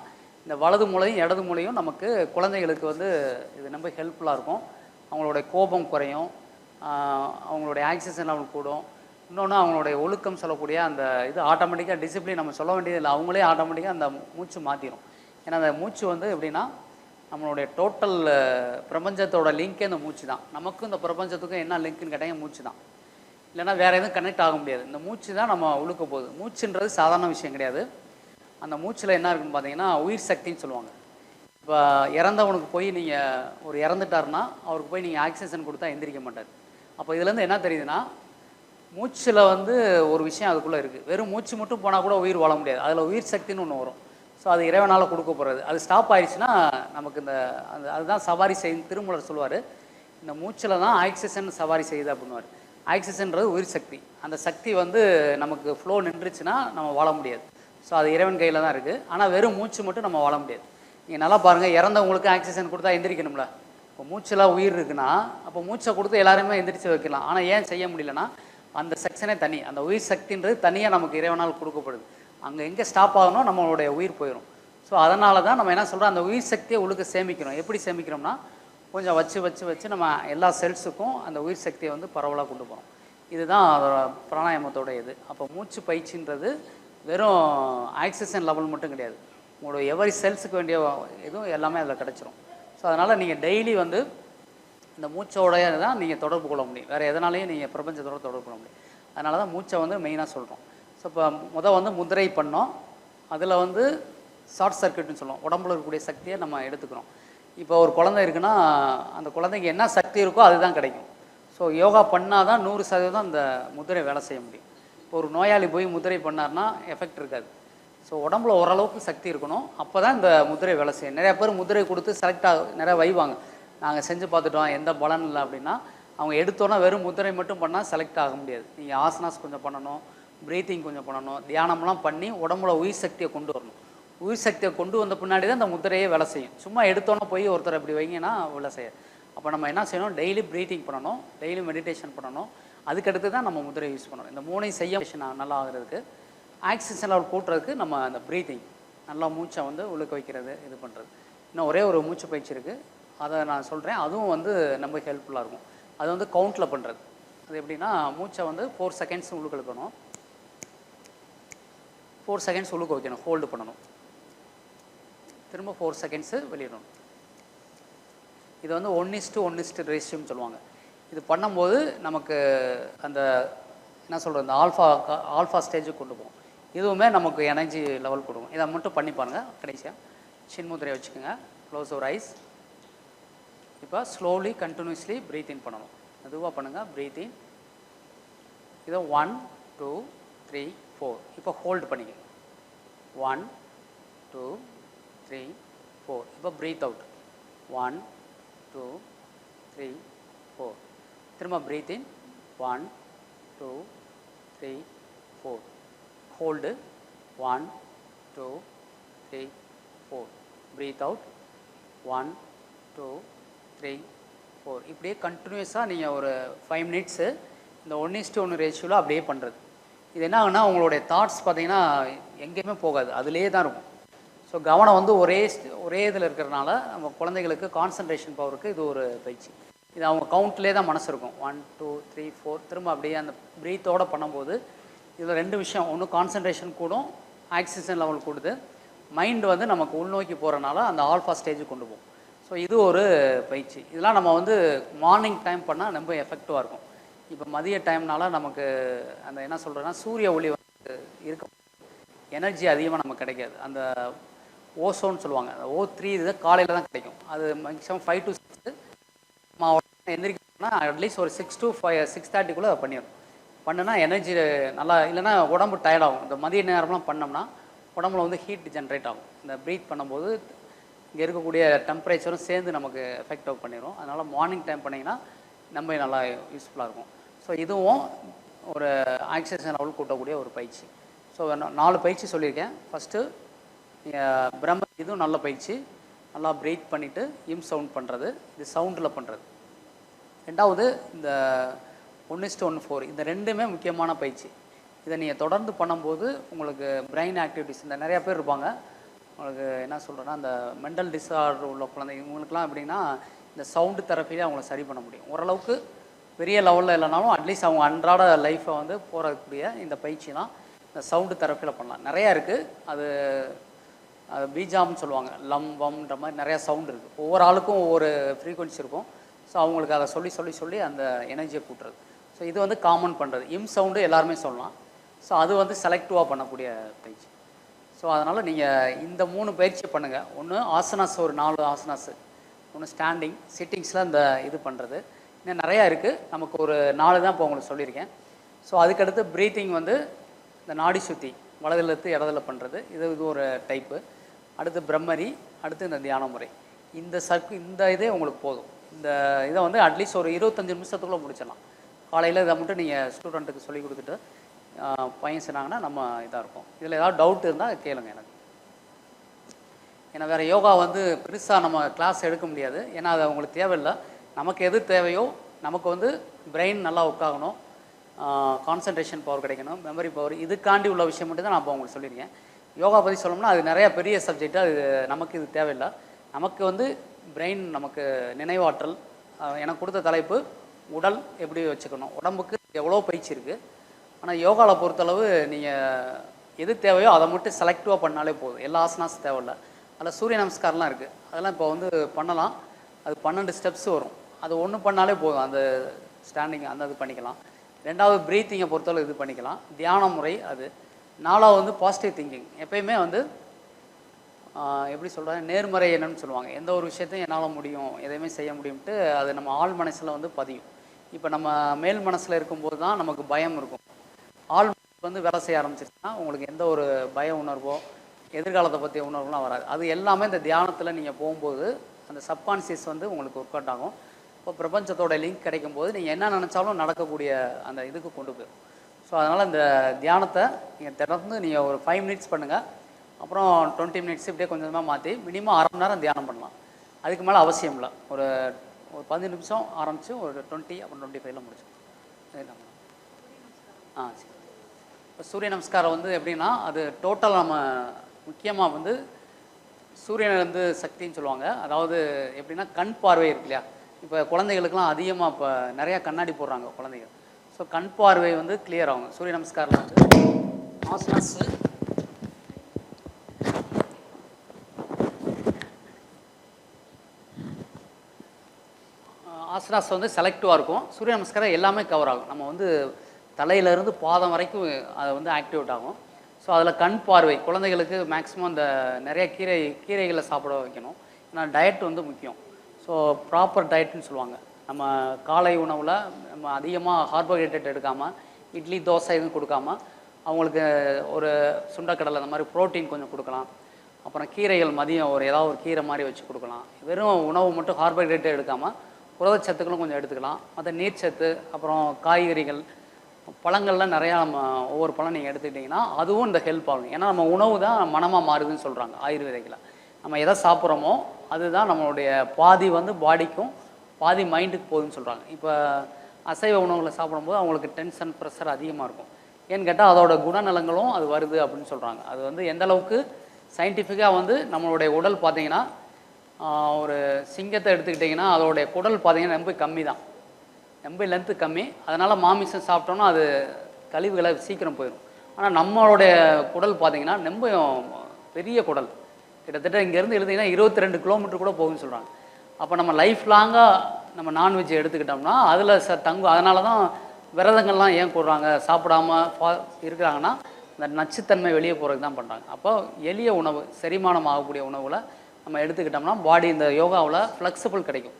இந்த வலது மூளையும் இடது மூளையும் நமக்கு குழந்தைகளுக்கு வந்து இது ரொம்ப ஹெல்ப்ஃபுல்லாக இருக்கும். அவங்களுடைய கோபம் குறையும், அவங்களுடைய ஆக்சிஜன் லெவல் கூடும். இன்னொன்று அவங்களுடைய ஒழுக்கம் சொல்லக்கூடிய அந்த இது ஆட்டோமேட்டிக்காக டிசிப்ளின் நம்ம சொல்ல வேண்டியது இல்லை, அவங்களே ஆட்டோமேட்டிக்காக அந்த மூச்சு மாற்றிடும். ஏன்னா அந்த மூச்சு வந்து எப்படின்னா நம்மளுடைய டோட்டல் பிரபஞ்சத்தோட லிங்க்கே அந்த மூச்சு தான். நமக்கும் இந்த பிரபஞ்சத்துக்கும் என்ன லிங்க்குன்னு கேட்டால் மூச்சு தான். இல்லைனா வேறு எதுவும் கனெக்ட் ஆக முடியாது. இந்த மூச்சு தான் நம்ம உழுக்க போகுது. மூச்சுன்றது சாதாரண விஷயம் கிடையாது. அந்த மூச்சில் என்ன இருக்குன்னு பார்த்தீங்கன்னா உயிர் சக்தின்னு சொல்லுவாங்க. இப்போ இறந்தவனுக்கு போய் நீங்கள் ஒரு இறந்துட்டாருன்னா அவருக்கு போய் நீங்கள் ஆக்சிஜன் கொடுத்தா எந்திரிக்க மாட்டார். அப்போ இதுலேருந்து என்ன தெரியுதுன்னா மூச்சில் வந்து ஒரு விஷயம் அதுக்குள்ளே இருக்குது. வெறும் மூச்சு மட்டும் போனால் கூட உயிர் வாழ முடியாது. அதில் உயிர் சக்தின்னு ஒன்று வரும். ஸோ அது இறைவனால் கொடுக்க போகிறது. அது ஸ்டாப் ஆயிடுச்சுன்னா நமக்கு அதுதான் சவாரி செய்யும் திருமூலர் சொல்லுவார். இந்த மூச்சில் தான் ஆக்சிஜன் சவாரி செய்யுது அப்படின்னுவார். ஆக்சிஜன்றது உயிர் சக்தி. அந்த சக்தி வந்து நமக்கு ஃப்ளோ நின்றுச்சுன்னா நம்ம வாழ முடியாது. ஸோ அது இறைவன் கையில் தான் இருக்குது. ஆனால் வெறும் மூச்சு மட்டும் நம்ம வாழ முடியாது. நீங்கள் நல்லா பாருங்கள், இறந்தவங்களுக்கு ஆக்சிஜன் கொடுத்தா எந்திரிக்கணும்ல. இப்போ மூச்சில் உயிர் இருக்குன்னா அப்போ மூச்சை கொடுத்து எல்லாருமே எந்திரிச்சு வைக்கலாம். ஆனால் ஏன் செய்ய முடியலன்னா அந்த செக்ஷனே தனி, அந்த உயிர் சக்தின்றது தனியாக நமக்கு இறைவனால் கொடுக்கப்படுது. அங்கே எங்கே ஸ்டாப் ஆகணும் நம்மளுடைய உயிர் போயிடும். ஸோ அதனால தான் நம்ம என்ன சொல்கிறோம், அந்த உயிர் சக்தியை உள்ளுக்கு சேமிக்கணும். எப்படி சேமிக்கிறோம்னா கொஞ்சம் வச்சு நம்ம எல்லா செல்ஸுக்கும் அந்த உயிர் சக்தியை வந்து பரவலாக கொண்டு போகிறோம். இதுதான் அதோட பிராணாயாமத்தோட இது. அப்போ மூச்சு பயிற்சின்றது வெறும் ஆக்சிஜன் லெவல் மட்டும் கிடையாது, உங்களோட எவரி செல்ஸுக்கு வேண்டிய இதுவும் எல்லாமே அதில் கிடச்சிரும். ஸோ அதனால் நீங்கள் டெய்லி வந்து இந்த மூச்சோடைய தான் நீங்கள் தொடர்பு கொள்ள முடியும். வேறு எதனாலையும் நீங்கள் பிரபஞ்சத்தோட தொடர்பு கொள்ள முடியும். அதனால தான் மூச்சை வந்து மெயினாக சொல்கிறோம். ஸோ இப்போ வந்து முதிரை பண்ணோம், அதில் வந்து ஷார்ட் சர்க்யூட்னு சொல்லுவோம். உடம்புல இருக்கக்கூடிய சக்தியை நம்ம எடுத்துக்கிறோம். இப்போ ஒரு குழந்தை இருக்குன்னா அந்த குழந்தைக்கு என்ன சக்தி இருக்கோ அதுதான் கிடைக்கும். ஸோ யோகா பண்ணால் தான் 100% அந்த முதிரை வேலை செய்ய முடியும். இப்போ ஒரு நோயாளி போய் முதிரை பண்ணார்னா எஃபெக்ட் இருக்காது. ஸோ உடம்புல ஓரளவுக்கு சக்தி இருக்கணும், அப்போ தான் இந்த முதிரை வேலை செய்யும். நிறையா பேர் முதிரை கொடுத்து நிறையா வைவாங்க, நாங்கள் செஞ்சு பார்த்துட்டோம் எந்த பலன் இல்லை அப்படின்னா. அவங்க எடுத்தோன்னா வெறும் முதிரை மட்டும் பண்ணால் செலக்ட் ஆக முடியாது. நீங்கள் ஆசனாஸ் கொஞ்சம் பண்ணணும், ப்ரீத்திங் கொஞ்சம் பண்ணணும், தியானம்லாம் பண்ணி உடம்புல உயிர் சக்தியை கொண்டு வரணும். உயிர் சக்தியை கொண்டு வந்த பின்னாடி தான் இந்த முதிரையே வேலை செய்யும். சும்மா எடுத்தோன்னே போய் ஒருத்தர் அப்படி வைங்கன்னா வேலை செய்யாது. அப்போ நம்ம என்ன செய்யணும், டெய்லி ப்ரீத்திங் பண்ணணும், டெய்லி மெடிடேஷன் பண்ணணும். அதுக்கடுத்து தான் நம்ம முதிரை யூஸ் பண்ணணும். இந்த மூணையும் செய்ய நல்லா ஆகிறதுக்கு, ஆக்சிஜன் லெவல் கூட்டுறதுக்கு நம்ம அந்த ப்ரீத்திங் நல்லா மூச்சை வந்து உழுக்க வைக்கிறது, இது பண்ணுறது. இன்னும் ஒரே ஒரு மூச்சு பயிற்சி இருக்குது, அதை நான் சொல்கிறேன். அதுவும் வந்து நம்ம ஹெல்ப்ஃபுல்லாக இருக்கும். அது வந்து கவுண்டில் பண்ணுறது. அது எப்படின்னா மூச்சை வந்து 4 செகண்ட்ஸ் உழுக்க வைக்கணும், 4 செகண்ட்ஸ் உழுக்க வைக்கணும், ஹோல்டு பண்ணணும், திரும்ப 4 செகண்ட்ஸு வெளியிடணும். இது வந்து 1:1 ரேஷியோன்னு சொல்லுவாங்க. இது பண்ணும்போது நமக்கு அந்த என்ன சொல்கிறது, இந்த ஆல்ஃபா ஸ்டேஜுக்கு கொண்டு போகும். இதுவுமே நமக்கு எனர்ஜி லெவல் கொடுக்கும். இதை மட்டும் பண்ணி பாருங்கள். கடைசியாக சின்முதிரையை வச்சுக்கோங்க, க்ளோஸ் யுவர் ஐஸ். இப்போ ஸ்லோலி கண்டினியூஸ்லி ப்ரீத் இன் பண்ணணும். மெதுவாக பண்ணுங்கள், ப்ரீத் இன். இதை 1 2 3 4. இப்போ ஹோல்டு பண்ணிக்க. 1 2 3 4. இப்போ ப்ரீத் அவுட். 1 2 3 4. திரும்ப breathe in. 1 2 3 4. Hold. 1 2 3 4. Breathe out. 1 2 3 4. இப்படியே கண்டினியூஸாக நீங்கள் ஒரு 5 மினிட்ஸு இந்த 1:1 ரேஷியோவில் அப்படியே பண்ணுறது. இது என்ன ஆகுனா உங்களுடைய தாட்ஸ் பார்த்தீங்கன்னா எங்கேயுமே போகாது, அதுலேயே தான் இருக்கும். ஸோ கவனம் வந்து ஒரே இதில் இருக்கிறனால நம்ம குழந்தைகளுக்கு கான்சன்ட்ரேஷன் பவருக்கு இது ஒரு பயிற்சி. இது அவங்க கவுண்ட்லேயே தான் மனசு இருக்கும். 1 2 3 4. திரும்ப அப்படியே அந்த ப்ரீத்தோடு பண்ணும்போது இதில் 2 விஷயம். ஒன்று கான்சன்ட்ரேஷன் கூடும், ஆக்சிஜன் லெவல் கூடுது, மைண்டு வந்து நமக்கு உள்நோக்கி போகிறனால அந்த ஆல்ஃபா ஸ்டேஜுக்கு கொண்டு போகும். ஸோ இது ஒரு பயிற்சி. இதெல்லாம் நம்ம வந்து மார்னிங் டைம் பண்ணால் ரொம்ப எஃபெக்டிவாக இருக்கும். இப்போ மதிய டைம்னால நமக்கு அந்த என்ன சொல்கிறேன்னா சூரிய ஒளி வந்து இருக்க எனர்ஜி அதிகமாக நமக்கு கிடைக்காது. அந்த ஓசோன்னு சொல்லுவாங்க, அந்த O3 இது காலையில் தான் கிடைக்கும். அது மேக்ஸிமம் 5 to 6 எந்திரிக்கணும்னா அட்லீஸ்ட் ஒரு 6 to 6:30 அதை பண்ணிடணும். பண்ணுனா எனர்ஜி நல்லா, இல்லைன்னா உடம்பு டயர்ட் ஆகும். இந்த மதிய நேரம்லாம் பண்ணோம்னா உடம்புல வந்து ஹீட் ஜென்ரேட் ஆகும். இந்த ப்ரீத் பண்ணும்போது இங்கே இருக்கக்கூடிய டெம்பரேச்சரும் சேர்ந்து நமக்கு எஃபெக்ட் பண்ணிடும். அதனால் மார்னிங் டைம் பண்ணிங்கன்னா நம்ம நல்லா யூஸ்ஃபுல்லாக இருக்கும். ஸோ இதுவும் ஒரு ஆக்சிஜன் லெவல் கூட்டக்கூடிய ஒரு பயிற்சி. ஸோ 4 பயிற்சி சொல்லியிருக்கேன். ஃபஸ்ட்டு இதுவும் நல்ல பயிற்சி, நல்லா ப்ரீத் பண்ணிவிட்டு இம் சவுண்ட் பண்ணுறது, இது சவுண்டில் பண்ணுறது. ரெண்டாவது இந்த 1:1 இந்த 2மே முக்கியமான பயிற்சி. இதை நீங்கள் தொடர்ந்து பண்ணும்போது உங்களுக்கு பிரெயின் ஆக்டிவிட்டிஸ், இந்த நிறையா பேர் இருப்பாங்க, உங்களுக்கு என்ன சொல்கிறேன்னா அந்த மென்டல் டிஸார்டர் உள்ள குழந்தைங்க, இவங்களுக்குலாம் எப்படின்னா இந்த சவுண்டு தெரப்பிலே அவங்கள சரி பண்ண முடியும். ஓரளவுக்கு பெரிய லெவலில் இல்லைனாலும் அட்லீஸ்ட் அவங்க அன்றாட லைஃப்பை வந்து போகக்கூடிய இந்த பயிற்சிலாம் இந்த சவுண்டு தெரப்பியில் பண்ணலாம். நிறையா இருக்குது. அது பீஜாம்னு சொல்லுவாங்க, லம் வம்ன்ற மாதிரி நிறையா சவுண்டு இருக்குது. ஒவ்வொரு ஆளுக்கும் ஒவ்வொரு ஃப்ரீக்வன்சி இருக்கும். ஸோ அவங்களுக்கு அதை சொல்லி அந்த எனர்ஜியை கூட்டுறது. ஸோ இது வந்து காமன் பண்ணுறது. இம் சவுண்டு எல்லாருமே சொல்லலாம். ஸோ அது வந்து செலக்டிவாக பண்ணக்கூடிய பயிற்சி. ஸோ அதனால் நீங்கள் இந்த 3 பயிற்சியை பண்ணுங்கள். ஒன்று ஆசனாஸ், ஒரு 4 ஆசனாஸு, ஒன்று ஸ்டாண்டிங், சிட்டிங்ஸில் இந்த இது பண்ணுறது, இன்னும் நிறையா இருக்குது. நமக்கு ஒரு 4 தான் இப்போ உங்களுக்கு சொல்லியிருக்கேன். ஸோ அதுக்கடுத்து ப்ரீத்திங் வந்து இந்த நாடி சுற்றி வலதுலேருந்து இடத்துல பண்ணுறது, இது ஒரு டைப்பு. அடுத்து பிரம்மரி, அடுத்து இந்த தியான முறை. இந்த இதே உங்களுக்கு போதும். இந்த இதை வந்து அட்லீஸ்ட் ஒரு 25 நிமிஷத்துக்குள்ளே முடிச்சிடலாம். காலையில் இதை மட்டும் நீங்கள் ஸ்டூடெண்ட்டுக்கு சொல்லி கொடுத்துட்டு பையன் சொன்னாங்கன்னா நம்ம இதாக இருக்கும். இதில் ஏதாவது டவுட் இருந்தால் கேளுங்க எனக்கு. ஏன்னா வேறு யோகா வந்து பெருசாக நம்ம கிளாஸ் எடுக்க முடியாது. ஏன்னா அது அவங்களுக்கு தேவையில்லை. நமக்கு எது தேவையோ, நமக்கு வந்து பிரெயின் நல்லா உட்காகணும், கான்சன்ட்ரேஷன் பவர் கிடைக்கணும், மெமரி பவர், இதுக்காண்டி உள்ள விஷயம் மட்டும் தான் நான் இப்போ உங்களுக்கு சொல்லியிருக்கேன். யோகா பற்றி சொல்லணும்னா அது நிறையா பெரிய சப்ஜெக்ட்டு. அது நமக்கு இது தேவையில்லை. நமக்கு வந்து பிரெயின், நமக்கு நினைவாற்றல். எனக்கு கொடுத்த தலைப்பு உடல் எப்படி வச்சுக்கணும், உடம்புக்கு எவ்வளோ பயிற்சி இருக்குது. ஆனால் யோகாவில் பொறுத்தளவு நீங்கள் எது தேவையோ அதை மட்டும் செலக்டிவாக பண்ணாலே போதும். எல்லா ஆசனாஸும் தேவையில்லை. அதில் சூரிய நமஸ்காரம்லாம் இருக்குது. அதெல்லாம் இப்போ வந்து பண்ணலாம். அது 12 ஸ்டெப்ஸ் வரும். அது ஒன்று பண்ணாலே போதும். அந்த ஸ்டாண்டிங் அந்த இது பண்ணிக்கலாம். 2வது ப்ரீத்திங்கை பொறுத்தளவு இது பண்ணிக்கலாம். தியான முறை அது. 4வது வந்து பாசிட்டிவ் திங்கிங். எப்பயுமே வந்து எப்படி சொல்கிறாங்க, நேர்மறை என்னன்னு சொல்லுவாங்க. எந்த ஒரு விஷயத்தையும் என்னால் முடியும், எதையுமே செய்ய முடியும்ட்டு அது நம்ம ஆள் மனசில் வந்து பதியும். இப்போ நம்ம மேல் மனசில் இருக்கும்போது தான் நமக்கு பயம் இருக்கும். ஆள் வந்து வேலை செய்ய ஆரம்பிச்சிருச்சுன்னா உங்களுக்கு எந்த ஒரு பய உணர்வோ எதிர்காலத்தை பற்றிய உணர்வுலாம் வராது. அது எல்லாமே இந்த தியானத்தில் நீங்கள் போகும்போது அந்த சப்கான்சியஸ் வந்து உங்களுக்கு ஒர்க் அவுட் ஆகும். இப்போ பிரபஞ்சத்தோட லிங்க் கிடைக்கும்போது நீங்கள் என்ன நினச்சாலும் நடக்கக்கூடிய அந்த இதுக்கு கொண்டு போயிடும். ஸோ அதனால் இந்த தியானத்தை நீங்கள் தொடர்ந்து நீங்கள் ஒரு 5 மினிட்ஸ் பண்ணுங்கள். அப்புறம் 20 மினிட்ஸ் இப்படியே கொஞ்சம் கொஞ்சமாக மாற்றி மினிமம் 1/2 மணி நேரம் தியானம் பண்ணலாம். அதுக்கு மேலே அவசியம் இல்லை. ஒரு 15 நிமிஷம் ஆரம்பித்து ஒரு 20 அப்புறம் 25ல் முடிச்சோம். சரி. இப்போ சூரிய நமஸ்காரம் வந்து எப்படின்னா அது டோட்டல் நம்ம முக்கியமாக வந்து சூரியனை வந்து சக்தின்னு சொல்லுவாங்க. அதாவது எப்படின்னா கண் பார்வை இருக்கு இல்லையா. இப்போ குழந்தைகளுக்கெல்லாம் அதிகமாக இப்போ நிறையா கண்ணாடி போடுறாங்க குழந்தைகள். ஸோ கண் பார்வை வந்து கிளியர் ஆகும். சூரிய நமஸ்காரில் வந்து ஆசனாஸு ஆசனாஸ் வந்து செலக்டிவாக இருக்கும். சூரிய நமஸ்காரம் எல்லாமே கவர் ஆகும். நம்ம வந்து தலையிலேருந்து பாதம் வரைக்கும் அதை வந்து ஆக்டிவேட் ஆகும். ஸோ அதில் கண் பார்வை குழந்தைகளுக்கு மேக்ஸிமம் அந்த நிறைய கீரைகளை சாப்பிட வைக்கணும். ஏன்னா டயட் வந்து முக்கியம். ஸோ ப்ராப்பர் டயட்னு சொல்லுவாங்க. நம்ம காலை உணவில் நம்ம அதிகமாக கார்போஹைட்ரேட் எடுக்காமல் இட்லி தோசை எதுவும் கொடுக்காம அவங்களுக்கு ஒரு சுண்டக்கடலை அந்த மாதிரி ப்ரோட்டீன் கொஞ்சம் கொடுக்கலாம். அப்புறம் கீரைகள் மதியம் ஏதாவது ஒரு கீரை மாதிரி வச்சு கொடுக்கலாம். வெறும் உணவு மட்டும் கார்போஹைட்ரேட்டே எடுக்காமல் புரதச்சத்துக்களும் கொஞ்சம் எடுத்துக்கலாம். மற்ற நீர்ச்சத்து, அப்புறம் காய்கறிகள், பழங்கள்லாம் நிறையா நம்ம ஒவ்வொரு பழம் நீங்கள் எடுத்துக்கிட்டிங்கன்னா அதுவும் இந்த ஹெல்ப் ஆகும். ஏன்னா நம்ம உணவு தான் மனமாக மாறுதுன்னு சொல்கிறாங்க ஆயுர்வேதிக்கில். நம்ம எதை சாப்பிட்றோமோ அதுதான் நம்மளுடைய பாதி வந்து பாடிக்கும் பாதி மைண்டுக்கு போகுதுன்னு சொல்கிறாங்க. இப்போ அசைவ உணவுகளை சாப்பிடும்போது அவங்களுக்கு டென்ஷன் ப்ரெஷர் அதிகமாக இருக்கும். ஏன்னு கேட்டால் அதோட குணநலங்களும் அது வருது அப்படின்னு சொல்கிறாங்க. அது வந்து எந்த அளவுக்கு சயின்டிஃபிக்காக வந்து நம்மளுடைய உடல் பார்த்திங்கன்னா ஒரு சிங்கத்தை எடுத்துக்கிட்டிங்கன்னா அதோடைய குடல் பார்த்திங்கன்னா ரொம்ப கம்மி தான், ரொம்ப லென்த்து கம்மி. அதனால் மாமிசம் சாப்பிட்டோன்னா அது கழிவுகளை சீக்கிரம் போயிடும். ஆனால் நம்மளுடைய குடல் பார்த்திங்கன்னா ரொம்ப பெரிய குடல். கிட்டத்தட்ட இங்கேருந்து எழுதிங்கன்னா 22 கிலோமீட்டர் கூட போகுதுன்னு சொல்கிறாங்க. அப்போ நம்ம லைஃப் லாங்காக நம்ம நான்வெஜ் எடுத்துக்கிட்டோம்னா அதில் தங்கும். அதனால தான் விரதங்கள்லாம் ஏன் போடுறாங்க, சாப்பிடாம இருக்கிறாங்கன்னா இந்த நச்சுத்தன்மை வெளியே போகிறதுக்கு தான் பண்ணுறாங்க. அப்போ எளிய உணவு, செரிமானம் ஆகக்கூடிய உணவில் நம்ம எடுத்துக்கிட்டோம்னா பாடி இந்த யோகாவில் ஃப்ளெக்சிபிள் கிடைக்கும்.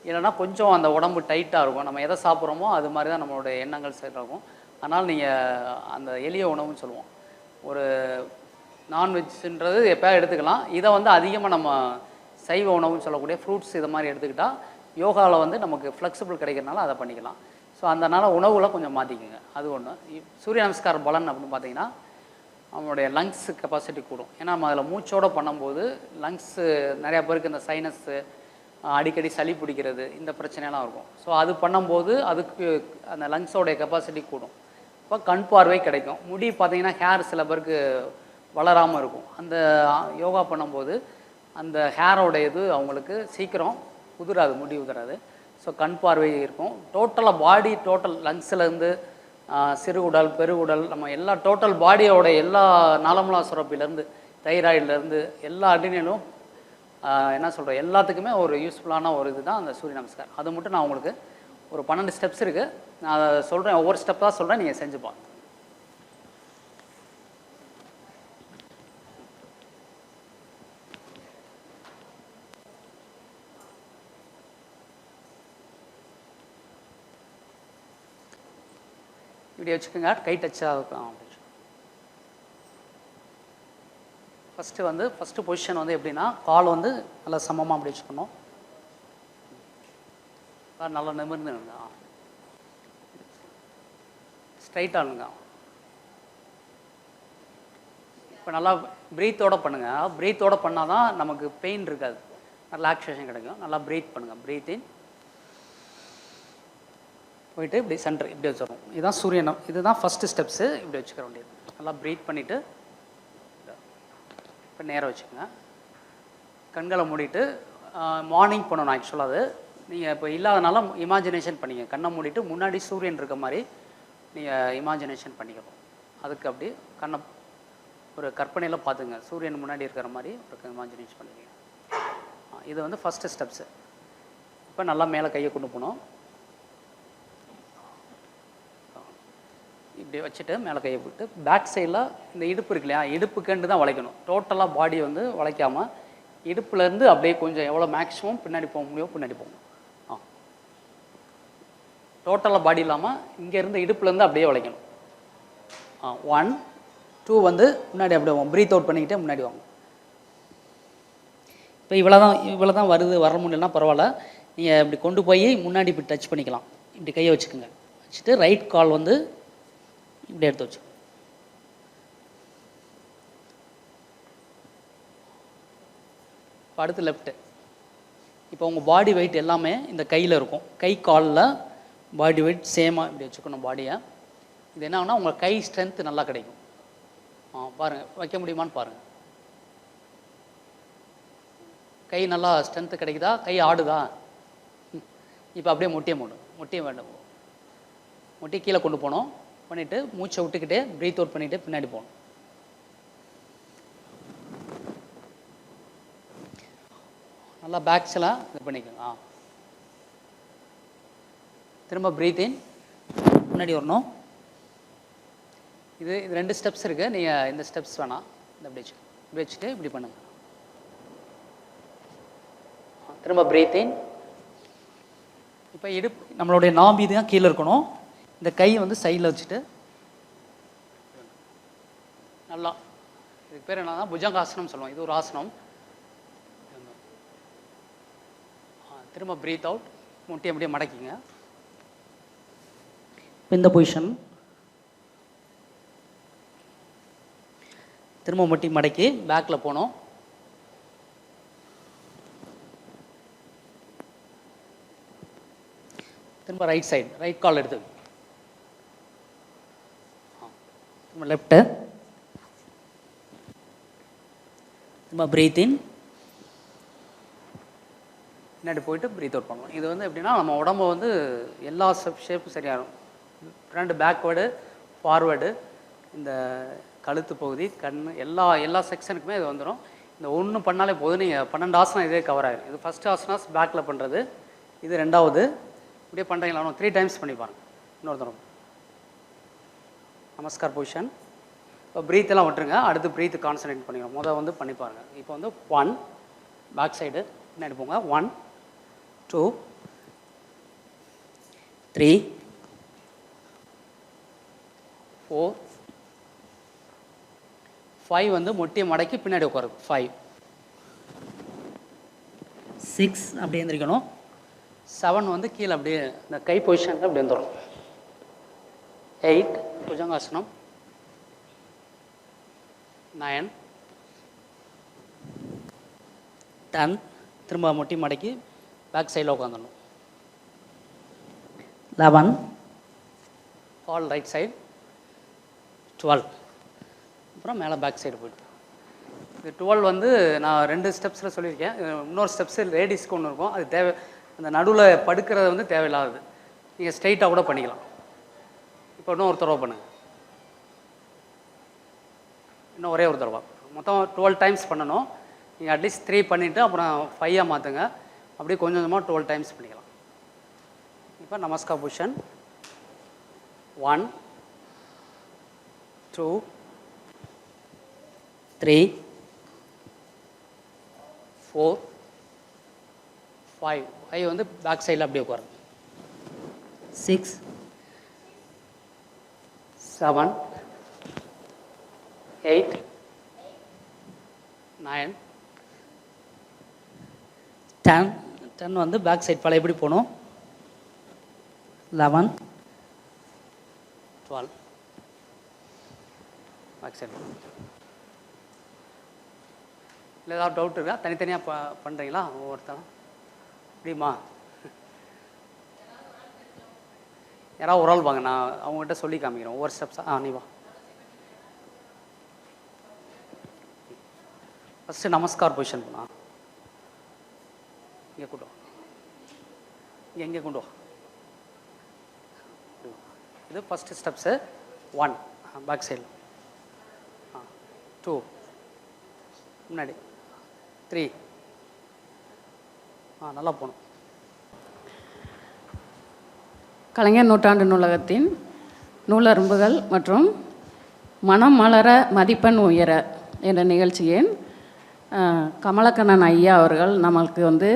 இல்லைனா கொஞ்சம் அந்த உடம்பு டைட்டாக இருக்கும். நம்ம எதை சாப்பிட்றோமோ அது மாதிரி தான் நம்மளுடைய எண்ணங்கள் சரியாகும். அதனால் நீங்கள் அந்த எளிய உணவுன்னு சொல்லுவோம். ஒரு நான்வெஜ்ன்றது எப்போயா எடுத்துக்கலாம். இதை வந்து அதிகமாக நம்ம சைவ உணவுன்னு சொல்லக்கூடிய ஃப்ரூட்ஸ் இதை மாதிரி எடுத்துக்கிட்டால் யோகாவில் வந்து நமக்கு ஃப்ளெக்சிபிள் கிடைக்கிறனால அதை பண்ணிக்கலாம். ஸோ அதனால் உணவுல கொஞ்சம் மாற்றிக்குங்க. அது ஒன்று. சூரிய நமஸ்கார பலன் அப்படின்னு பார்த்தீங்கன்னா நம்மளுடைய லங்ஸ் கெப்பாசிட்டி கூடும். ஏன்னா நம்ம அதில் மூச்சோடு பண்ணும்போது லங்ஸு நிறையா பேருக்கு இந்த சைனஸ்ஸு, அடிக்கடி சளி பிடிக்கிறது, இந்த பிரச்சனைலாம் இருக்கும். ஸோ அது பண்ணும்போது அதுக்கு அந்த லங்ஸோடைய கெப்பாசிட்டி கூடும். இப்போ கண் பார்வை கிடைக்கும். முடி பார்த்திங்கன்னா ஹேர் சில பேருக்கு வளராமல் இருக்கும். அந்த யோகா பண்ணும்போது அந்த ஹேரோட இது அவங்களுக்கு சீக்கிரம் உதிராது, முடி உதிராது. ஸோ கண் பார்வை இருக்கும். டோட்டலாக பாடி டோட்டல் லங்ஸ்லேருந்து சிறுகுடல், பெருகுடல், நம்ம எல்லா டோட்டல் பாடியோட எல்லா நாளமுலா சுரப்பிலேருந்து தைராய்டுலேருந்து எல்லா அடினிலும் என்ன சொல்கிறேன் எல்லாத்துக்குமே ஒரு யூஸ்ஃபுல்லான ஒரு இது தான் அந்த சூரிய நமஸ்கார். அது மட்டும் நான் உங்களுக்கு ஒரு 12 ஸ்டெப்ஸ் இருக்குது. நான் அதை சொல்கிறேன், ஒவ்வொரு ஸ்டெப் தான் சொல்கிறேன், நீங்கள் செஞ்சு பாருங்க. இப்படி வச்சுக்கோங்க, கை டச்சாக இருக்கும். ஃபஸ்ட்டு பொசிஷன் வந்து எப்படின்னா கால் வந்து நல்லா சமமாக அப்படி வச்சுக்கணும். நல்லா நிமிர்ந்துங்க. ஸ்ட்ரைட்டாக இருங்க. இப்போ நல்லா ப்ரீத்தோடு பண்ணுங்கள். ப்ரீத்தோடு பண்ணால் தான் நமக்கு பெயின் இருக்காது, ரிலாக்ஸேஷன் கிடைக்கும். நல்லா ப்ரீத் பண்ணுங்கள். ப்ரீத் இன் போயிட்டு இப்படி சென்டர் இப்படி வச்சிடணும். இதுதான் சூரியனம். இதுதான் ஃபஸ்ட்டு ஸ்டெப்ஸு. இப்படி வச்சுக்க வேண்டியது. நல்லா ப்ரீத் பண்ணிவிட்டு இப்போ நேராக வச்சுக்கோங்க. கண்களை மூடிட்டு மார்னிங் பண்ணணும். ஆக்சுவலாக அது நீங்கள் இப்போ இல்லாதனால இமேஜினேஷன் பண்ணிங்க. கண்ணை மூடிட்டு முன்னாடி சூரியன் இருக்க மாதிரி நீங்கள் இமேஜினேஷன் பண்ணிக்கணும். அதுக்கு அப்படி கண்ணை ஒரு கற்பனையில் பார்த்துங்க. சூரியன் முன்னாடி இருக்கிற மாதிரி ஒரு இமேஜினேஷன் பண்ணிக்கங்க. இது வந்து ஃபஸ்ட்டு ஸ்டெப்ஸு. இப்போ நல்லா மேலே கையை கொண்டு போகணும். இப்படி வச்சுட்டு மேலே கையை போட்டு பேக் சைடில் இந்த இடுப்பு இருக்கு இல்லையா, இடுப்புக்கண்டு தான் வளைக்கணும். டோட்டலாக பாடி வந்து வளைக்காமல் இடுப்புலேருந்து அப்படியே கொஞ்சம் எவ்வளோ மேக்ஸிமம் பின்னாடி போக முடியும் பின்னாடி போகணும். டோட்டலாக பாடி இல்லாமல் இங்கேருந்து இடுப்புலேருந்து அப்படியே வளைக்கணும். 1 2 வந்து முன்னாடி அப்படியே வாங்க. ப்ரீத் அவுட் பண்ணிக்கிட்டே முன்னாடி வாங்க. இப்போ இவ்வளோ தான் வருது. வர முடியலன்னா பரவாயில்ல. நீங்கள் இப்படி கொண்டு போய் முன்னாடி இப்படி டச் பண்ணிக்கலாம். இப்படி கையை வச்சுக்கோங்க. வச்சுட்டு ரைட் கால் வந்து இப்படி எடுத்து வச்சு அடுத்து லெஃப்ட்டு. இப்போ உங்கள் பாடி வெயிட் எல்லாமே இந்த கையில் இருக்கும். கை காலில் பாடி வெயிட் சேமாக இப்படி வச்சுக்கணும் பாடியை. இது என்ன ஆகுனா உங்கள் கை ஸ்ட்ரென்த்து நல்லா கிடைக்கும். பாருங்கள், வைக்க முடியுமான்னு பாருங்கள். கை நல்லா ஸ்ட்ரென்த்து கிடைக்குதா? கை ஆடுதா? இப்போ அப்படியே முட்டியை மூடும். முட்டியை வேண்டும். முட்டி கீழே கொண்டு போகணும். பண்ணிவிட்டு மூச்சை விட்டுக்கிட்டே ப்ரீத் அவுட் பண்ணிவிட்டு பின்னாடி போகணும். நல்லா பேக்ஸ்லாம் இது பண்ணிக்கோங்க. திரும்ப ப்ரீத் இன் முன்னாடி வரணும். இது 2 ஸ்டெப்ஸ் இருக்குது. நீங்கள் இந்த ஸ்டெப்ஸ் வேணாம். இந்த இப்படி வச்சுட்டு இப்படி பண்ணுங்கள். திரும்ப ப்ரீத் இன். இப்போ இடுப்பு நம்மளுடைய நாபி தான் கீழே இருக்கணும். இந்த கை வந்து சைடில் வச்சுட்டு நல்லா, இதுக்கு பேர் என்னன்னா புஜங்காசனம் சொல்லுவோம். இது ஒரு ஆசனம். திரும்ப ப்ரீத் அவுட். முட்டி அப்படியே மடக்கிங்க. இந்த பொசிஷன். திரும்ப முட்டி மடக்கி பேக்கில் போனோம். திரும்ப ரைட் சைடு, ரைட் கால் எடுத்து திரும்ப லெஃப்ட்டு. திரும்ப ப்ரீத் இன். பின்னாடி போயிட்டு ப்ரீத் அவுட் பண்ணணும். இது வந்து எப்படின்னா நம்ம உடம்பு வந்து எல்லா ஷேப்பும் சரியாகும். ஃப்ரண்ட் பேக்வேர்டு ஃபார்வேர்டு, இந்த கழுத்து பகுதி, கண், எல்லா செக்ஷனுக்குமே இது வந்துடும். இந்த ஒன்று பண்ணாலே போதும். நீங்கள் 12 ஆசனம் இதே கவர் ஆகிடும். இது ஃபஸ்ட்டு ஆசனாஸ் பேக்கில் பண்ணுறது. இது 2வது. இப்படியே பண்ணுறீங்களா? 3 டைம்ஸ் பண்ணி பாருங்கள். இன்னொருத்தரம் நமஸ்கார் பொசிஷன். இப்போ ப்ரீத்தெல்லாம் விட்டுருங்க. அடுத்து ப்ரீத்து கான்சன்ட்ரேட் பண்ணிக்கணும். முதல் வந்து பண்ணி பாருங்கள். இப்போ வந்து 1 பேக் சைடு பின்னாடி போங்க. 1 2 3 4 5 வந்து முட்டியை மடக்கி பின்னாடி உட்காருது. 5 6 அப்படியே எழுந்திரிக்கணும். 7 வந்து கீழே அப்படியே இந்த கை பொசிஷனுக்கு அப்படி வந்துடும். 8 புஜங்காசனம். 9 10 திரும்ப முட்டி மடக்கி பேக் சைடில் உட்காந்துடணும். 11 ஆல் ரைட் சைடு. 12 அப்புறம் மேலே பேக் சைடு போய்ட்டு. இது 12 வந்து நான் 2 ஸ்டெப்ஸில் சொல்லியிருக்கேன். இன்னொரு ஸ்டெப்ஸு லேடிஸ்க்கு ஒன்று இருக்கும். அது தேவை. அந்த நடுவில் படுக்கிறது வந்து தேவையில்லாதது. நீங்கள் ஸ்ட்ரைட்டாக கூட பண்ணிக்கலாம். இப்போ இன்னும் ஒரு தடவை பண்ணுங்கள். இன்னும் ஒரே ஒரு தடவை. மொத்தம் 12 டைம்ஸ் பண்ணணும். நீங்கள் அட்லீஸ்ட் 3 பண்ணிவிட்டு அப்புறம் 5 மாற்றுங்க. அப்படியே கொஞ்சம் கொஞ்சமாக 12 டைம்ஸ் பண்ணிக்கலாம். இப்போ நமஸ்கார் பொசிஷன். 1 2 3 4 5. 5 வந்து பேக் சைடில் அப்படியே உட்காருங்க. 6 7 8 9 10 வந்து பேக் சைட் பழைய எப்படி போகணும். 11, 12. Accept. இல்லை ஏதாவது டவுட் இருக்கா? தனித்தனியாக பண்ணுறீங்களா ஒவ்வொருத்தரும்? முடியுமா? யாராவது ஒரு ஆள் வாங்க, நான் அவங்ககிட்ட சொல்லி காமிக்கிறேன் ஒவ்வொரு ஸ்டெப்ஸாக. நீ வா. ஃபஸ்ட்டு நமஸ்கார் பொசிஷன் பண்ணா, இங்கே கொண்டு வா, இங்கே கொண்டு வா. இது ஃபஸ்ட்டு ஸ்டெப்ஸு. 1 பேக் சைடு, 2 முன்னாடி, 3. நல்லா போகணும். கலைஞர் நூற்றாண்டு நூலகத்தின் நூலரும்புகள் மற்றும் மனம் மலர மதிப்பெண் உயர என்ற நிகழ்ச்சியின் கமலக்கண்ணன் ஐயா அவர்கள் நம்மளுக்கு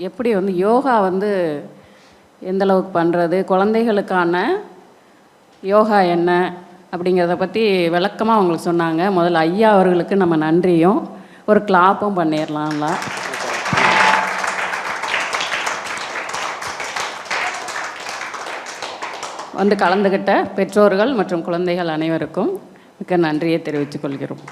எப்படி யோகா எந்தளவுக்கு பண்ணுறது, குழந்தைகளுக்கான யோகா என்ன அப்படிங்கிறத பற்றி விளக்கமாக அவங்களுக்கு சொன்னாங்க. முதல்ல ஐயா அவர்களுக்கு நம்ம நன்றியும் ஒரு கிளாப்பும் பண்ணிடலாம்ல. கலந்துக்கிட்ட பெற்றோர்கள் மற்றும் குழந்தைகள் அனைவருக்கும் மிக்க நன்றியை தெரிவித்துக் கொள்கிறோம்.